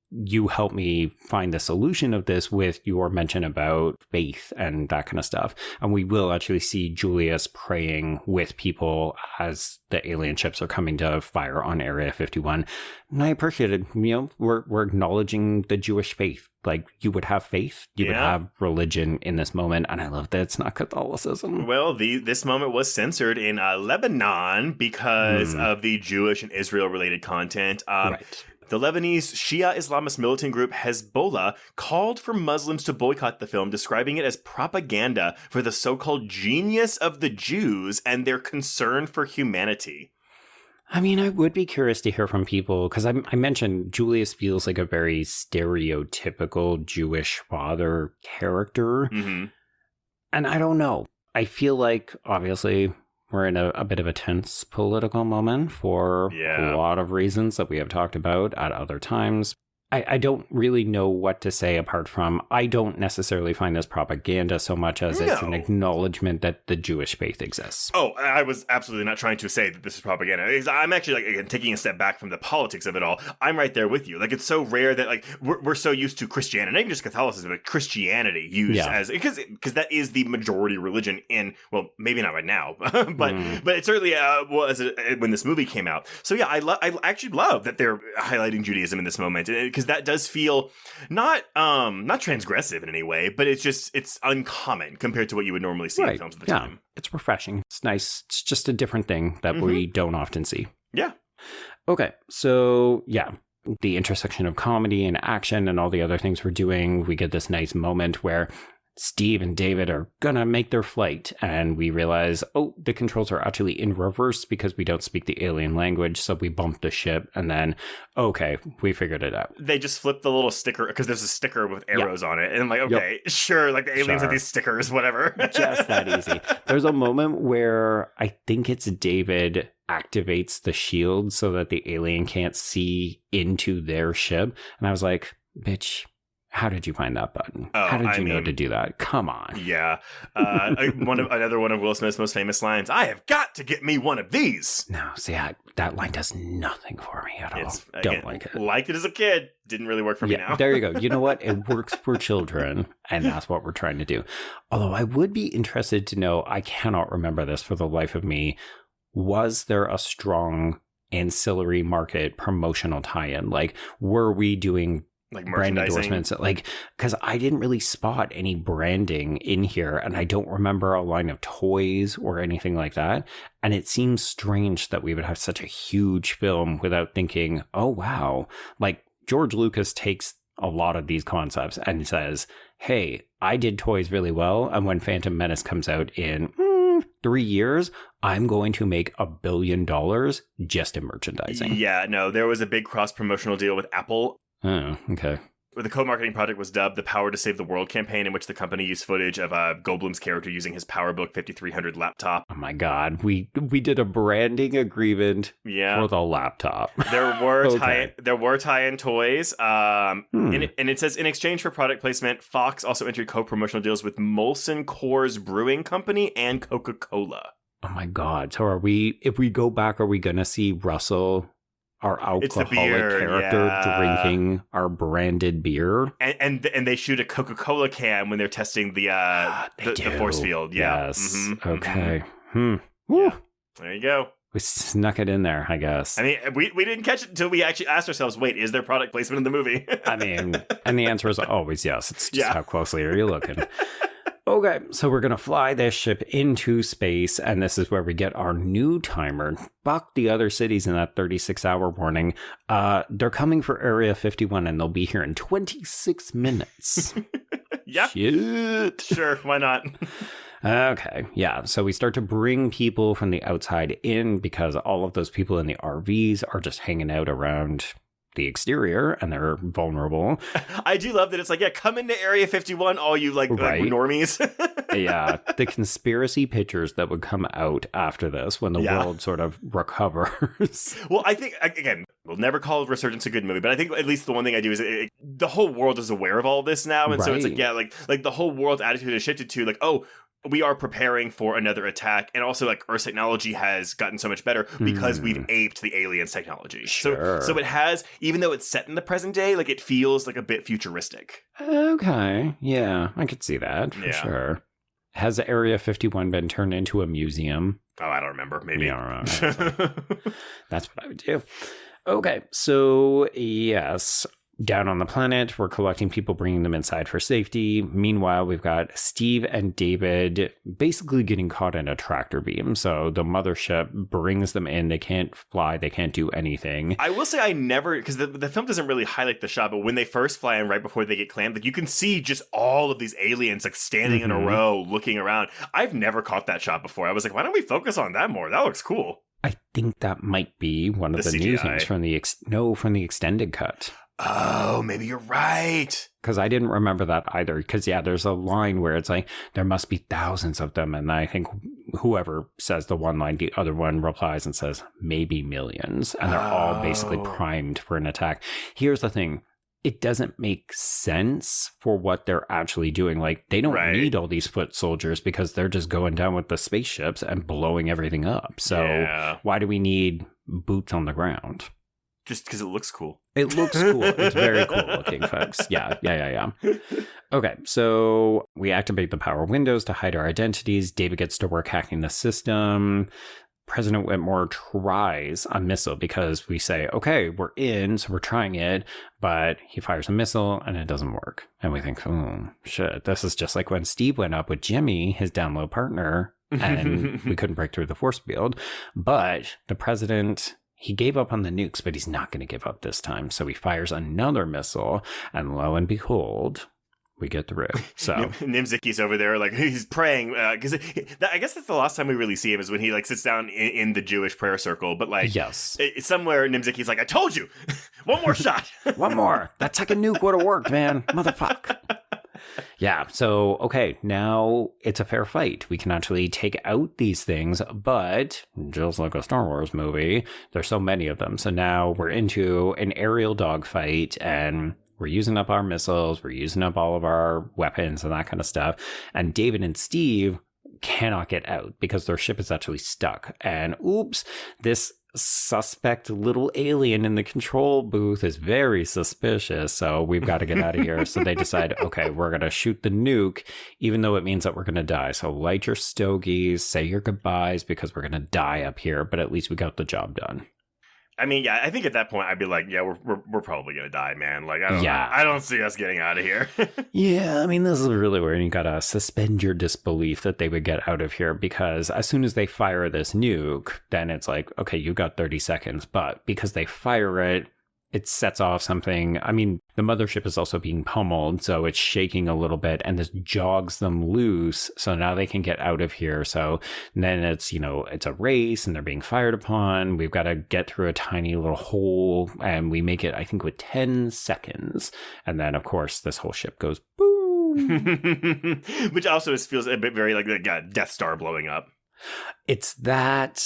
you help me find the solution of this with your mention about faith and that kind of stuff. And we will actually see Julius praying with people as the alien ships are coming to fire on Area 51. And I appreciate it. You know, we're acknowledging the Jewish faith. Like, you would have faith, you would have religion in this moment. And I love that it's not Catholicism. Well, this moment was censored in Lebanon because of the Jewish and Israel related content. Right. The Lebanese Shia Islamist militant group Hezbollah called for Muslims to boycott the film, describing it as propaganda for the so-called genius of the Jews and their concern for humanity. I mean, I would be curious to hear from people, because I mentioned Julius feels like a very stereotypical Jewish father character. Mm-hmm. And I don't know. I feel like, obviously, we're in a bit of a tense political moment for a lot of reasons that we have talked about at other times. I don't really know what to say apart from I don't necessarily find this propaganda so much as it's an acknowledgement that the Jewish faith exists. Oh, I was absolutely not trying to say that this is propaganda. I'm actually, like, again, taking a step back from the politics of it all. I'm right there with you. Like, it's so rare that, like, we're so used to Christianity, not even just Catholicism, but Christianity used as, because that is the majority religion in, well, maybe not right now, but it certainly was when this movie came out. So yeah, I actually love that they're highlighting Judaism in this moment, because that does feel not transgressive in any way, but it's uncommon compared to what you would normally see in films at the time. It's refreshing. It's nice. It's just a different thing that we don't often see. Yeah. Okay. So yeah, the intersection of comedy and action and all the other things we're doing, we get this nice moment where Steve and David are gonna make their flight, and we realize, the controls are actually in reverse because we don't speak the alien language, so we bump the ship, and then, okay, we figured it out. They just flip the little sticker, because there's a sticker with arrows on it, and I'm like, okay, sure, like the aliens have these stickers, whatever. Just that easy. There's a moment where I think it's David activates the shield so that the alien can't see into their ship, and I was like, bitch, how did you find that button? How did you know to do that? Come on. Yeah. Another one of Will Smith's most famous lines, I have got to get me one of these. No, see, that line does nothing for me at all. Don't like it. Liked it as a kid. Didn't really work for me now. There you go. You know what? It works for children, and that's what we're trying to do. Although I would be interested to know, I cannot remember this for the life of me, was there a strong ancillary market promotional tie-in? Like, were we doing like brand endorsements, like, because I didn't really spot any branding in here, and I don't remember a line of toys or anything like that. And it seems strange that we would have such a huge film without thinking, oh wow, like George Lucas takes a lot of these concepts and says, hey, I did toys really well. And when Phantom Menace comes out in 3 years, I'm going to make $1 billion just in merchandising. Yeah, no, there was a big cross-promotional deal with Apple. Oh, okay. The co-marketing project was dubbed the Power to Save the World campaign, in which the company used footage of Goldblum's character using his PowerBook 5300 laptop. Oh my God, we did a branding agreement for the laptop. There were tie-in toys, and it says in exchange for product placement, Fox also entered co-promotional deals with Molson Coors Brewing Company and Coca-Cola. Oh my God, so if we go back, are we gonna see Russell, our alcoholic character, drinking our branded beer? And they shoot a Coca-Cola can when they're testing the force field. Yeah. Yes. Mm-hmm. Okay. Yeah. There you go. We snuck it in there, I guess. I mean, we didn't catch it until we actually asked ourselves, wait, is there product placement in the movie? I mean, and the answer is always yes. It's just how closely are you looking? Okay, so we're going to fly this ship into space, and this is where we get our new timer. Fuck the other cities in that 36-hour warning. They're coming for Area 51, and they'll be here in 26 minutes. Yeah. Shit. Sure, why not? Okay, yeah, so we start to bring people from the outside in because all of those people in the RVs are just hanging out around the exterior and they're vulnerable. I do love that it's like, yeah, come into Area 51, all you like normies. Yeah, the conspiracy pictures that would come out after this when the world sort of recovers. Well, I think, again, we'll never call Resurgence a good movie, but I think at least the one thing I do is the whole world is aware of all this now. And so it's like, yeah, like the whole world's attitude has shifted to like, oh, we are preparing for another attack. And also, like, Earth's technology has gotten so much better because we've aped the aliens' technology. Sure. So it has, even though it's set in the present day, like, it feels like a bit futuristic. Okay. Yeah, I could see that for sure. Has Area 51 been turned into a museum? Oh, I don't remember. Maybe. I don't know. That's what I would do. Okay. So, yes. Down on the planet, we're collecting people, bringing them inside for safety. Meanwhile, we've got Steve and David basically getting caught in a tractor beam. So the mothership brings them in. They can't fly. They can't do anything. I will say I never, because the film doesn't really highlight the shot, but when they first fly in right before they get clammed, like you can see just all of these aliens like standing in a row looking around. I've never caught that shot before. I was like, why don't we focus on that more? That looks cool. I think that might be one of the new things from the from the extended cut. Oh, maybe you're right. Because I didn't remember that either. Because, yeah, there's a line where it's like, there must be thousands of them. And I think whoever says the one line, the other one replies and says, maybe millions. And they're all basically primed for an attack. Here's the thing. It doesn't make sense for what they're actually doing. Like, they don't need all these foot soldiers because they're just going down with the spaceships and blowing everything up. So why do we need boots on the ground? Just because it looks cool. It looks cool. It's very cool looking, folks. Yeah. Okay, so we activate the power windows to hide our identities. David gets to work hacking the system. President Whitmore tries a missile because we say, okay, we're in, so we're trying it. But he fires a missile and it doesn't work. And we think, oh, shit, this is just like when Steve went up with Jimmy, his down low partner, and we couldn't break through the force field. But the president... he gave up on the nukes, but he's not going to give up this time. So he fires another missile, and lo and behold, we get through. So Nimzicky's over there, like he's praying because I guess that's the last time we really see him is when he like sits down in the Jewish prayer circle. But like, somewhere Nimzicky's like, "I told you, one more shot, one more. That second nuke would have worked, man, motherfucker." Yeah, so, okay, now it's a fair fight. We can actually take out these things, but just like a Star Wars movie, there's so many of them. So now we're into an aerial dogfight, and we're using up our missiles, we're using up all of our weapons and that kind of stuff. And David and Steve cannot get out because their ship is actually stuck. And oops, this suspect little alien in the control booth is very suspicious, so we've got to get out of here. So they decide, okay, we're going to shoot the nuke, even though it means that we're going to die. So light your stogies, say your goodbyes, because we're going to die up here, but at least we got the job done. I mean, yeah, I think at that point I'd be like, yeah, we're probably gonna die, man. Like, I don't see us getting out of here. Yeah, I mean, this is really where you gotta suspend your disbelief that they would get out of here, because as soon as they fire this nuke, then it's like, okay, you got 30 seconds. But because they fire it it sets off something. I mean, the mothership is also being pummeled, so it's shaking a little bit, and this jogs them loose. So now they can get out of here. So then it's, it's a race and they're being fired upon. We've got to get through a tiny little hole, and we make it, I think, with 10 seconds. And then, of course, this whole ship goes boom. Which also feels a bit very like a Death Star blowing up. It's that.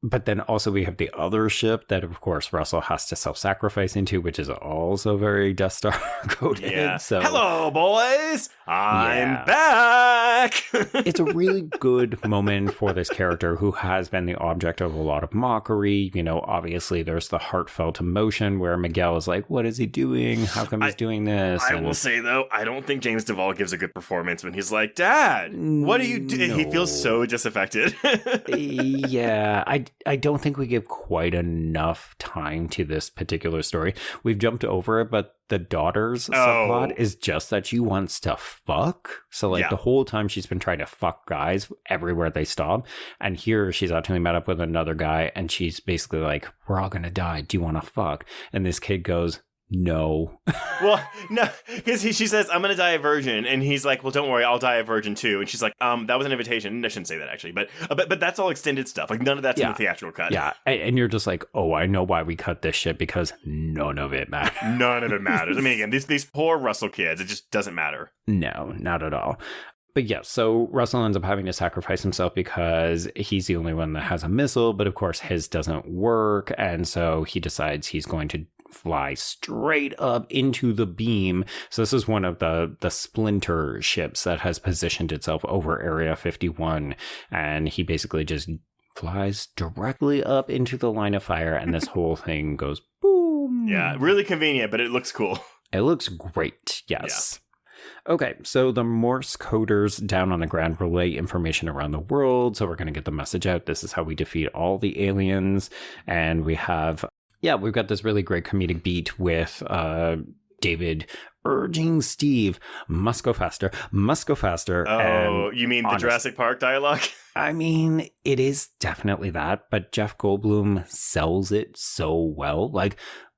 But then also we have the other ship that, of course, Russell has to self-sacrifice into, which is also very Death Star coded. Yeah. So, hello, boys. I'm back. It's a really good moment for this character who has been the object of a lot of mockery. Obviously there's the heartfelt emotion where Miguel is like, what is he doing? How come he's doing this? I will say, though, I don't think James Duvall gives a good performance when he's like, Dad, what are you doing? No. He feels so disaffected. Yeah, I don't think we give quite enough time to this particular story. We've jumped over it, but the daughter's subplot is just that she wants to fuck. So the whole time she's been trying to fuck guys everywhere they stop. And here she's actually met up with another guy and she's basically like, we're all going to die. Do you want to fuck? And this kid goes, no. Well, no, because she says, I'm going to die a virgin. And he's like, well, don't worry, I'll die a virgin too. And she's like, that was an invitation. I shouldn't say that actually. But that's all extended stuff. Like none of that's in the theatrical cut. Yeah. And you're just like, oh, I know why we cut this shit because none of it matters. None of it matters. I mean, again, these poor Russell kids, it just doesn't matter. No, not at all. But yeah, so Russell ends up having to sacrifice himself because he's the only one that has a missile. But of course, his doesn't work. And so he decides he's going to fly straight up into the beam. So this is one of the splinter ships that has positioned itself over Area 51. And he basically just flies directly up into the line of fire. And this whole thing goes boom. Yeah, really convenient, but it looks cool. It looks great. Yes. Yeah. Okay, so the Morse coders down on the ground relay information around the world. So we're going to get the message out. This is how we defeat all the aliens. And we have... yeah, we've got this really great comedic beat with David urging Steve, must go faster, must go faster. Oh, you mean the Jurassic Park dialogue? I mean, it is definitely that, but Jeff Goldblum sells it so well. Like,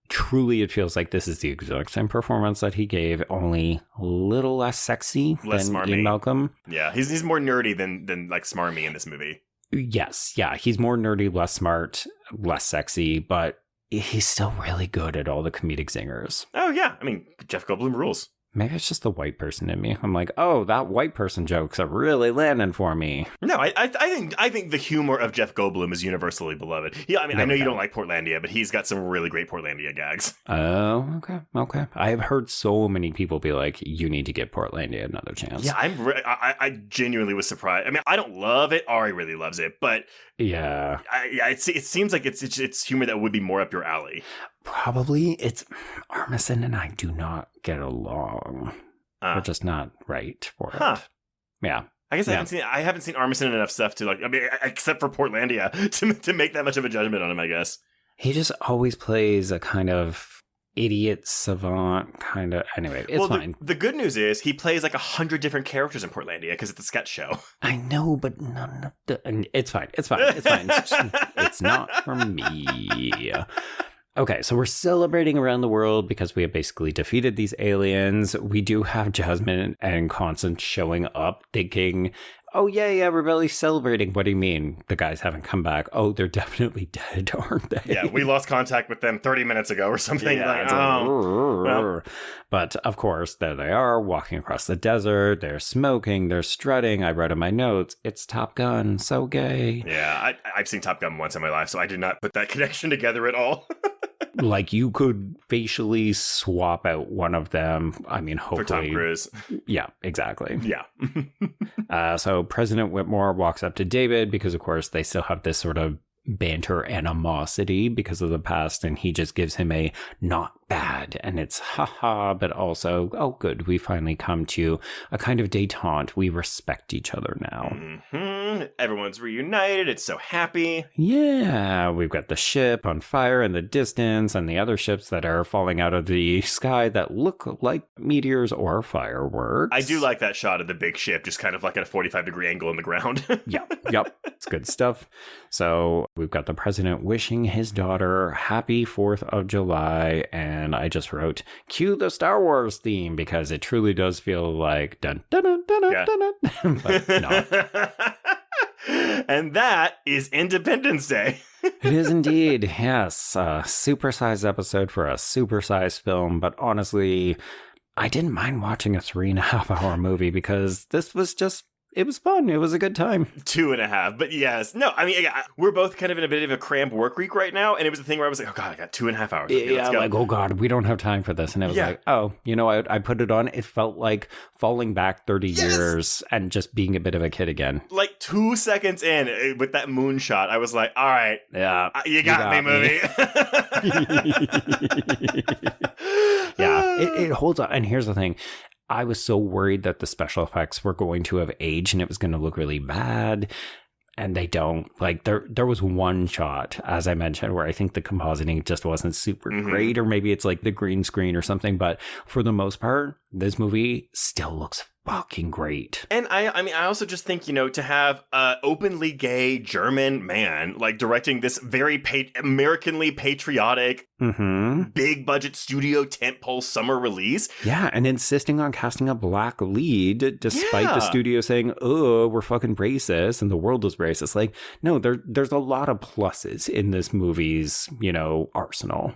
truly, it feels like this is the exact same performance that he gave, only a little less sexy than Ian Malcolm. Yeah, he's more nerdy than like smarmy in this movie. Yes, yeah, he's more nerdy, less smart, less sexy, but he's still really good at all the comedic zingers. Oh, yeah. I mean, Jeff Goldblum rules. Maybe it's just the white person in me. I'm like, oh, that white person jokes are really landing for me. No, I think the humor of Jeff Goldblum is universally beloved. Yeah, I mean, I know you don't like Portlandia, but he's got some really great Portlandia gags. Oh, okay. I have heard so many people be like, you need to give Portlandia another chance. Yeah, I genuinely was surprised. I mean, I don't love it. Ari really loves it, but yeah, it seems like it's humor that would be more up your alley. Probably. It's Armisen and I do not get along. We're just not right for it. Yeah. I guess I haven't seen Armisen in enough stuff to like. I mean, except for Portlandia to make that much of a judgment on him. I guess he just always plays a kind of idiot savant kind of. Anyway, it's fine. The good news is he plays like 100 different characters in Portlandia because it's a sketch show. I know, but none of the. It's fine. It's not for me. Okay, so we're celebrating around the world because we have basically defeated these aliens. We do have Jasmine and Constance showing up thinking, oh, yeah, everybody's celebrating. What do you mean? The guys haven't come back. Oh, they're definitely dead, aren't they? Yeah, we lost contact with them 30 minutes ago or something. Yeah, well. But, of course, there they are, walking across the desert. They're smoking. They're strutting. I wrote in my notes, it's Top Gun. So gay. Yeah, I've seen Top Gun once in my life, so I did not put that connection together at all. Like, you could facially swap out one of them. I mean, hopefully. For Tom Cruise. Yeah, exactly. Yeah. So President Whitmore walks up to David because, of course, they still have this sort of banter animosity because of the past. And he just gives him a not bad. And it's haha, but also, oh, good. We finally come to a kind of detente. We respect each other now. Mm-hmm. Everyone's reunited. It's so happy. Yeah. We've got the ship on fire in the distance and the other ships that are falling out of the sky that look like meteors or fireworks. I do like that shot of the big ship just kind of like at a 45-degree angle in the ground. Yep. It's good stuff. So We've got the president wishing his daughter happy 4th of July, and I just wrote, cue the Star Wars theme, because it truly does feel like dun dun dun dun dun dun, dun, but not. And that is Independence Day. It is indeed, yes. A supersized episode for a supersized film, but honestly, I didn't mind watching a 3.5-hour movie because this was just... It was fun. It was a good time. 2.5, but yes. No, I mean, we're both kind of in a bit of a cramped work week right now, and it was the thing where I was like, oh God, I got 2.5 hours. Okay, yeah, like, oh God, we don't have time for this. And it was like, oh, you know, I put it on. It felt like falling back 30 years and just being a bit of a kid again. Like 2 seconds in with that moonshot, I was like, all right, yeah, you got me, movie. Yeah, it holds up. And here's the thing. I was so worried that the special effects were going to have aged and it was going to look really bad. And they don't. Like, there was one shot, as I mentioned, where I think the compositing just wasn't super great, or maybe it's like the green screen or something. But for the most part, this movie still looks fucking great. And I mean, I also just think, you know, to have an openly gay German man, like, directing this very Americanly patriotic, big budget studio tentpole summer release. Yeah, and insisting on casting a black lead, despite the studio saying, oh, we're fucking racist and the world is racist. Like, no, there's a lot of pluses in this movie's, you know, arsenal.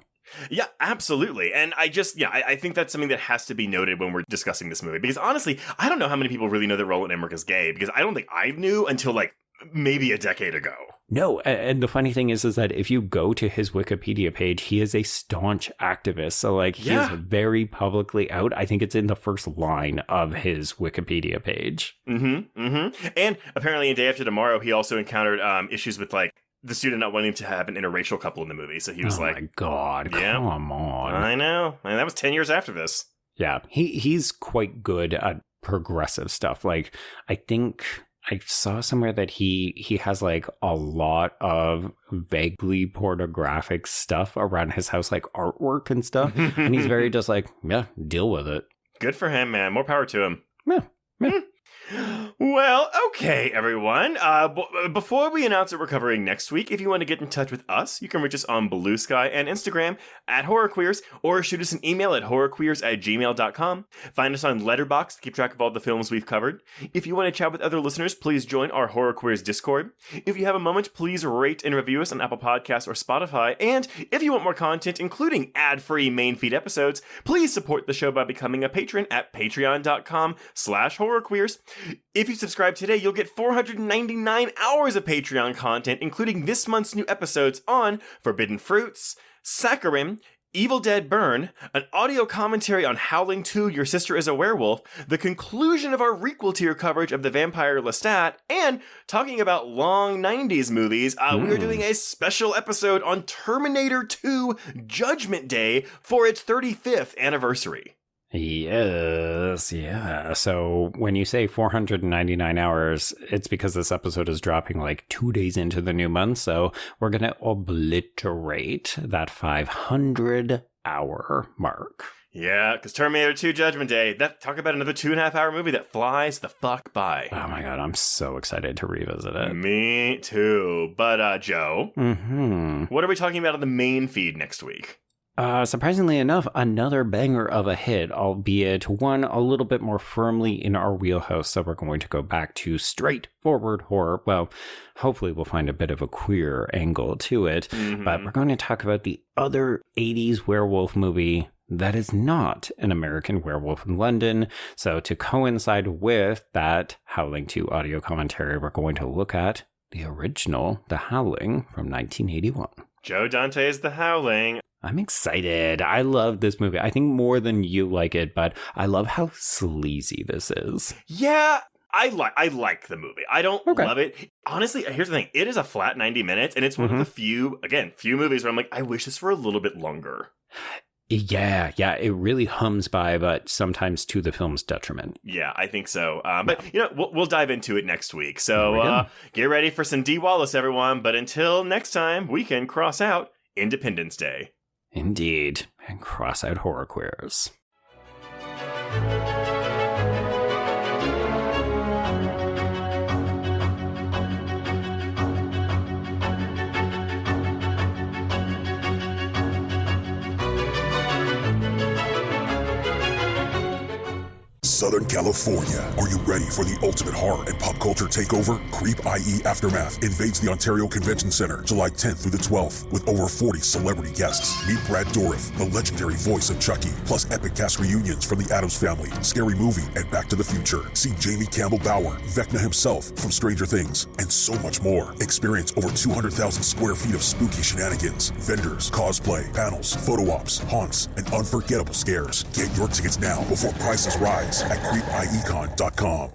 Yeah, absolutely. And I think that's something that has to be noted when we're discussing this movie. Because honestly, I don't know how many people really know that Roland Emmerich is gay, because I don't think I knew until like maybe a decade ago. No, and the funny thing is that if you go to his Wikipedia page, he is a staunch activist. So like he is very publicly out. I think it's in the first line of his Wikipedia page. And apparently in Day After Tomorrow, he also encountered issues with like the student not wanting to have an interracial couple in the movie. So he was like, oh my God, come on. I know. And that was 10 years after this. Yeah, he's quite good at progressive stuff. Like, I think I saw somewhere that he has like a lot of vaguely pornographic stuff around his house, like artwork and stuff. And he's very just like, yeah, deal with it. Good for him, man. More power to him. Yeah. Well, okay, everyone. Before we announce what we're covering next week, if you want to get in touch with us, you can reach us on Blue Sky and Instagram at HorrorQueers, or shoot us an email at horrorqueers@gmail.com. Find us on Letterboxd to keep track of all the films we've covered. If you want to chat with other listeners, please join our HorrorQueers Discord. If you have a moment, please rate and review us on Apple Podcasts or Spotify. And if you want more content, including ad-free main feed episodes, please support the show by becoming a patron at patreon.com/horrorqueers. If you subscribe today, you'll get 499 hours of Patreon content, including this month's new episodes on Forbidden Fruits, Saccharin, Evil Dead Burn, an audio commentary on Howling 2, Your Sister is a Werewolf, the conclusion of our requel tier coverage of The Vampire Lestat, and talking about long 90s movies, we are doing a special episode on Terminator 2 Judgment Day for its 35th anniversary. Yes, yeah. So when you say 499 hours, it's because this episode is dropping like 2 days into the new month. So we're going to obliterate that 500-hour mark. Yeah, because Terminator 2 Judgment Day, talk about another 2.5-hour movie that flies the fuck by. Oh my God, I'm so excited to revisit it. Me too. But Joe, what are we talking about on the main feed next week? Surprisingly enough, another banger of a hit, albeit one a little bit more firmly in our wheelhouse. So we're going to go back to straightforward horror. Well, hopefully we'll find a bit of a queer angle to it. But we're going to talk about the other 80s werewolf movie that is not an American Werewolf in London. So to coincide with that Howling 2 audio commentary, we're going to look at the original The Howling from 1981. Joe Dante's The Howling. I'm excited. I love this movie. I think more than you like it, but I love how sleazy this is. Yeah, I like the movie. I don't love it. Honestly, here's the thing. It is a flat 90 minutes, and it's one of the few movies where I'm like, I wish this were a little bit longer. Yeah, it really hums by, but sometimes to the film's detriment. Yeah, I think so. But, you know, we'll dive into it next week. So get ready for some D. Wallace, everyone. But until next time, we can cross out Independence Day. Indeed, and cross out horror queers. Southern California. Are you ready for the ultimate horror and pop culture takeover? Creep IE Aftermath invades the Ontario Convention Center July 10th through the 12th with over 40 celebrity guests. Meet Brad Dourif, the legendary voice of Chucky, plus epic cast reunions from The Addams Family, Scary Movie, and Back to the Future. See Jamie Campbell Bower, Vecna himself from Stranger Things, and so much more. Experience over 200,000 square feet of spooky shenanigans, vendors, cosplay, panels, photo ops, haunts, and unforgettable scares. Get your tickets now before prices rise at creepIECon.com.